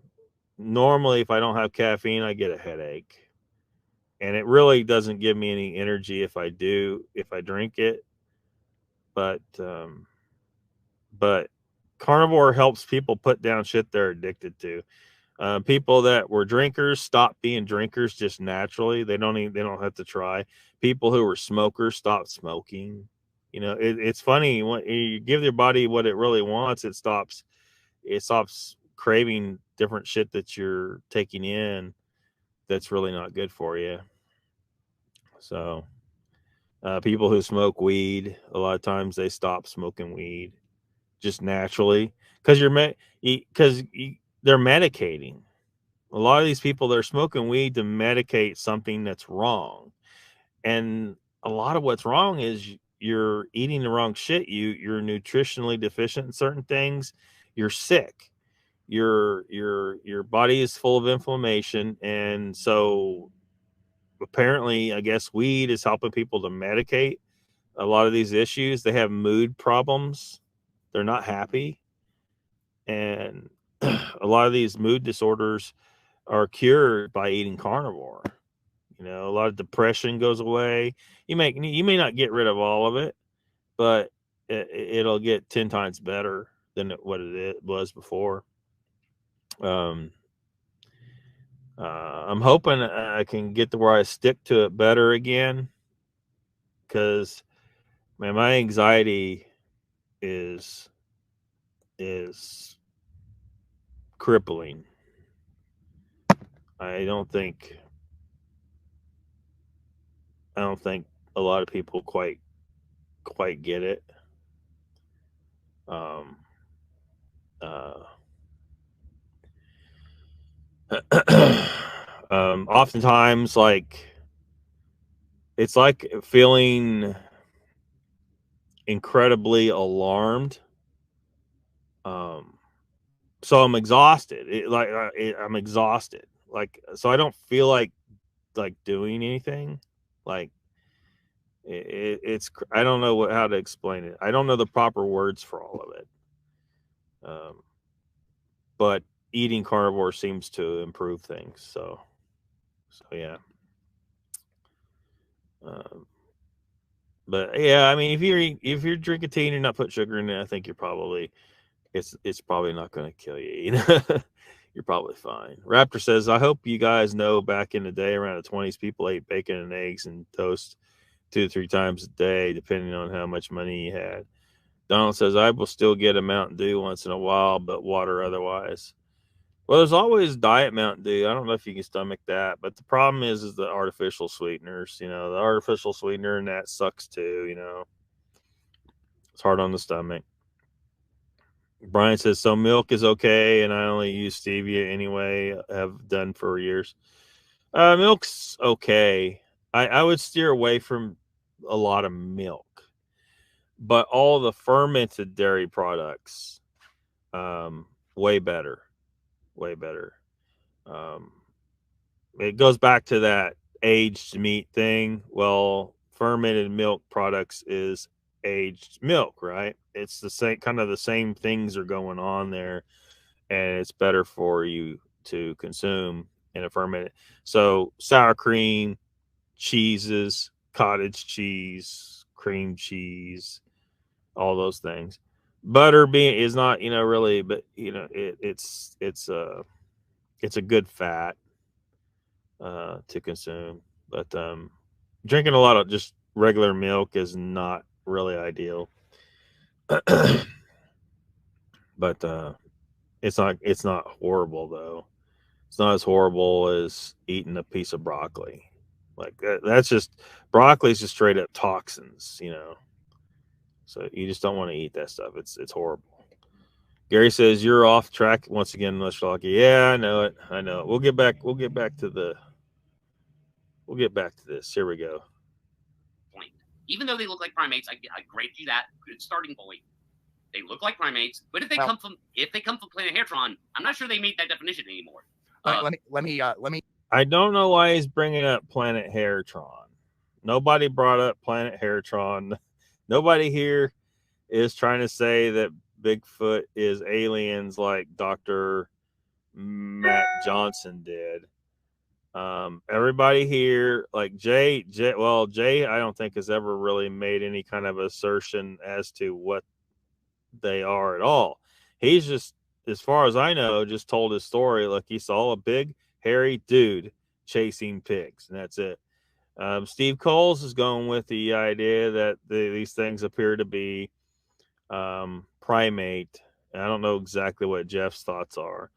Normally, if I don't have caffeine, I get a headache. And it really doesn't give me any energy if I drink it. But carnivore helps people put down shit they're addicted to. People that were drinkers stop being drinkers just naturally. They don't have to try. People who were smokers stop smoking. You know, it's funny when you give your body what it really wants, it stops craving different shit that you're taking in that's really not good for you. So people who smoke weed, a lot of times they stop smoking weed just naturally because they're medicating. A lot of these people, they're smoking weed to medicate something that's wrong. And a lot of what's wrong is you're eating the wrong shit. You're nutritionally deficient in certain things. You're sick. Your body is full of inflammation. And so apparently, I guess weed is helping people to medicate a lot of these issues. They have mood problems. They're not happy. And a lot of these mood disorders are cured by eating carnivore. You know, a lot of depression goes away. You may not get rid of all of it, but it'll get 10 times better than what it was before. I'm hoping I can get to where I stick to it better again, because man, my anxiety is crippling. I don't think a lot of people quite get it. Oftentimes, like, it's like feeling incredibly alarmed. So I'm exhausted. I'm exhausted. Like, so I don't feel like doing anything. Like, it's I don't know how to explain it. I don't know the proper words for all of it. But eating carnivore seems to improve things. So yeah. But yeah, I mean, if you're drinking tea and you're not putting sugar in it, I think it's probably not going to kill you. You know, you're probably fine. Raptor says, I hope you guys know back in the day, around the 20s, people ate bacon and eggs and toast 2 to 3 times a day, depending on how much money you had. Donald says, I will still get a Mountain Dew once in a while, but water otherwise. Well, there's always Diet Mountain Dew. I don't know if you can stomach that, but the problem is the artificial sweeteners. You know, the artificial sweetener and that sucks too. You know, it's hard on the stomach. Brian says, so milk is okay, and I only use stevia anyway. Have done for years. Milk's okay. I would steer away from a lot of milk, but all the fermented dairy products, way better. It goes back to that aged meat thing. Well, fermented milk products is aged milk, right? It's the same things are going on there, and it's better for you to consume in a fermented. So sour cream, cheeses, cottage cheese, cream cheese, all those things. Butter is not, really, but it's a good fat to consume. But drinking a lot of just regular milk is not really ideal. But it's not horrible though. It's not as horrible as eating a piece of broccoli. Like that's just broccoli is just straight up toxins, So you just don't want to eat that stuff. It's horrible. Gary says you're off track once again, Mr. Lucky. Yeah, I know it. We'll get back to this. Here we go. Point. Even though they look like primates, I grade you that good starting point. They look like primates, but if they come from Planet Heratron, I'm not sure they meet that definition anymore. Let me I don't know why he's bringing up Planet Hairtron. Nobody brought up Planet Hairtron. Nobody here is trying to say that Bigfoot is aliens like Dr. Matt Johnson did. Everybody here, like Jay, I don't think has ever really made any kind of assertion as to what they are at all. He's just, as far as I know, just told his story. Like he saw a big, hairy dude chasing pigs, and that's it. Steve Coles is going with the idea that these things appear to be primate. I don't know exactly what Jeff's thoughts are,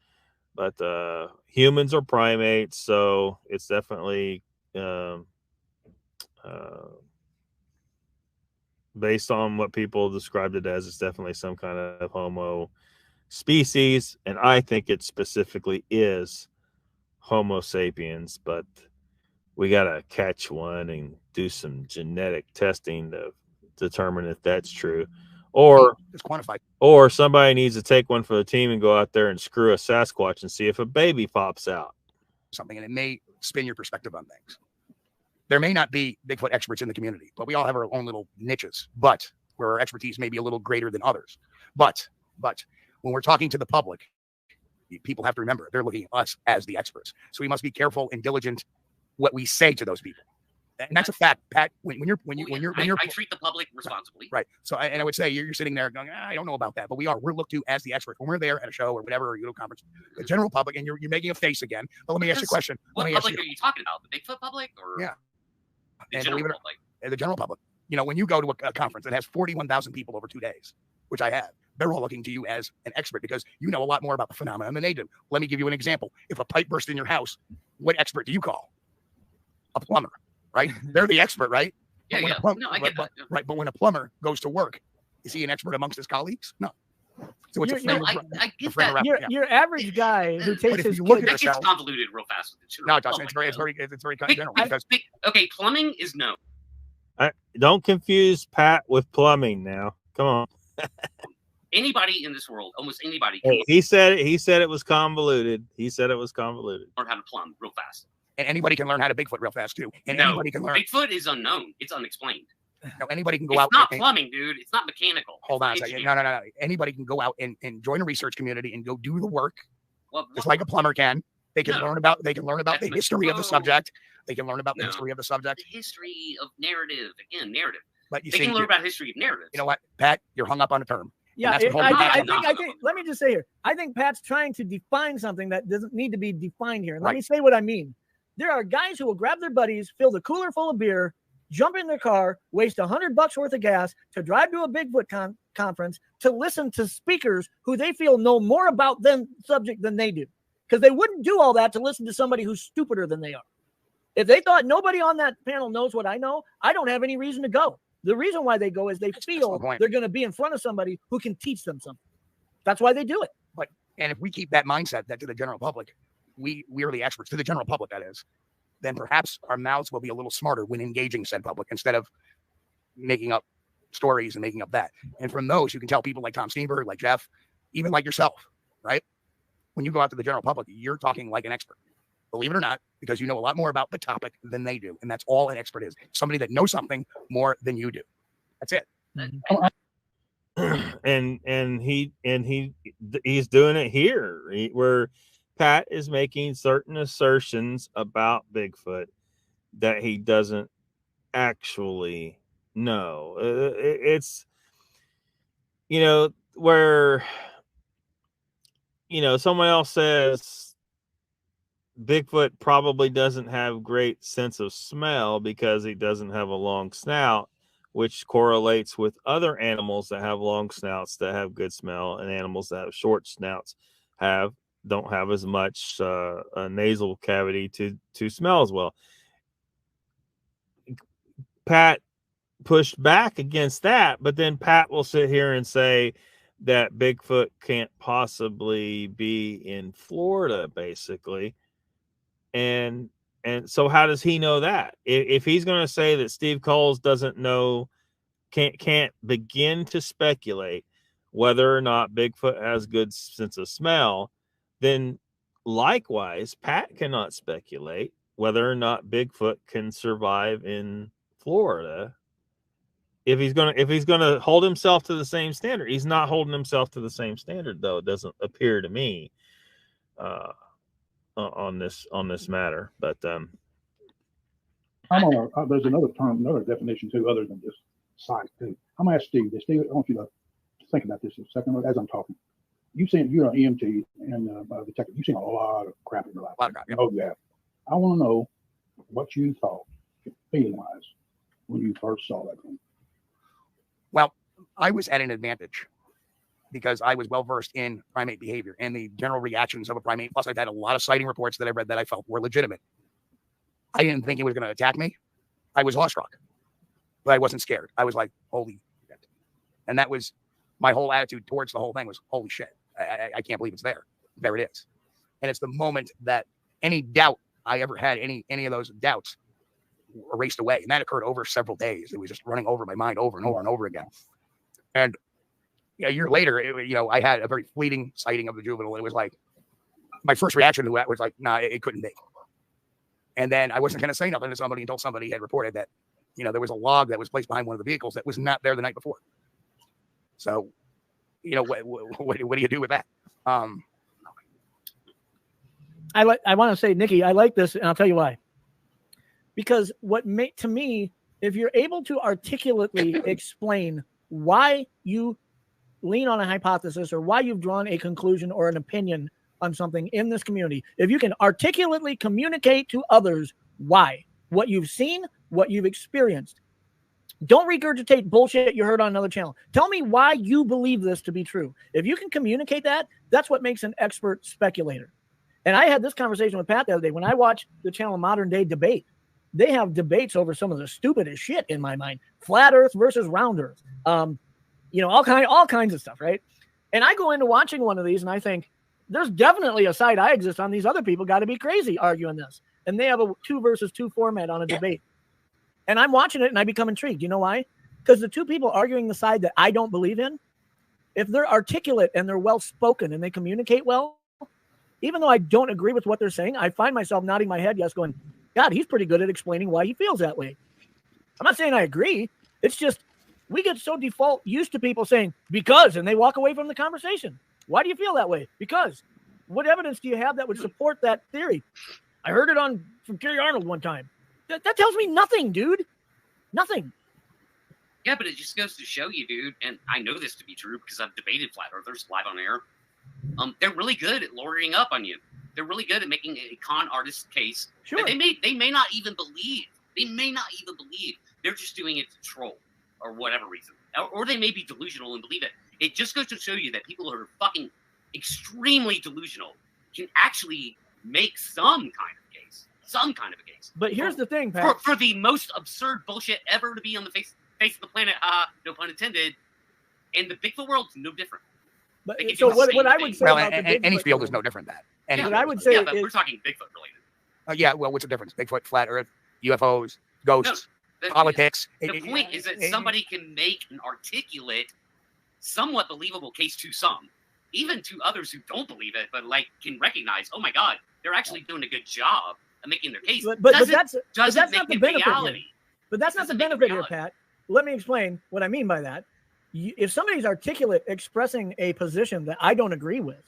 but humans are primates, so it's definitely based on what people described it as, it's definitely some kind of Homo species, and I think it specifically is Homo sapiens, but we got to catch one and do some genetic testing to determine if that's true. Or it's quantified. Or somebody needs to take one for the team and go out there and screw a Sasquatch and see if a baby pops out. Something, and it may spin your perspective on things. There may not be Bigfoot experts in the community, but we all have our own little niches, but where our expertise may be a little greater than others. But when we're talking to the public, people have to remember they're looking at us as the experts. So we must be careful and diligent what we say to those people. And that's a fact, Pat. When you're I treat the public responsibly. Right. So I would say you're sitting there going, I don't know about that, but we're looked to as the expert when we're there at a show or whatever, or a conference, the general public, and you're making a face again. But let me ask you a question. What public are you talking about? The Bigfoot public or the general public? The general public. You know, when you go to a conference that has 41,000 people over 2 days, which I have, they're all looking to you as an expert because you know a lot more about the phenomenon than they do. Let me give you an example. If a pipe bursts in your house, what expert do you call? A plumber. Right? They're the expert, right? Yeah, yeah. I get that. Right, but when a plumber goes to work, is he an expert amongst his colleagues? No. So it's I get that. Your average guy who takes his that gets convoluted real fast. No, it doesn't. It's very general. Okay, plumbing is no. Don't confuse Pat with plumbing now. Come on. Anybody in this world, almost anybody. He said it was convoluted. He said it was convoluted. Learn how to plumb real fast. And anybody can learn how to Bigfoot real fast too. And anybody can learn. Bigfoot is unknown. It's unexplained. No, anybody can go out. It's not plumbing, dude. It's not mechanical. Hold on a second. No. Anybody can go out and join a research community and go do the work. Just like a plumber can. They can learn about the history of the subject. They can learn about the history of the subject. The history of narrative. Again, narrative. But they can learn about history of narrative. You know what, Pat? You're hung up on a term. Yeah, I think. Let me just say here. I think Pat's trying to define something that doesn't need to be defined here. And let me say what I mean. There are guys who will grab their buddies, fill the cooler full of beer, jump in their car, waste $100 worth of gas to drive to a Bigfoot conference to listen to speakers who they feel know more about the subject than they do. Because they wouldn't do all that to listen to somebody who's stupider than they are. If they thought nobody on that panel knows what I know, I don't have any reason to go. The reason why they go is they feel they're going to be in front of somebody who can teach them something. That's why they do it. And if we keep that mindset that to the general public, we are the experts, to the general public, that is, then perhaps our mouths will be a little smarter when engaging said public instead of making up stories and making up that. And from those, you can tell people like Tom Steenberg, like Jeff, even like yourself, right? When you go out to the general public, you're talking like an expert, believe it or not, because you know a lot more about the topic than they do. And that's all an expert is. Somebody that knows something more than you do. That's it. And he's doing it here where Pat is making certain assertions about Bigfoot that he doesn't actually know. It's, where, someone else says Bigfoot probably doesn't have great sense of smell because he doesn't have a long snout, which correlates with other animals that have long snouts that have good smell, and animals that have short snouts don't have as much a nasal cavity to smell as well. Pat pushed back against that, but then Pat will sit here and say that Bigfoot can't possibly be in Florida, basically. And so how does he know that? If he's going to say that Steve Coles doesn't know, can't begin to speculate whether or not Bigfoot has good sense of smell, then likewise, Pat cannot speculate whether or not Bigfoot can survive in Florida. If he's gonna hold himself to the same standard, he's not holding himself to the same standard, though. It doesn't appear to me on this matter. But there's another term, another definition too, other than just sight too. I'm gonna ask Steve. Steve, I want you to think about this a second as I'm talking. You're an EMT and detective. You've seen a lot of crap in your life. Yeah. Oh yeah. I want to know what you thought, feeling wise, when you first saw that thing. Well, I was at an advantage because I was well versed in primate behavior and the general reactions of a primate. Plus, I've had a lot of sighting reports that I read that I felt were legitimate. I didn't think it was going to attack me. I was awestruck, but I wasn't scared. I was like, holy shit. And that was my whole attitude towards the whole thing was, holy shit. I can't believe it's there. There it is. And it's the moment that any doubt I ever had, any of those doubts erased away. And that occurred over several days. It was just running over my mind over and over and over again. And a year later, I had a very fleeting sighting of the juvenile. It was like, my first reaction to that was like, nah, it couldn't be. And then I wasn't going to say nothing to somebody until somebody had reported that, there was a log that was placed behind one of the vehicles that was not there the night before. So, what do you do with that? I want to say, Nikki, I like this, and I'll tell you why. Because to me, if you're able to articulately explain why you lean on a hypothesis or why you've drawn a conclusion or an opinion on something in this community, if you can articulately communicate to others why, what you've seen, what you've experienced, don't regurgitate bullshit you heard on another channel. Tell me why you believe this to be true. If you can communicate that, that's what makes an expert speculator. And I had this conversation with Pat the other day. When I watch the channel Modern Day Debate, they have debates over some of the stupidest shit in my mind. Flat Earth versus round Earth. All kinds of stuff, right? And I go into watching one of these and I think, there's definitely a side I exist on. These other people got to be crazy arguing this. And they have a 2 versus 2 format on a debate. And I'm watching it and I become intrigued. You know why? Because the two people arguing the side that I don't believe in, if they're articulate and they're well-spoken and they communicate well, even though I don't agree with what they're saying, I find myself nodding my head, yes, going, God, he's pretty good at explaining why he feels that way. I'm not saying I agree. It's just we get so default used to people saying, because, and they walk away from the conversation. Why do you feel that way? Because. What evidence do you have that would support that theory? I heard it from Gary Arnold one time. That tells me nothing, dude. Nothing. Yeah, but it just goes to show you, dude, and I know this to be true because I've debated flat earthers live on air. They're really good at lowering up on you. They're really good at making a con artist case. Sure. They may not even believe. They may not even believe. They're just doing it to troll or whatever reason. Or they may be delusional and believe it. It just goes to show you that people who are fucking extremely delusional can actually make some kind of case. Some kind of a case. But here's the thing, Pat. For the most absurd bullshit ever to be on the face of the planet, no pun intended, and the Bigfoot world's no different. But so what I would say about any field is no different than that. What I would say, but we're talking Bigfoot related. Yeah, well, what's the difference? Bigfoot, flat Earth, UFOs, ghosts, politics. The point is that somebody can make an articulate, somewhat believable case to some, even to others who don't believe it, but can recognize, oh my God, they're actually doing a good job of making their case. But that's not the benefit here. But that's not the benefit here, Pat. Let me explain what I mean by that. If somebody's articulate expressing a position that I don't agree with,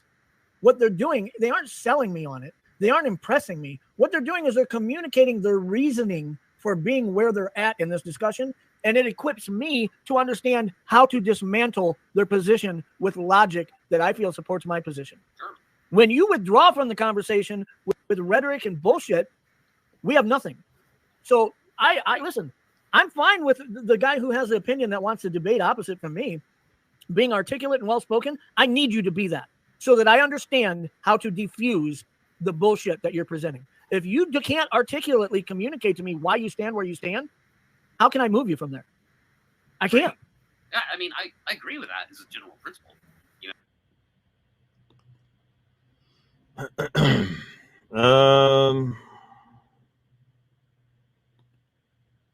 what they're doing, they aren't selling me on it. They aren't impressing me. What they're doing is they're communicating their reasoning for being where they're at in this discussion. And it equips me to understand how to dismantle their position with logic that I feel supports my position. Sure. When you withdraw from the conversation with rhetoric and bullshit, we have nothing. So I listen, I'm fine with the guy who has the opinion that wants to debate opposite from me being articulate and well-spoken. I need you to be that so that I understand how to diffuse the bullshit that you're presenting. If you can't articulately communicate to me why you stand where you stand, how can I move you from there? I can't. Yeah, I mean, I agree with that as a general principle.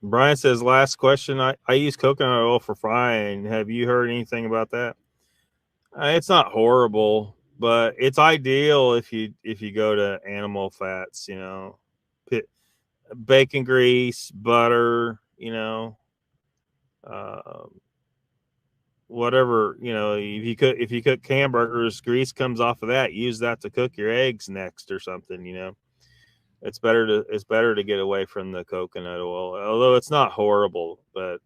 Brian says, last question. I use coconut oil for frying. Have you heard anything about that? It's not horrible, but it's ideal if you go to animal fats, bacon grease, butter, whatever, if you cook hamburgers, grease comes off of that. Use that to cook your eggs next or something. It's better to get away from the coconut oil, although it's not horrible, but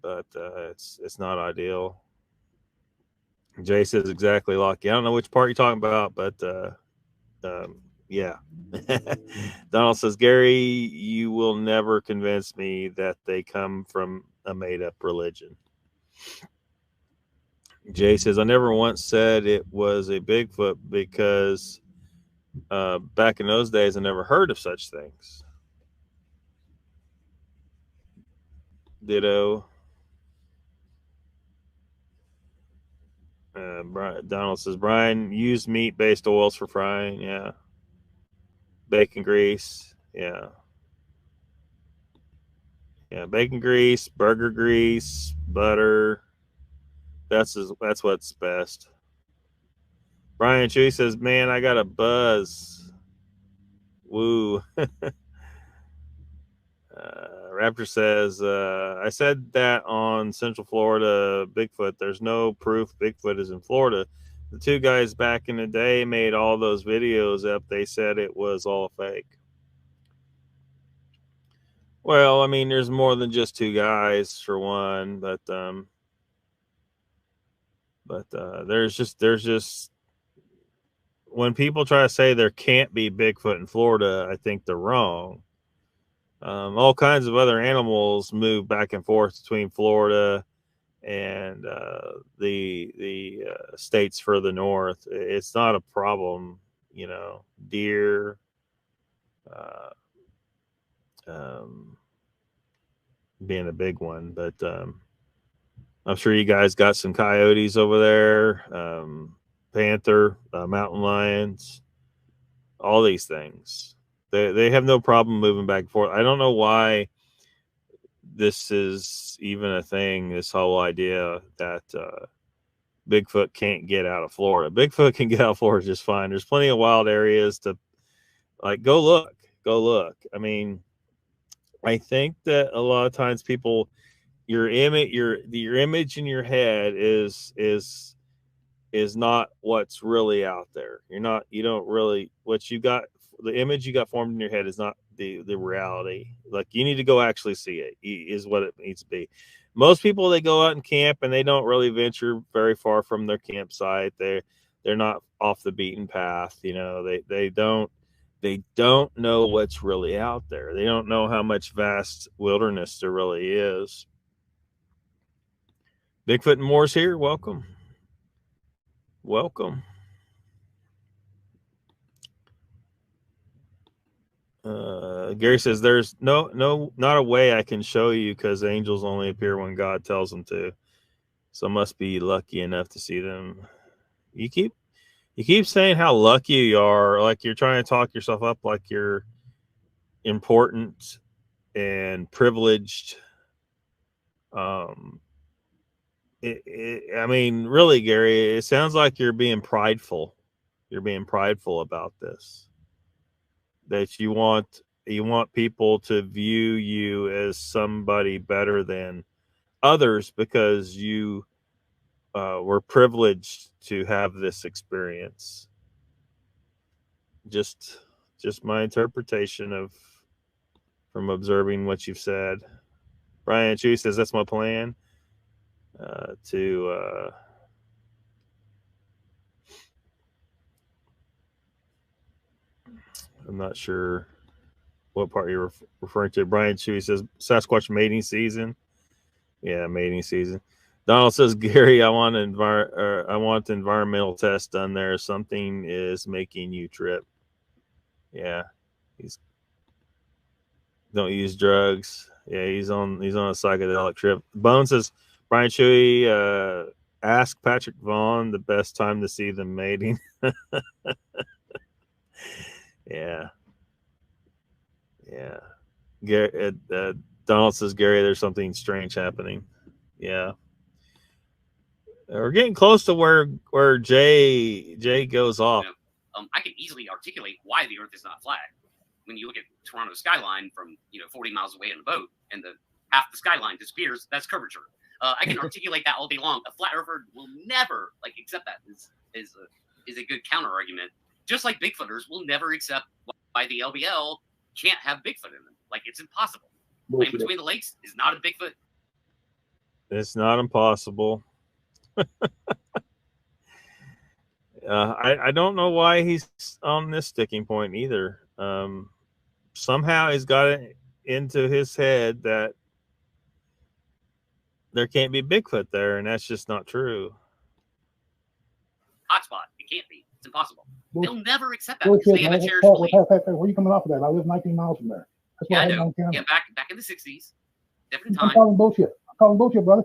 it's not ideal. Jay says exactly, Lockie. I don't know which part you're talking about, but yeah. Donald says, Gary, you will never convince me that they come from a made-up religion. Jay says, I never once said it was a Bigfoot because back in those days, I never heard of such things. Ditto. Donald says, Brian, use meat-based oils for frying. Yeah. Bacon grease. Yeah. Yeah. Bacon grease, burger grease, butter. That's what's best. Brian Chewy says, man, I got a buzz. Woo. Raptor says, I said that on Central Florida Bigfoot. There's no proof Bigfoot is in Florida. The two guys back in the day made all those videos up. They said it was all fake. Well, I mean, there's more than just two guys for one, but there's just when people try to say there can't be Bigfoot in Florida, I think they're wrong. All kinds of other animals move back and forth between Florida and the states further north. It's not a problem, deer, being a big one, but I'm sure you guys got some coyotes over there, panther, mountain lions, all these things. They have no problem moving back and forth. I don't know why this is even a thing, this whole idea that Bigfoot can't get out of Florida. Bigfoot can get out of Florida just fine. There's plenty of wild areas to, go look. I mean, I think that a lot of times people, your image in your head is not what's really out there. You don't really, what you got, the image you got formed in your head is not the reality. Like, you need to go actually see it, is what it needs to be. Most people, they go out and camp and they don't really venture very far from their campsite. They're not off the beaten path. They don't know what's really out there. They don't know how much vast wilderness there really is. Bigfoot and Moore's here. Welcome. Gary says there's not a way I can show you because angels only appear when God tells them to. So must be lucky enough to see them. You keep saying how lucky you are, like you're trying to talk yourself up like you're important and privileged. I mean, really, Gary, it sounds like you're being prideful. You're being prideful about this. That you want people to view you as somebody better than others because you were privileged to have this experience. Just my interpretation from observing what you've said. Brian Chew says that's my plan to I'm not sure what part you're referring to. Brian Chewy says Sasquatch mating season. Yeah, mating season. Donald says, Gary, I want the environmental test done there. Something is making you trip. Yeah, don't use drugs. Yeah, he's on a psychedelic trip. Bone says, Brian Chewy, ask Patrick Vaughn the best time to see them mating. Yeah. Gary, Donald says, Gary, there's something strange happening. Yeah. We're getting close to where Jay goes off. I can easily articulate why the Earth is not flat. When you look at Toronto skyline from 40 miles away in a boat, and half the skyline disappears, that's curvature. I can articulate that all day long. A flat earther will never accept that. Is a good counter argument. Just like Bigfooters will never accept why the LBL can't have Bigfoot in them. Like, it's impossible. Land between the lakes is not a Bigfoot. It's not impossible. I don't know why he's on this sticking point either. Somehow he's got it into his head that there can't be Bigfoot there, and that's just not true. Hotspot. It can't be. It's impossible. They'll never accept that Bullshit, because they have a cherished belief. Where are you coming off of that? I live 19 miles from there. That's Yeah, why I have know. on camera. Yeah, back in the 60s. Different I'm time. calling bullshit. I'm calling bullshit, brother.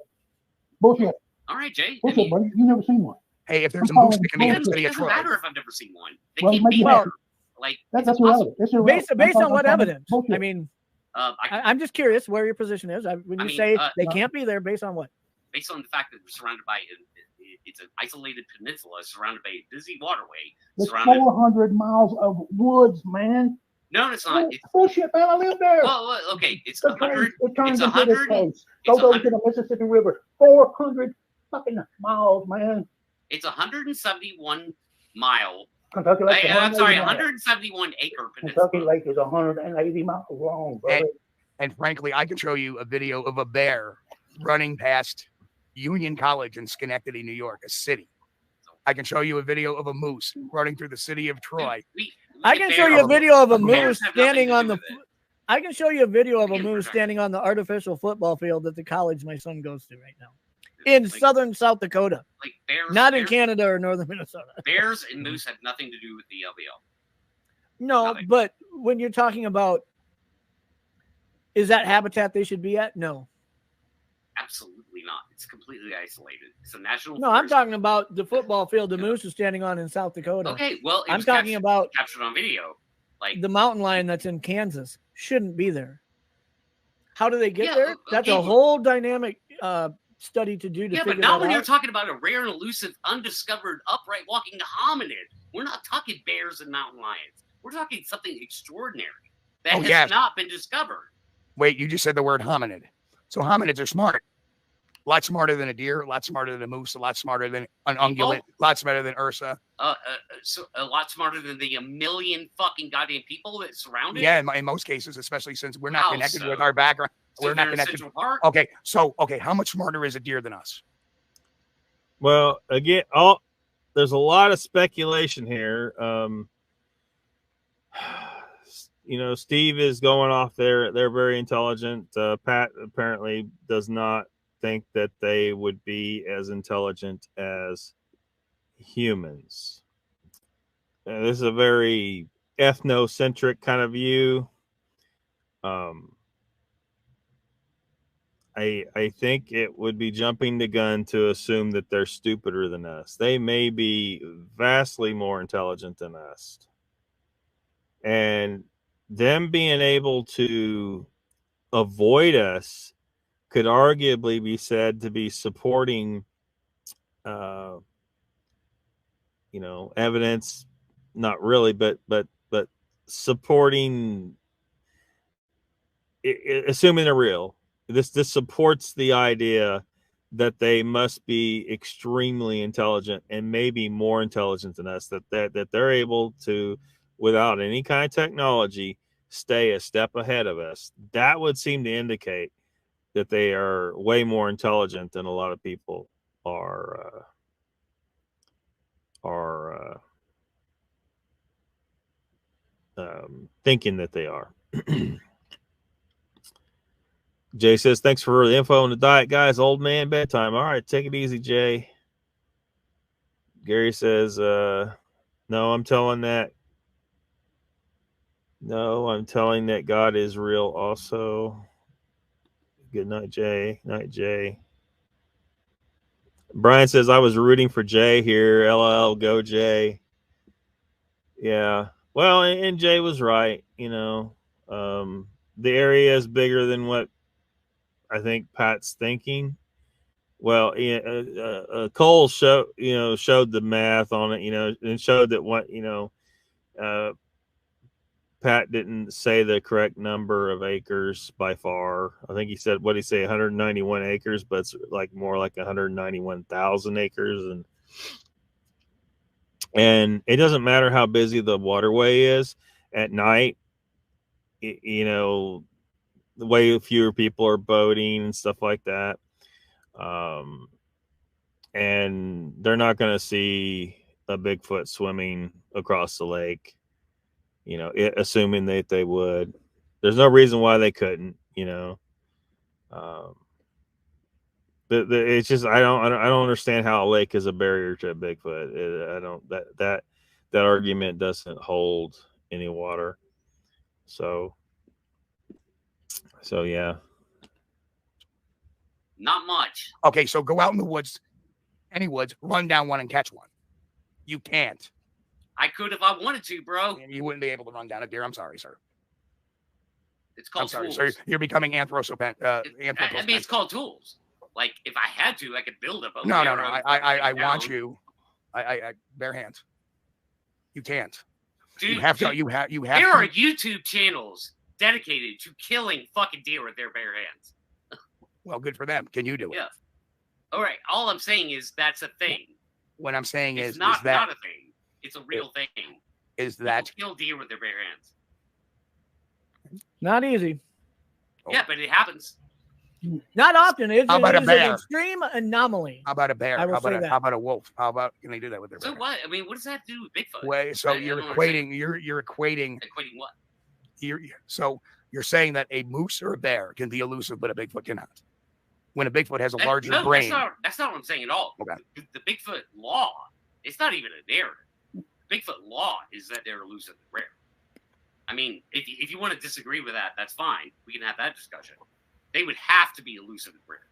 Bullshit. All right, Jay. Bullshit, buddy. You never seen one. Hey, if there's a I'm moose that can be in It the city of doesn't Troy, matter if I've never seen one. They Well, can't maybe be you there. have. Like, That's it's irrelevant. impossible. It's irrelevant. Based on what I'm calling evidence? bullshit. I mean, I I'm just curious where your position is. When you say they no. can't be there, based on what? based on the fact that we're surrounded by it's an isolated peninsula surrounded by a busy waterway. There's Surrounded. 400 miles of woods, man. No, it's not. It's, Bullshit, man. I live there. well, okay, it's The 100. it turns It's into this 100. place. It's Go 100. to the Mississippi River. 400 fucking miles, man. It's 171 mile. Kentucky Lake is I'm sorry, 180 miles. 171 acre peninsula. Kentucky Lake is 180 miles long, brother. and frankly, I can show you a video of a bear running past Union College in Schenectady, New York, a city. I can show you a video of a moose running through the city of Troy. I can show you a video of a Bears moose have nothing standing to on do the. with it. I can show you a video of a Again, moose protect- standing on the artificial football field at the college my son goes to right now in Like- southern South Dakota, Like bears, not in bears, Canada or northern Minnesota. Bears and moose have nothing to do with the LBL. No, Nothing. but when you're talking about, is that habitat they should be at? No, Absolutely not. It's completely isolated. It's a national. no, I'm forest. talking about the football field the moose is standing on in South Dakota. Okay, well, it I'm was talking about captured on video. Like the mountain lion that's in Kansas shouldn't be there. How do they get Yeah, there? That's okay. a whole dynamic study to do to yeah, figure but not that when out. you're talking about a rare and elusive, undiscovered, upright walking hominid. We're not talking bears and mountain lions. We're talking something extraordinary that Oh, has yes. not been discovered. Wait, you just said the word hominid. So hominids are smart. A lot smarter than a deer, a lot smarter than a moose, a lot smarter than an ungulate, a lot smarter than Ursa. So a lot smarter than the 1 million fucking goddamn people that surround it. Yeah, in most cases, especially since we're not How connected so? with our background. So We're not they're in connected. Central Park. Okay, how much smarter is a deer than us? Well, again, there's a lot of speculation here. Steve is going off there. They're very intelligent. Pat apparently does not think that they would be as intelligent as humans. This is a very ethnocentric kind of view. I think it would be jumping the gun to assume that they're stupider than us. They may be vastly more intelligent than us. And them being able to avoid us could arguably be said to be supporting, evidence, not really, but supporting, assuming they're real. This supports the idea that they must be extremely intelligent and maybe more intelligent than us, that they're able to, without any kind of technology, stay a step ahead of us. That would seem to indicate that they are way more intelligent than a lot of people are thinking that they are. Jay says, thanks for the info on the diet, guys. Old man bedtime. All right, take it easy, Jay. Gary says, no, I'm telling that God is real also. Good night, Jay. Night, Jay. Brian says, I was rooting for Jay here. LOL, go Jay. Yeah. Well, and Jay was right. The area is bigger than what I think Pat's thinking. Well, Cole showed the math on it, and showed that Pat didn't say the correct number of acres by far. I think he said, what did he say, 191 acres, but it's like more like 191,000 acres. And it doesn't matter how busy the waterway is at night, the way fewer people are boating and stuff like that. And they're not going to see a Bigfoot swimming across the lake, assuming that they would. There's no reason why they couldn't, it's just I don't understand how a lake is a barrier to a Bigfoot. That argument doesn't hold any water. So yeah. Not much. Okay, so go out in the woods, any woods, run down one and catch one. You can't. I could if I wanted to, bro. And you wouldn't be able to run down a deer. I'm sorry, sir. It's called I'm sorry, tools. sir. You're becoming anthropocentric. I mean, it's called tools. Like, if I had to, I could build a boat. No. I want you. I bare hands. You can't. Dude, you have to. You have. There are YouTube channels dedicated to killing fucking deer with their bare hands. Well, good for them. Can you do it? Yeah. All right. All I'm saying is that's a thing. What I'm saying It's is not that a thing. It's a real thing. Is that people kill deer with their bare hands? Not easy. Yeah, but it happens. Not often. It's How about a an bear? extreme anomaly. How about a bear? I will say that. How about a wolf? How about can they do that with their So bear? what? I mean, what does that have to do with Bigfoot? Wait, so I you're don't equating. understand. You're equating. Equating what? So you're saying that a moose or a bear can be elusive, but a Bigfoot cannot. When a Bigfoot has a larger brain. That's not what I'm saying at all. Okay. The Bigfoot law, it's not even a narrative. Bigfoot law is that they're elusive and rare. I mean, if you want to disagree with that, that's fine. We can have that discussion. They would have to be elusive and rare.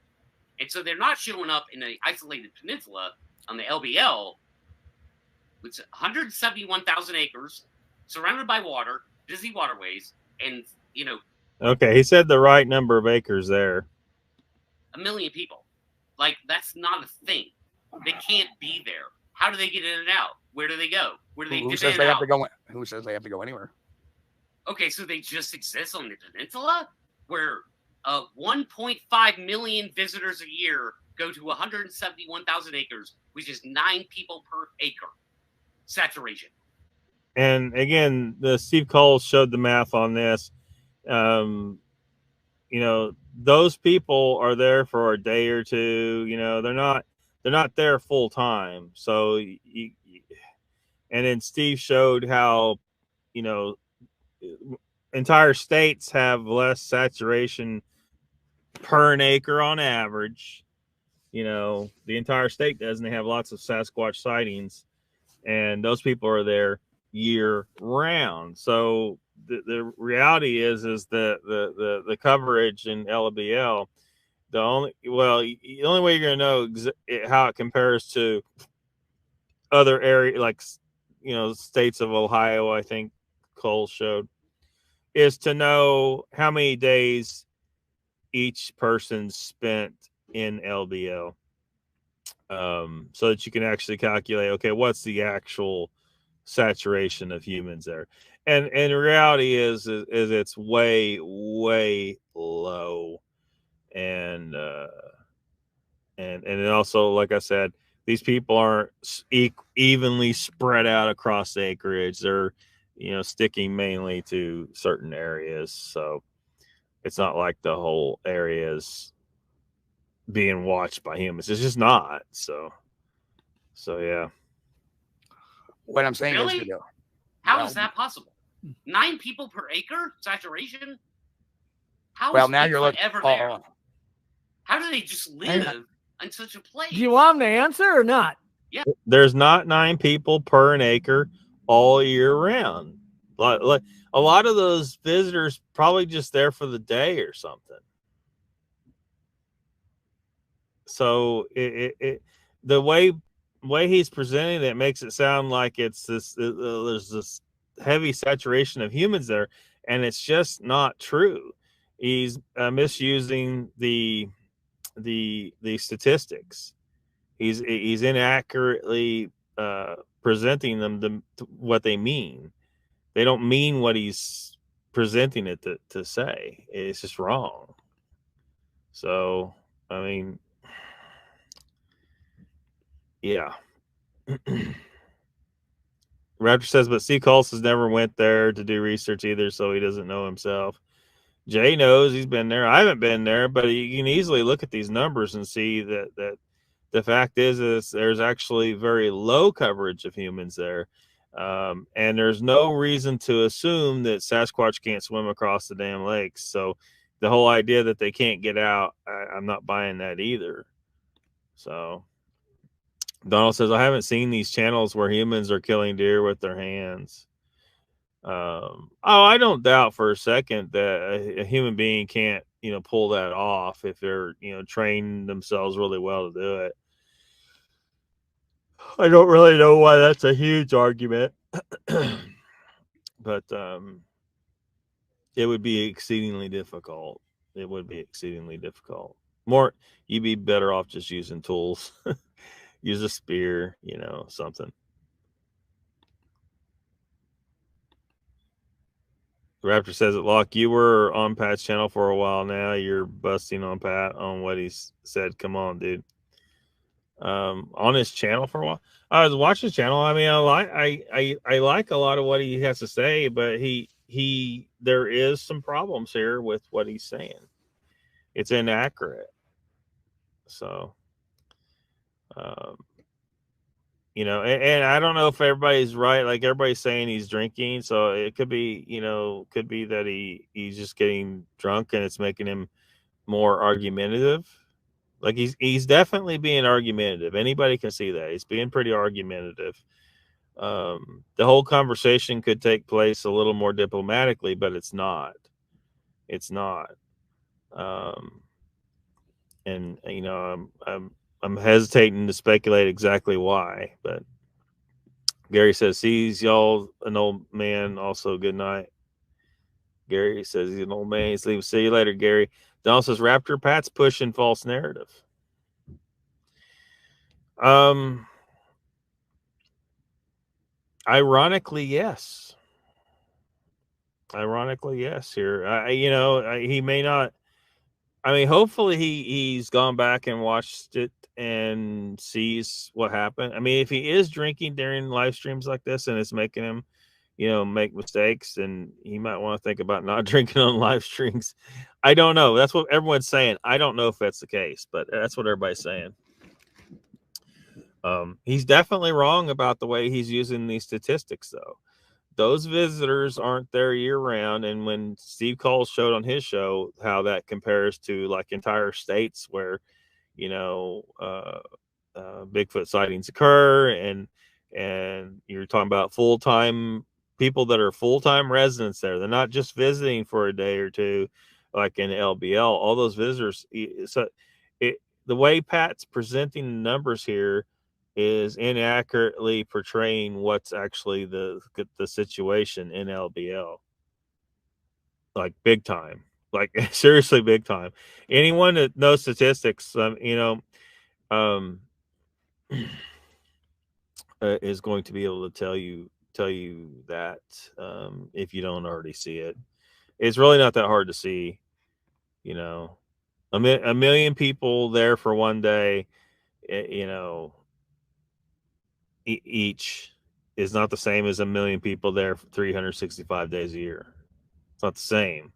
And so they're not showing up in an isolated peninsula on the LBL, which 171,000 acres, surrounded by water, busy waterways, and, Okay, he said the right number of acres there. 1 million people. Like, that's not a thing. They can't be there. How do they get in and out? Where do they go? Where do they Who get says in they and have out? to go? Who says they have to go anywhere? Okay, so they just exist on the peninsula where 1.5 million visitors a year go to 171,000 acres, which is 9 people per acre. Saturation. And again, the Steve Cole showed the math on this. Those people are there for a day or two. They're not there full time. So, and then Steve showed how, entire states have less saturation per an acre on average. The entire state doesn't have lots of Sasquatch sightings, and those people are there year round. So the reality is that the coverage in LBL, the only way you're going to know how it compares to other area, like, states of Ohio, I think Cole showed, is to know how many days each person spent in LBL, so that you can actually calculate, okay, what's the actual saturation of humans there. And the reality is it's way low. And also, like I said, these people aren't evenly spread out across acreage. They're sticking mainly to certain areas, so it's not like the whole area is being watched by humans. It's just not. So yeah. What I'm saying Really? is, How is that possible? 9 people per acre saturation? How well, is now you're Bigfoot looking. ever there? How do they just live in such a place? Do you want them to answer or not? There's not 9 people per an acre all year round. Like a lot of those visitors probably just there for the day or something. So the way he's presenting it makes it sound like it's there's this heavy saturation of humans there, and it's just not true. He's misusing the the statistics. He's inaccurately presenting them to what they mean. They don't mean what he's presenting it to say. It's just wrong. So, I mean, yeah. Raptor says, but C. Colson never went there to do research either, so he doesn't know himself. Jay knows, he's been there. I haven't been there, but you can easily look at these numbers and see that the fact is there's actually very low coverage of humans there. And there's no reason to assume that Sasquatch can't swim across the damn lakes. So the whole idea that they can't get out, I'm not buying that either. So Donald says, I haven't seen these channels where humans are killing deer with their hands. I don't doubt for a second that a human being can't, pull that off if they're, trained themselves really well to do it. I don't really know why that's a huge argument, but it would be exceedingly difficult. It would be exceedingly difficult. You'd be better off just using tools. Use a spear, something. Raptor says it, Lock, you were on Pat's channel for a while now. You're busting on Pat on what he said. Come on, dude. On his channel for a while. I was watching his channel. I mean, I like a lot of what he has to say, but there is some problems here with what he's saying. It's inaccurate. So, and I don't know if everybody's right. Like everybody's saying he's drinking, so it could be, could be that he's just getting drunk and it's making him more argumentative. Like he's definitely being argumentative. Anybody can see that. He's being pretty argumentative. The whole conversation could take place a little more diplomatically, but it's not. It's not. And I'm hesitating to speculate exactly why, but Gary says, sees y'all an old man. Also, good night. Gary says he's an old man. He's leaving. See you later, Gary. Donald says, Raptor, Pat's pushing false narrative. Ironically, yes. Ironically, yes. Here, he may not. I mean, hopefully he's gone back and watched it and sees what happened. I mean, if he is drinking during live streams like this and it's making him, make mistakes, then he might want to think about not drinking on live streams. I don't know. That's what everyone's saying. I don't know if that's the case, but that's what everybody's saying. He's definitely wrong about the way he's using these statistics, though. Those visitors aren't there year round. And when Steve Coles showed on his show how that compares to like entire states where, Bigfoot sightings occur, and you're talking about full-time people that are full-time residents there. They're not just visiting for a day or two, like in LBL. All those visitors. So the way Pat's presenting the numbers here is inaccurately portraying what's actually the situation in LBL. Like big time, like seriously big time. Anyone that knows statistics, is going to be able to tell you that if you don't already see it. It's really not that hard to see. A million people there for one day, each is not the same as a million people there for 365 days a year. It's not the same.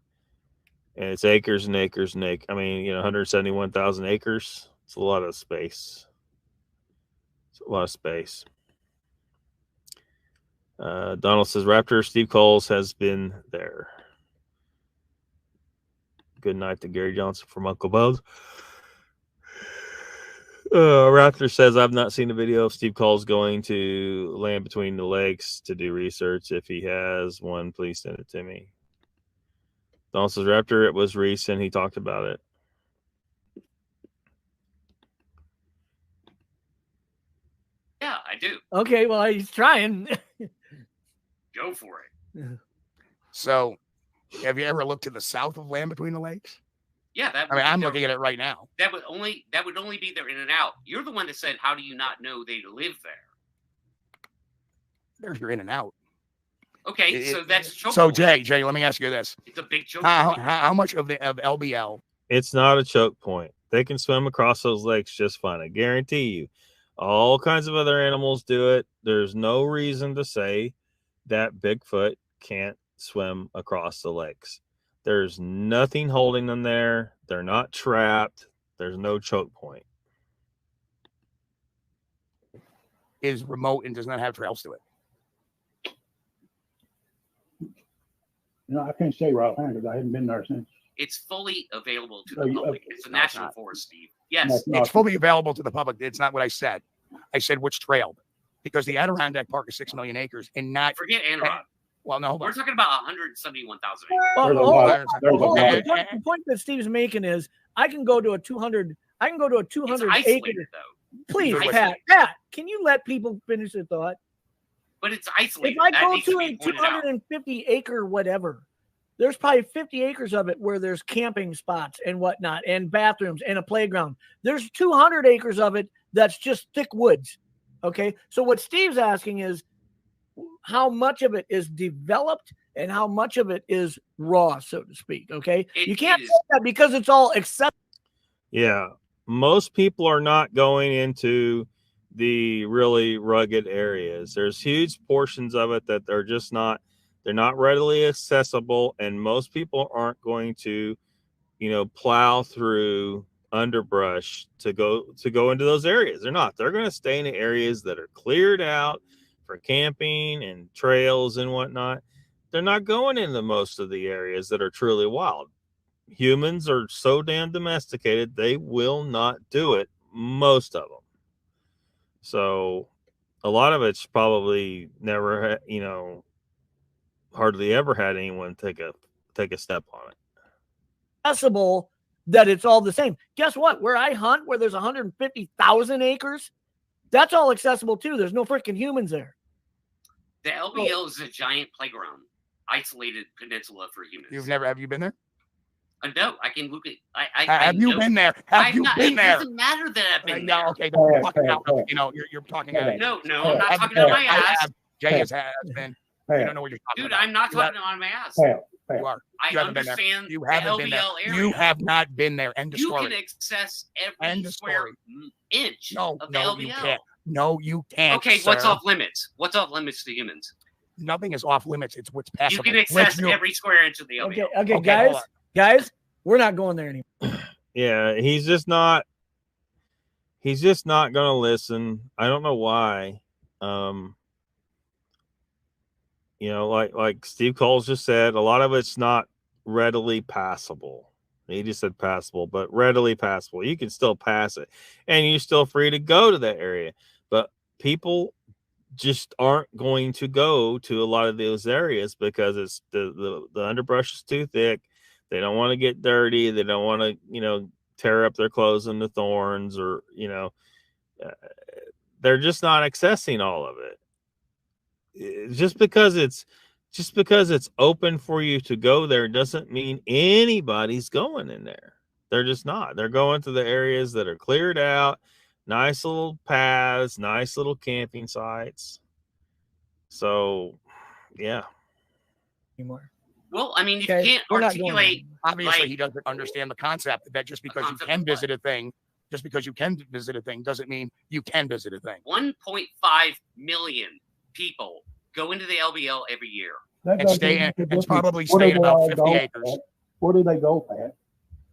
And it's acres and acres and acres. I mean, 171,000 acres. It's a lot of space. It's a lot of space. Donald says, Raptor, Steve Coles has been there. Good night to Gary Johnson from Uncle Bo's. Raptor says, I've not seen a video of Steve Coles going to land between the lakes to do research. If he has one, please send it to me. Donald says, Raptor, it was recent. He talked about it. Yeah, I do. Okay, well, he's trying. Go for it. So, have you ever looked to the south of Land Between the Lakes? Yeah, that. I mean, I'm looking at it right now. That would only be their in and out. You're the one that said, "How do you not know they live there?" There's your in and out. Okay, so that's a choke so point. Jay, let me ask you this: It's a big choke point. How much of LBL? It's not a choke point. They can swim across those lakes just fine. I guarantee you. All kinds of other animals do it. There's no reason to say that Bigfoot can't swim across the lakes. There's nothing holding them there. They're not trapped. There's no choke point. Is remote and does not have trails to it. I can't say right offhand because I haven't been there since. It's fully available to the public. It's a national forest, Steve. Yes. It's fully available to the public. It's not what I said. I said which trail. Because the Adirondack Park is 6 million acres and not... Forget Adirondack. Well, no. We're talking about 171,000 acres. The point that Steve's making is I can go to a 200 acre. Please, Pat, can you let people finish their thought? But it's isolated. If I go to a 250 acre whatever, there's probably 50 acres of it where there's camping spots and whatnot and bathrooms and a playground. There's 200 acres of it that's just thick woods. Okay. So what Steve's asking is how much of it is developed and how much of it is raw, so to speak. Okay. You can't say that because it's all accessible. Yeah. Most people are not going into the really rugged areas. There's huge portions of it that they're just not, they're not readily accessible. And most people aren't going to, plow through underbrush to go into those areas. They're not. They're going to stay in the areas that are cleared out for camping and trails and whatnot. They're not going into most of the areas that are truly wild. Humans are so damn domesticated, they will not do it, most of them. So a lot of it's probably never, hardly ever had anyone take a step on it. Accessible that it's all the same. Guess what? Where I hunt, where there's 150,000 acres, that's all accessible too. There's no freaking humans there. The LBL is a giant playground, isolated peninsula for humans. Have you been there? No, I can look at. Have you been there? Have you been there? It doesn't matter that I've been there. No, okay. You're talking out. You're talking out. No, I'm not talking out my ass. Jay has been. You don't know what you're talking about. Dude, I'm not talking on my ass. You are. I understand you haven't been there. area. You have not been there. End of story. You can access every square inch of the LBL. You can't. No, you can't. Okay, sir. what's off limits? What's off limits to humans? Nothing is off limits. It's what's passable. You can access every square inch of the LBL. Okay, guys, we're not going there anymore. Yeah, he's just not going to listen. I don't know why. Like Steve Coles just said, a lot of it's not readily passable. He just said passable, but readily passable. You can still pass it, and you're still free to go to that area. But people just aren't going to go to a lot of those areas because it's the underbrush is too thick. They don't want to get dirty. They don't want to, tear up their clothes in the thorns, or they're just not accessing all of it. Just because it's open for you to go there doesn't mean anybody's going in there. They're just not. They're going to the areas that are cleared out, nice little paths, nice little camping sites. So, yeah. Anymore. Well, I mean, you can't articulate. Obviously, he doesn't understand the concept that just because you can visit a thing, doesn't mean you can visit a thing. 1.5 million people go into the LBL every year. And probably stay in about 50 acres. Where do they go, Pat?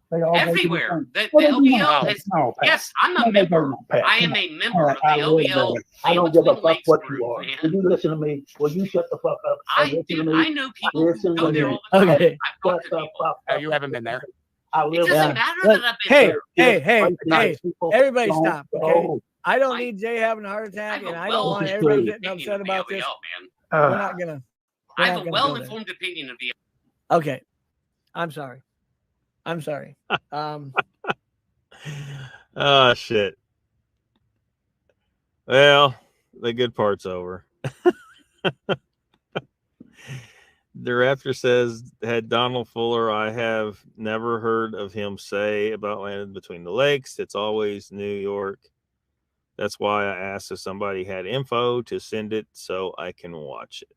They all everywhere. The LBL is, yes, I'm a member. I am a member of the LBL. I don't give a fuck what you are. Will you listen to me? Will you shut the fuck up? I know people who go there all the time. Okay. You haven't been there. It doesn't matter that I've been there. Hey, everybody stop, okay? I don't need Jay having a heart attack, and I don't want everybody getting upset about this. We're not gonna. I have a well-informed opinion of the. Okay, I'm sorry. Oh shit. Well, the good part's over. The Raptor says, had Donald Fuller, I have never heard of him say about landing between the lakes. It's always New York. That's why I asked if somebody had info to send it so I can watch it.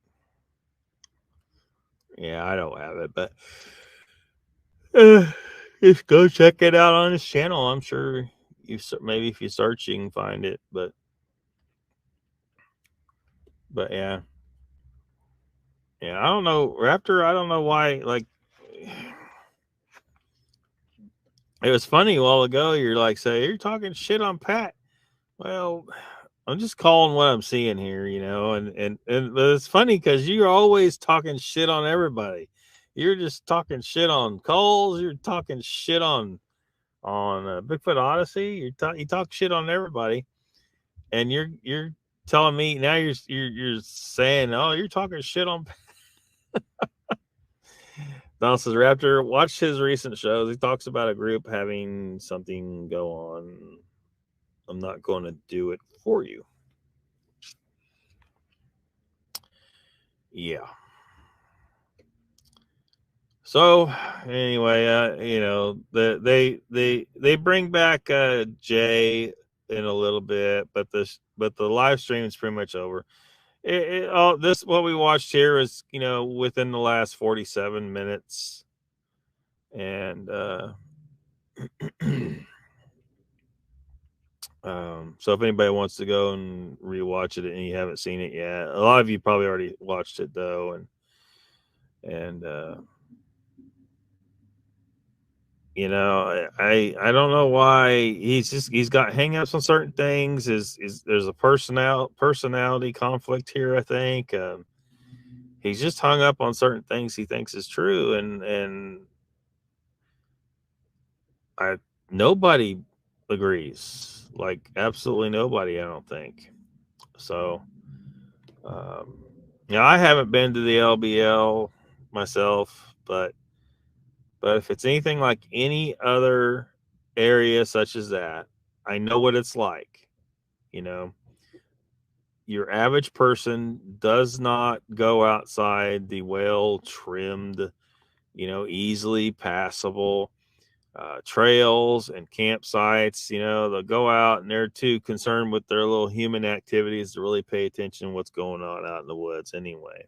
Yeah, I don't have it, but just go check it out on his channel. I'm sure maybe if you search, you can find it. But yeah. I don't know, Raptor. I don't know why. Like, it was funny a while ago. You're like, say you're talking shit on Pat. Well, I'm just calling what I'm seeing here, and but it's funny because you're always talking shit on everybody. You're just talking shit on Coles. You're talking shit on Bigfoot Odyssey. You talk shit on everybody, and you're telling me now you're saying, oh, you're talking shit on. Don says, Raptor, watch his recent shows. He talks about a group having something go on. I'm not going to do it for you. Yeah. So anyway, they bring back Jay in a little bit, but the live stream is pretty much over. This what we watched here is within the last 47 minutes, and so if anybody wants to go and rewatch it and you haven't seen it yet, a lot of you probably already watched it though, and I don't know why he's got hangups on certain things. There's a personality conflict here, I think. He's just hung up on certain things he thinks is true, and nobody agrees. Like, absolutely nobody, I don't think. So I haven't been to the LBL myself, but if it's anything like any other area such as that, I know what it's like. Your average person does not go outside the well-trimmed, easily passable trails and campsites. They'll go out and they're too concerned with their little human activities to really pay attention to what's going on out in the woods anyway.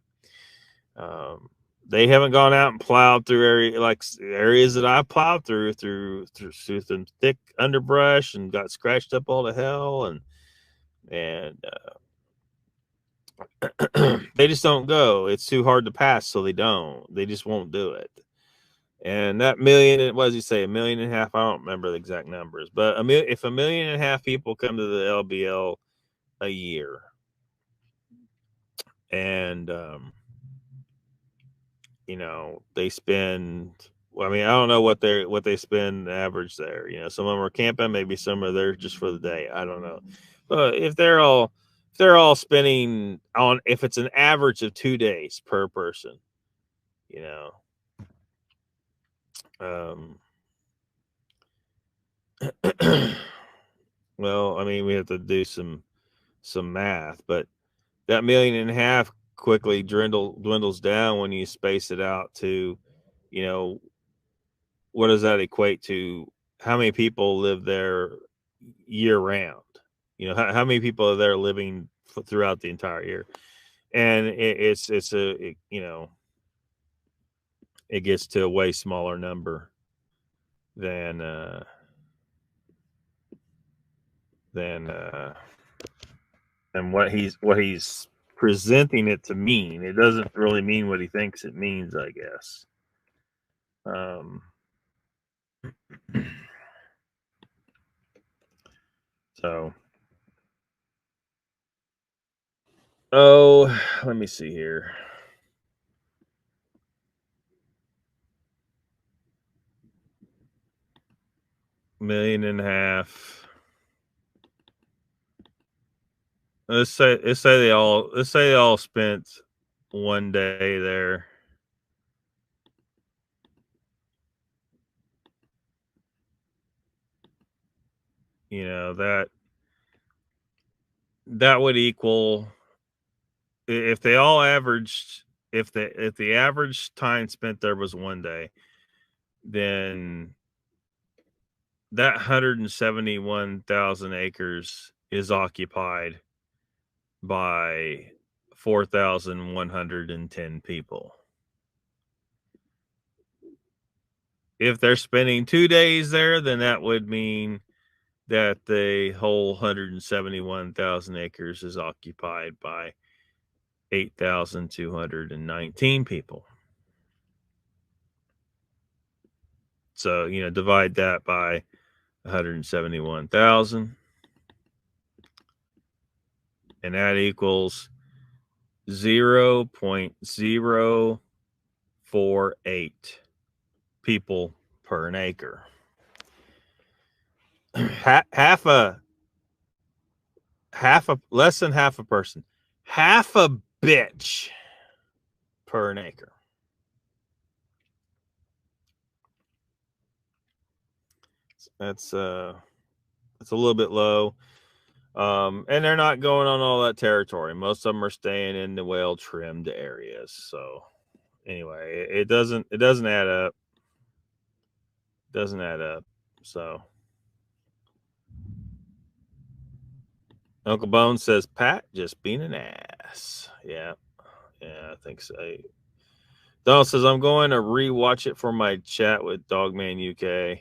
They haven't gone out and plowed through areas that I plowed through some thick underbrush and got scratched up all to hell, and they just don't go. It's too hard to pass, so they don't. They just won't do it. And that million, what does he say? 1.5 million? I don't remember the exact numbers, but if 1.5 million people come to the LBL a year, and they spend. Well, I mean, I don't know what they spend average there. Some of them are camping, maybe some are there just for the day. I don't know, but if they're all spending on, if it's an average of 2 days per person, well, I mean, we have to do some math, but that 1.5 million quickly dwindles down when you space it out to, what does that equate to? How many people live there year round? How many people are there living throughout the entire year? And it gets to a way smaller number than what he's presenting it to mean. It doesn't really mean what he thinks it means, I guess. So, let me see here. $1.5 million. Let's say they all spent one day there. That would equal, if they all averaged if the average time spent there was 1 day, then that 171,000 acres is occupied by 4,110 people. If they're spending 2 days there, then that would mean that the whole 171,000 acres is occupied by 8,219 people. So, divide that by 171,000, and that equals 0.048 people per an acre. Less than half a person, half a bitch per an acre. That's a little bit low. And they're not going on all that territory. Most of them are staying in the well trimmed areas. So anyway, it doesn't add up. Doesn't add up. So Uncle Bone says Pat just being an ass. Yeah, I think so. Donald says I'm going to rewatch it for my chat with Dogman UK.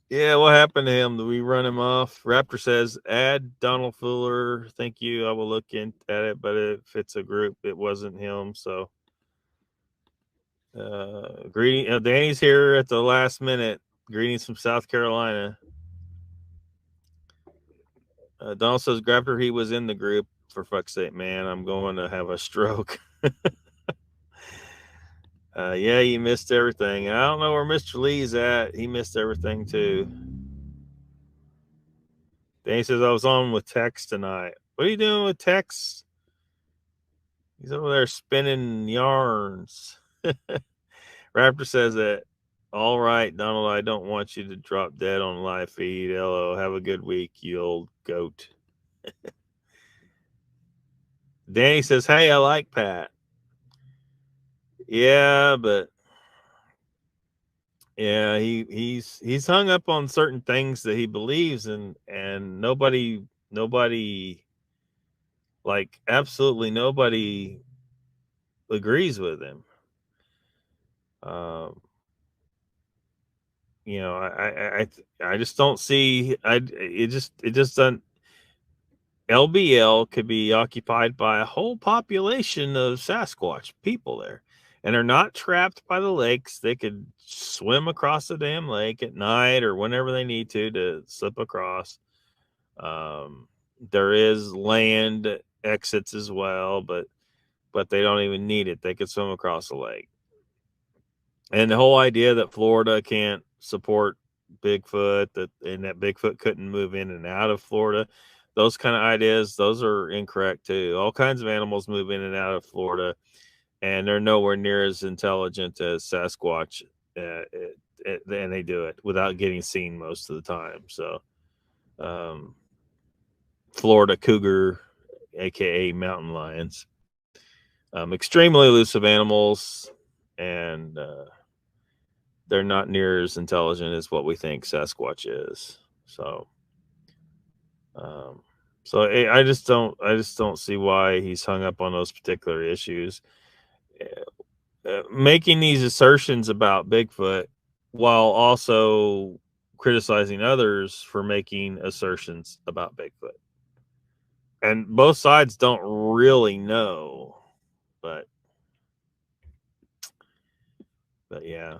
Yeah, what happened to him? Did we run him off? Raptor says, add Donald Fuller. Thank you. I will look at it, but if it's a group, it wasn't him. So, greeting. Danny's here at the last minute. Greetings from South Carolina. Donald says, Raptor, he was in the group. For fuck's sake, man, I'm going to have a stroke. Yeah, you missed everything. I don't know where Mr. Lee's at. He missed everything too. Danny says, I was on with Tex tonight. What are you doing with Tex? He's over there spinning yarns. Raptor says that, all right, Donald, I don't want you to drop dead on live feed. Hello, have a good week, you old goat. Danny says, hey, I like Pat. Yeah, but yeah, he's hung up on certain things that he believes in, and nobody, like absolutely nobody agrees with him. I just don't see. It just doesn't. LBL could be occupied by a whole population of Sasquatch people there, and they're not trapped by the lakes. They could swim across the damn lake at night or whenever they need to slip across. There is land exits as well, but they don't even need it. They could swim across the lake. And the whole idea that Florida can't support Bigfoot, and that Bigfoot couldn't move in and out of Florida, those kind of ideas, those are incorrect too. All kinds of animals move in and out of Florida, and they're nowhere near as intelligent as Sasquatch, and they do it without getting seen most of the time. So, Florida cougar, aka mountain lions, extremely elusive animals, and they're not near as intelligent as what we think Sasquatch is. So, I just don't see why he's hung up on those particular issues. Making these assertions about Bigfoot while also criticizing others for making assertions about Bigfoot. And both sides don't really know, but yeah.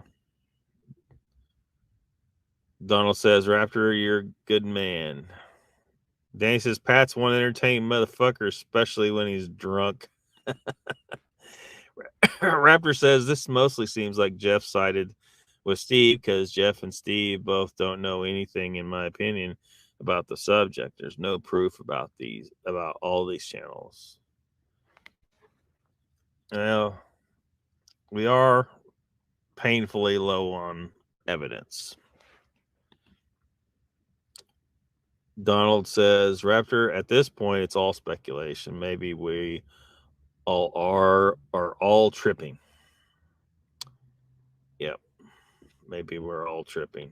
Donald says, Raptor, you're a good man. Danny says, Pat's one entertaining motherfucker, especially when he's drunk. Raptor says, this mostly seems like Jeff sided with Steve because Jeff and Steve both don't know anything, in my opinion, about the subject. There's no proof about all these channels. Well, we are painfully low on evidence. Donald says, Raptor, at this point, it's all speculation. Maybe we are all tripping. Yep. Maybe we're all tripping.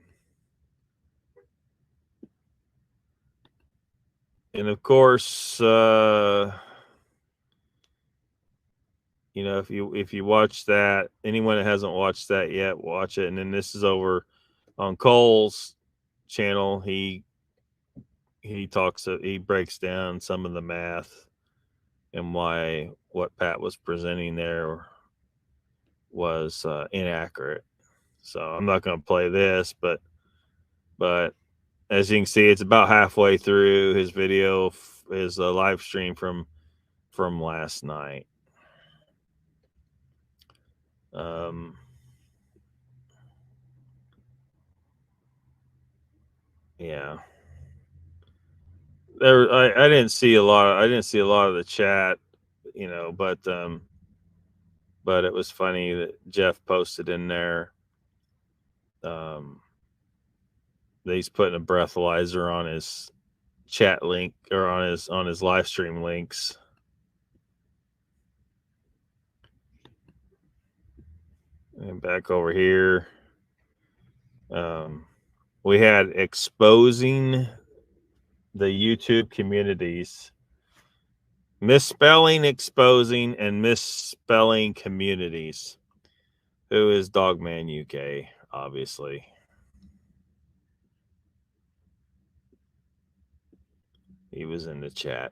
And of course, you know, if you watch that, anyone that hasn't watched that yet, watch it. And then this is over on Cole's channel. He breaks down some of the math and why what Pat was presenting there was inaccurate. So I'm not going to play this, but as you can see, it's about halfway through his video, his live stream from last night. Yeah. There, I didn't see a lot. I didn't see a lot of the chat, you know, but it was funny that Jeff posted in there. That he's putting a breathalyzer on his chat link or on his live stream links. And back over here, we had exposing the YouTube communities, misspelling, exposing, and misspelling communities. Who is Dogman UK, obviously. He was in the chat.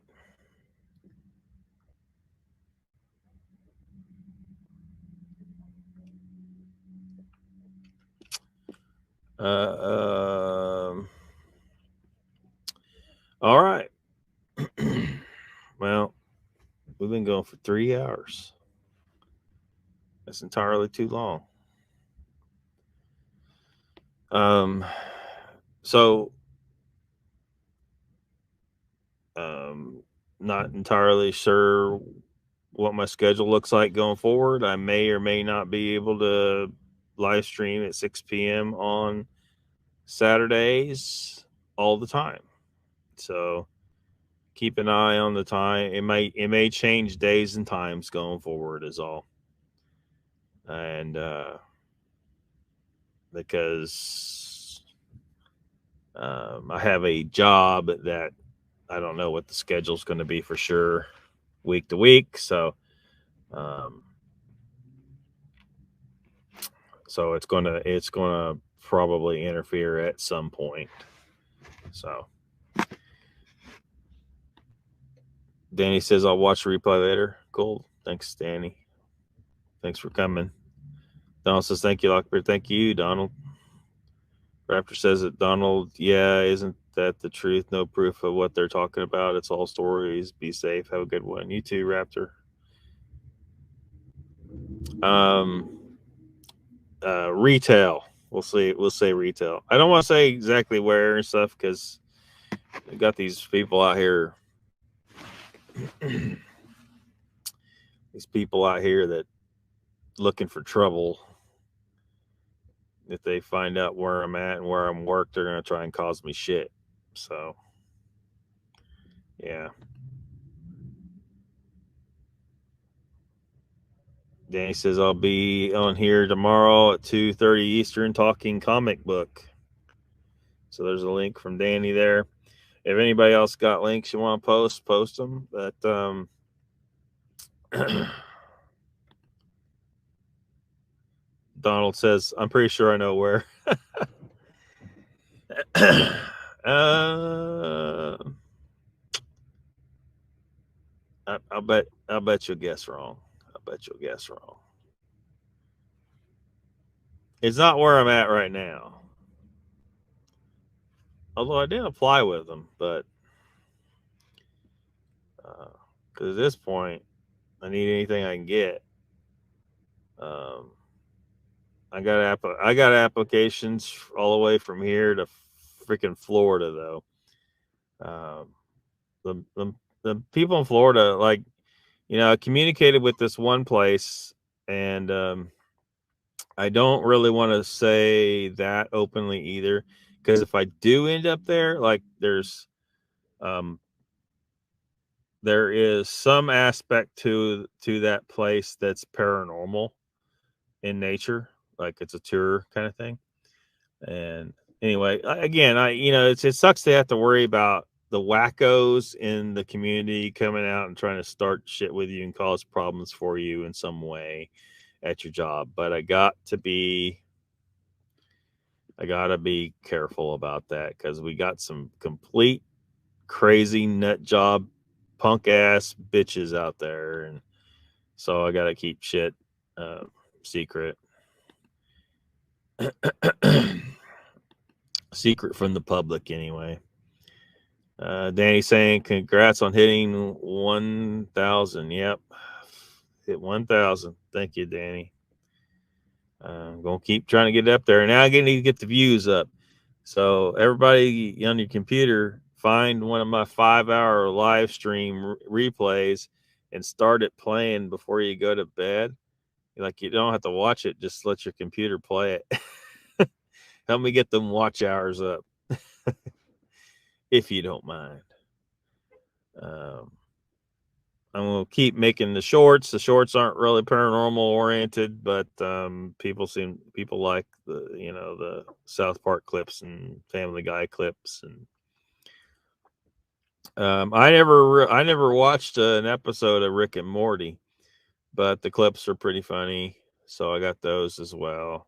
All right. Well, we've been going for 3 hours. That's entirely too long. So not entirely sure what my schedule looks like going forward. I may or may not be able to live stream at 6 p.m. on Saturdays all the time. So keep an eye on the time. It may change days and times going forward is all. And because I have a job that I don't know what the schedule is going to be for sure week to week. So it's gonna probably interfere at some point. So Danny says I'll watch the replay later. Cool. Thanks, Danny. Thanks for coming. Donald says thank you, Lockbeard. Thank you, Donald. Raptor says that Donald, yeah, isn't that the truth? No proof of what they're talking about. It's all stories. Be safe. Have a good one. You too, Raptor. Retail. We'll see. We'll say retail. I don't want to say exactly where and stuff because we got these people out here. These people out here that looking for trouble. If they find out where I'm at and where I'm worked, they're gonna try and cause me shit. So, yeah. Danny says I'll be on here tomorrow at 2:30 Eastern talking comic book. So there's a link from Danny there. If anybody else got links you want to post them. But Donald says, I'm pretty sure I know where. I'll bet you'll guess wrong. It's not where I'm at right now. Although I did apply with them, but because at this point, I need anything I can get. I got applications all the way from here to freaking Florida, though. The people in Florida, like, you know, I communicated with this one place, and I don't really want to say that openly either, because if I do end up there, like, there's there is some aspect to that place that's paranormal in nature, like it's a tour kind of thing. And anyway, again, it sucks to have to worry about the wackos in the community coming out and trying to start shit with you and cause problems for you in some way at your job. But I gotta be careful about that, because we got some complete crazy nut job punk ass bitches out there, and so I gotta keep shit secret. Secret from the public anyway. Danny saying congrats on hitting 1,000. Yep, hit 1,000. Thank you, Danny. I'm gonna keep trying to get it up there. Now I need to get the views up. So everybody on your computer, find one of my 5-hour live stream replays and start it playing before you go to bed. Like, you don't have to watch it, just let your computer play it. Help me get them watch hours up. If you don't mind. I'm going to keep making the shorts. The shorts aren't really paranormal oriented, but people like the South Park clips and Family Guy clips. And I never watched an episode of Rick and Morty, but the clips are pretty funny, so I got those as well.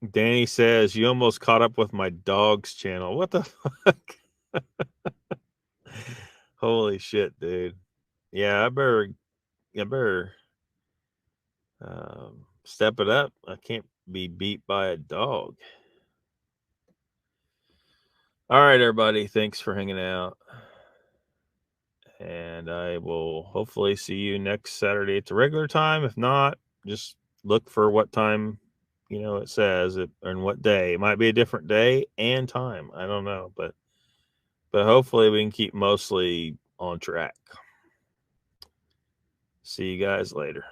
Danny says, you almost caught up with my dog's channel. What the fuck? Holy shit, dude. Yeah, I better step it up. I can't be beat by a dog. All right, everybody. Thanks for hanging out. And I will hopefully see you next Saturday at the regular time. If not, just look for what time it says it, and what day. It might be a different day and time. I don't know, but hopefully we can keep mostly on track. See you guys later.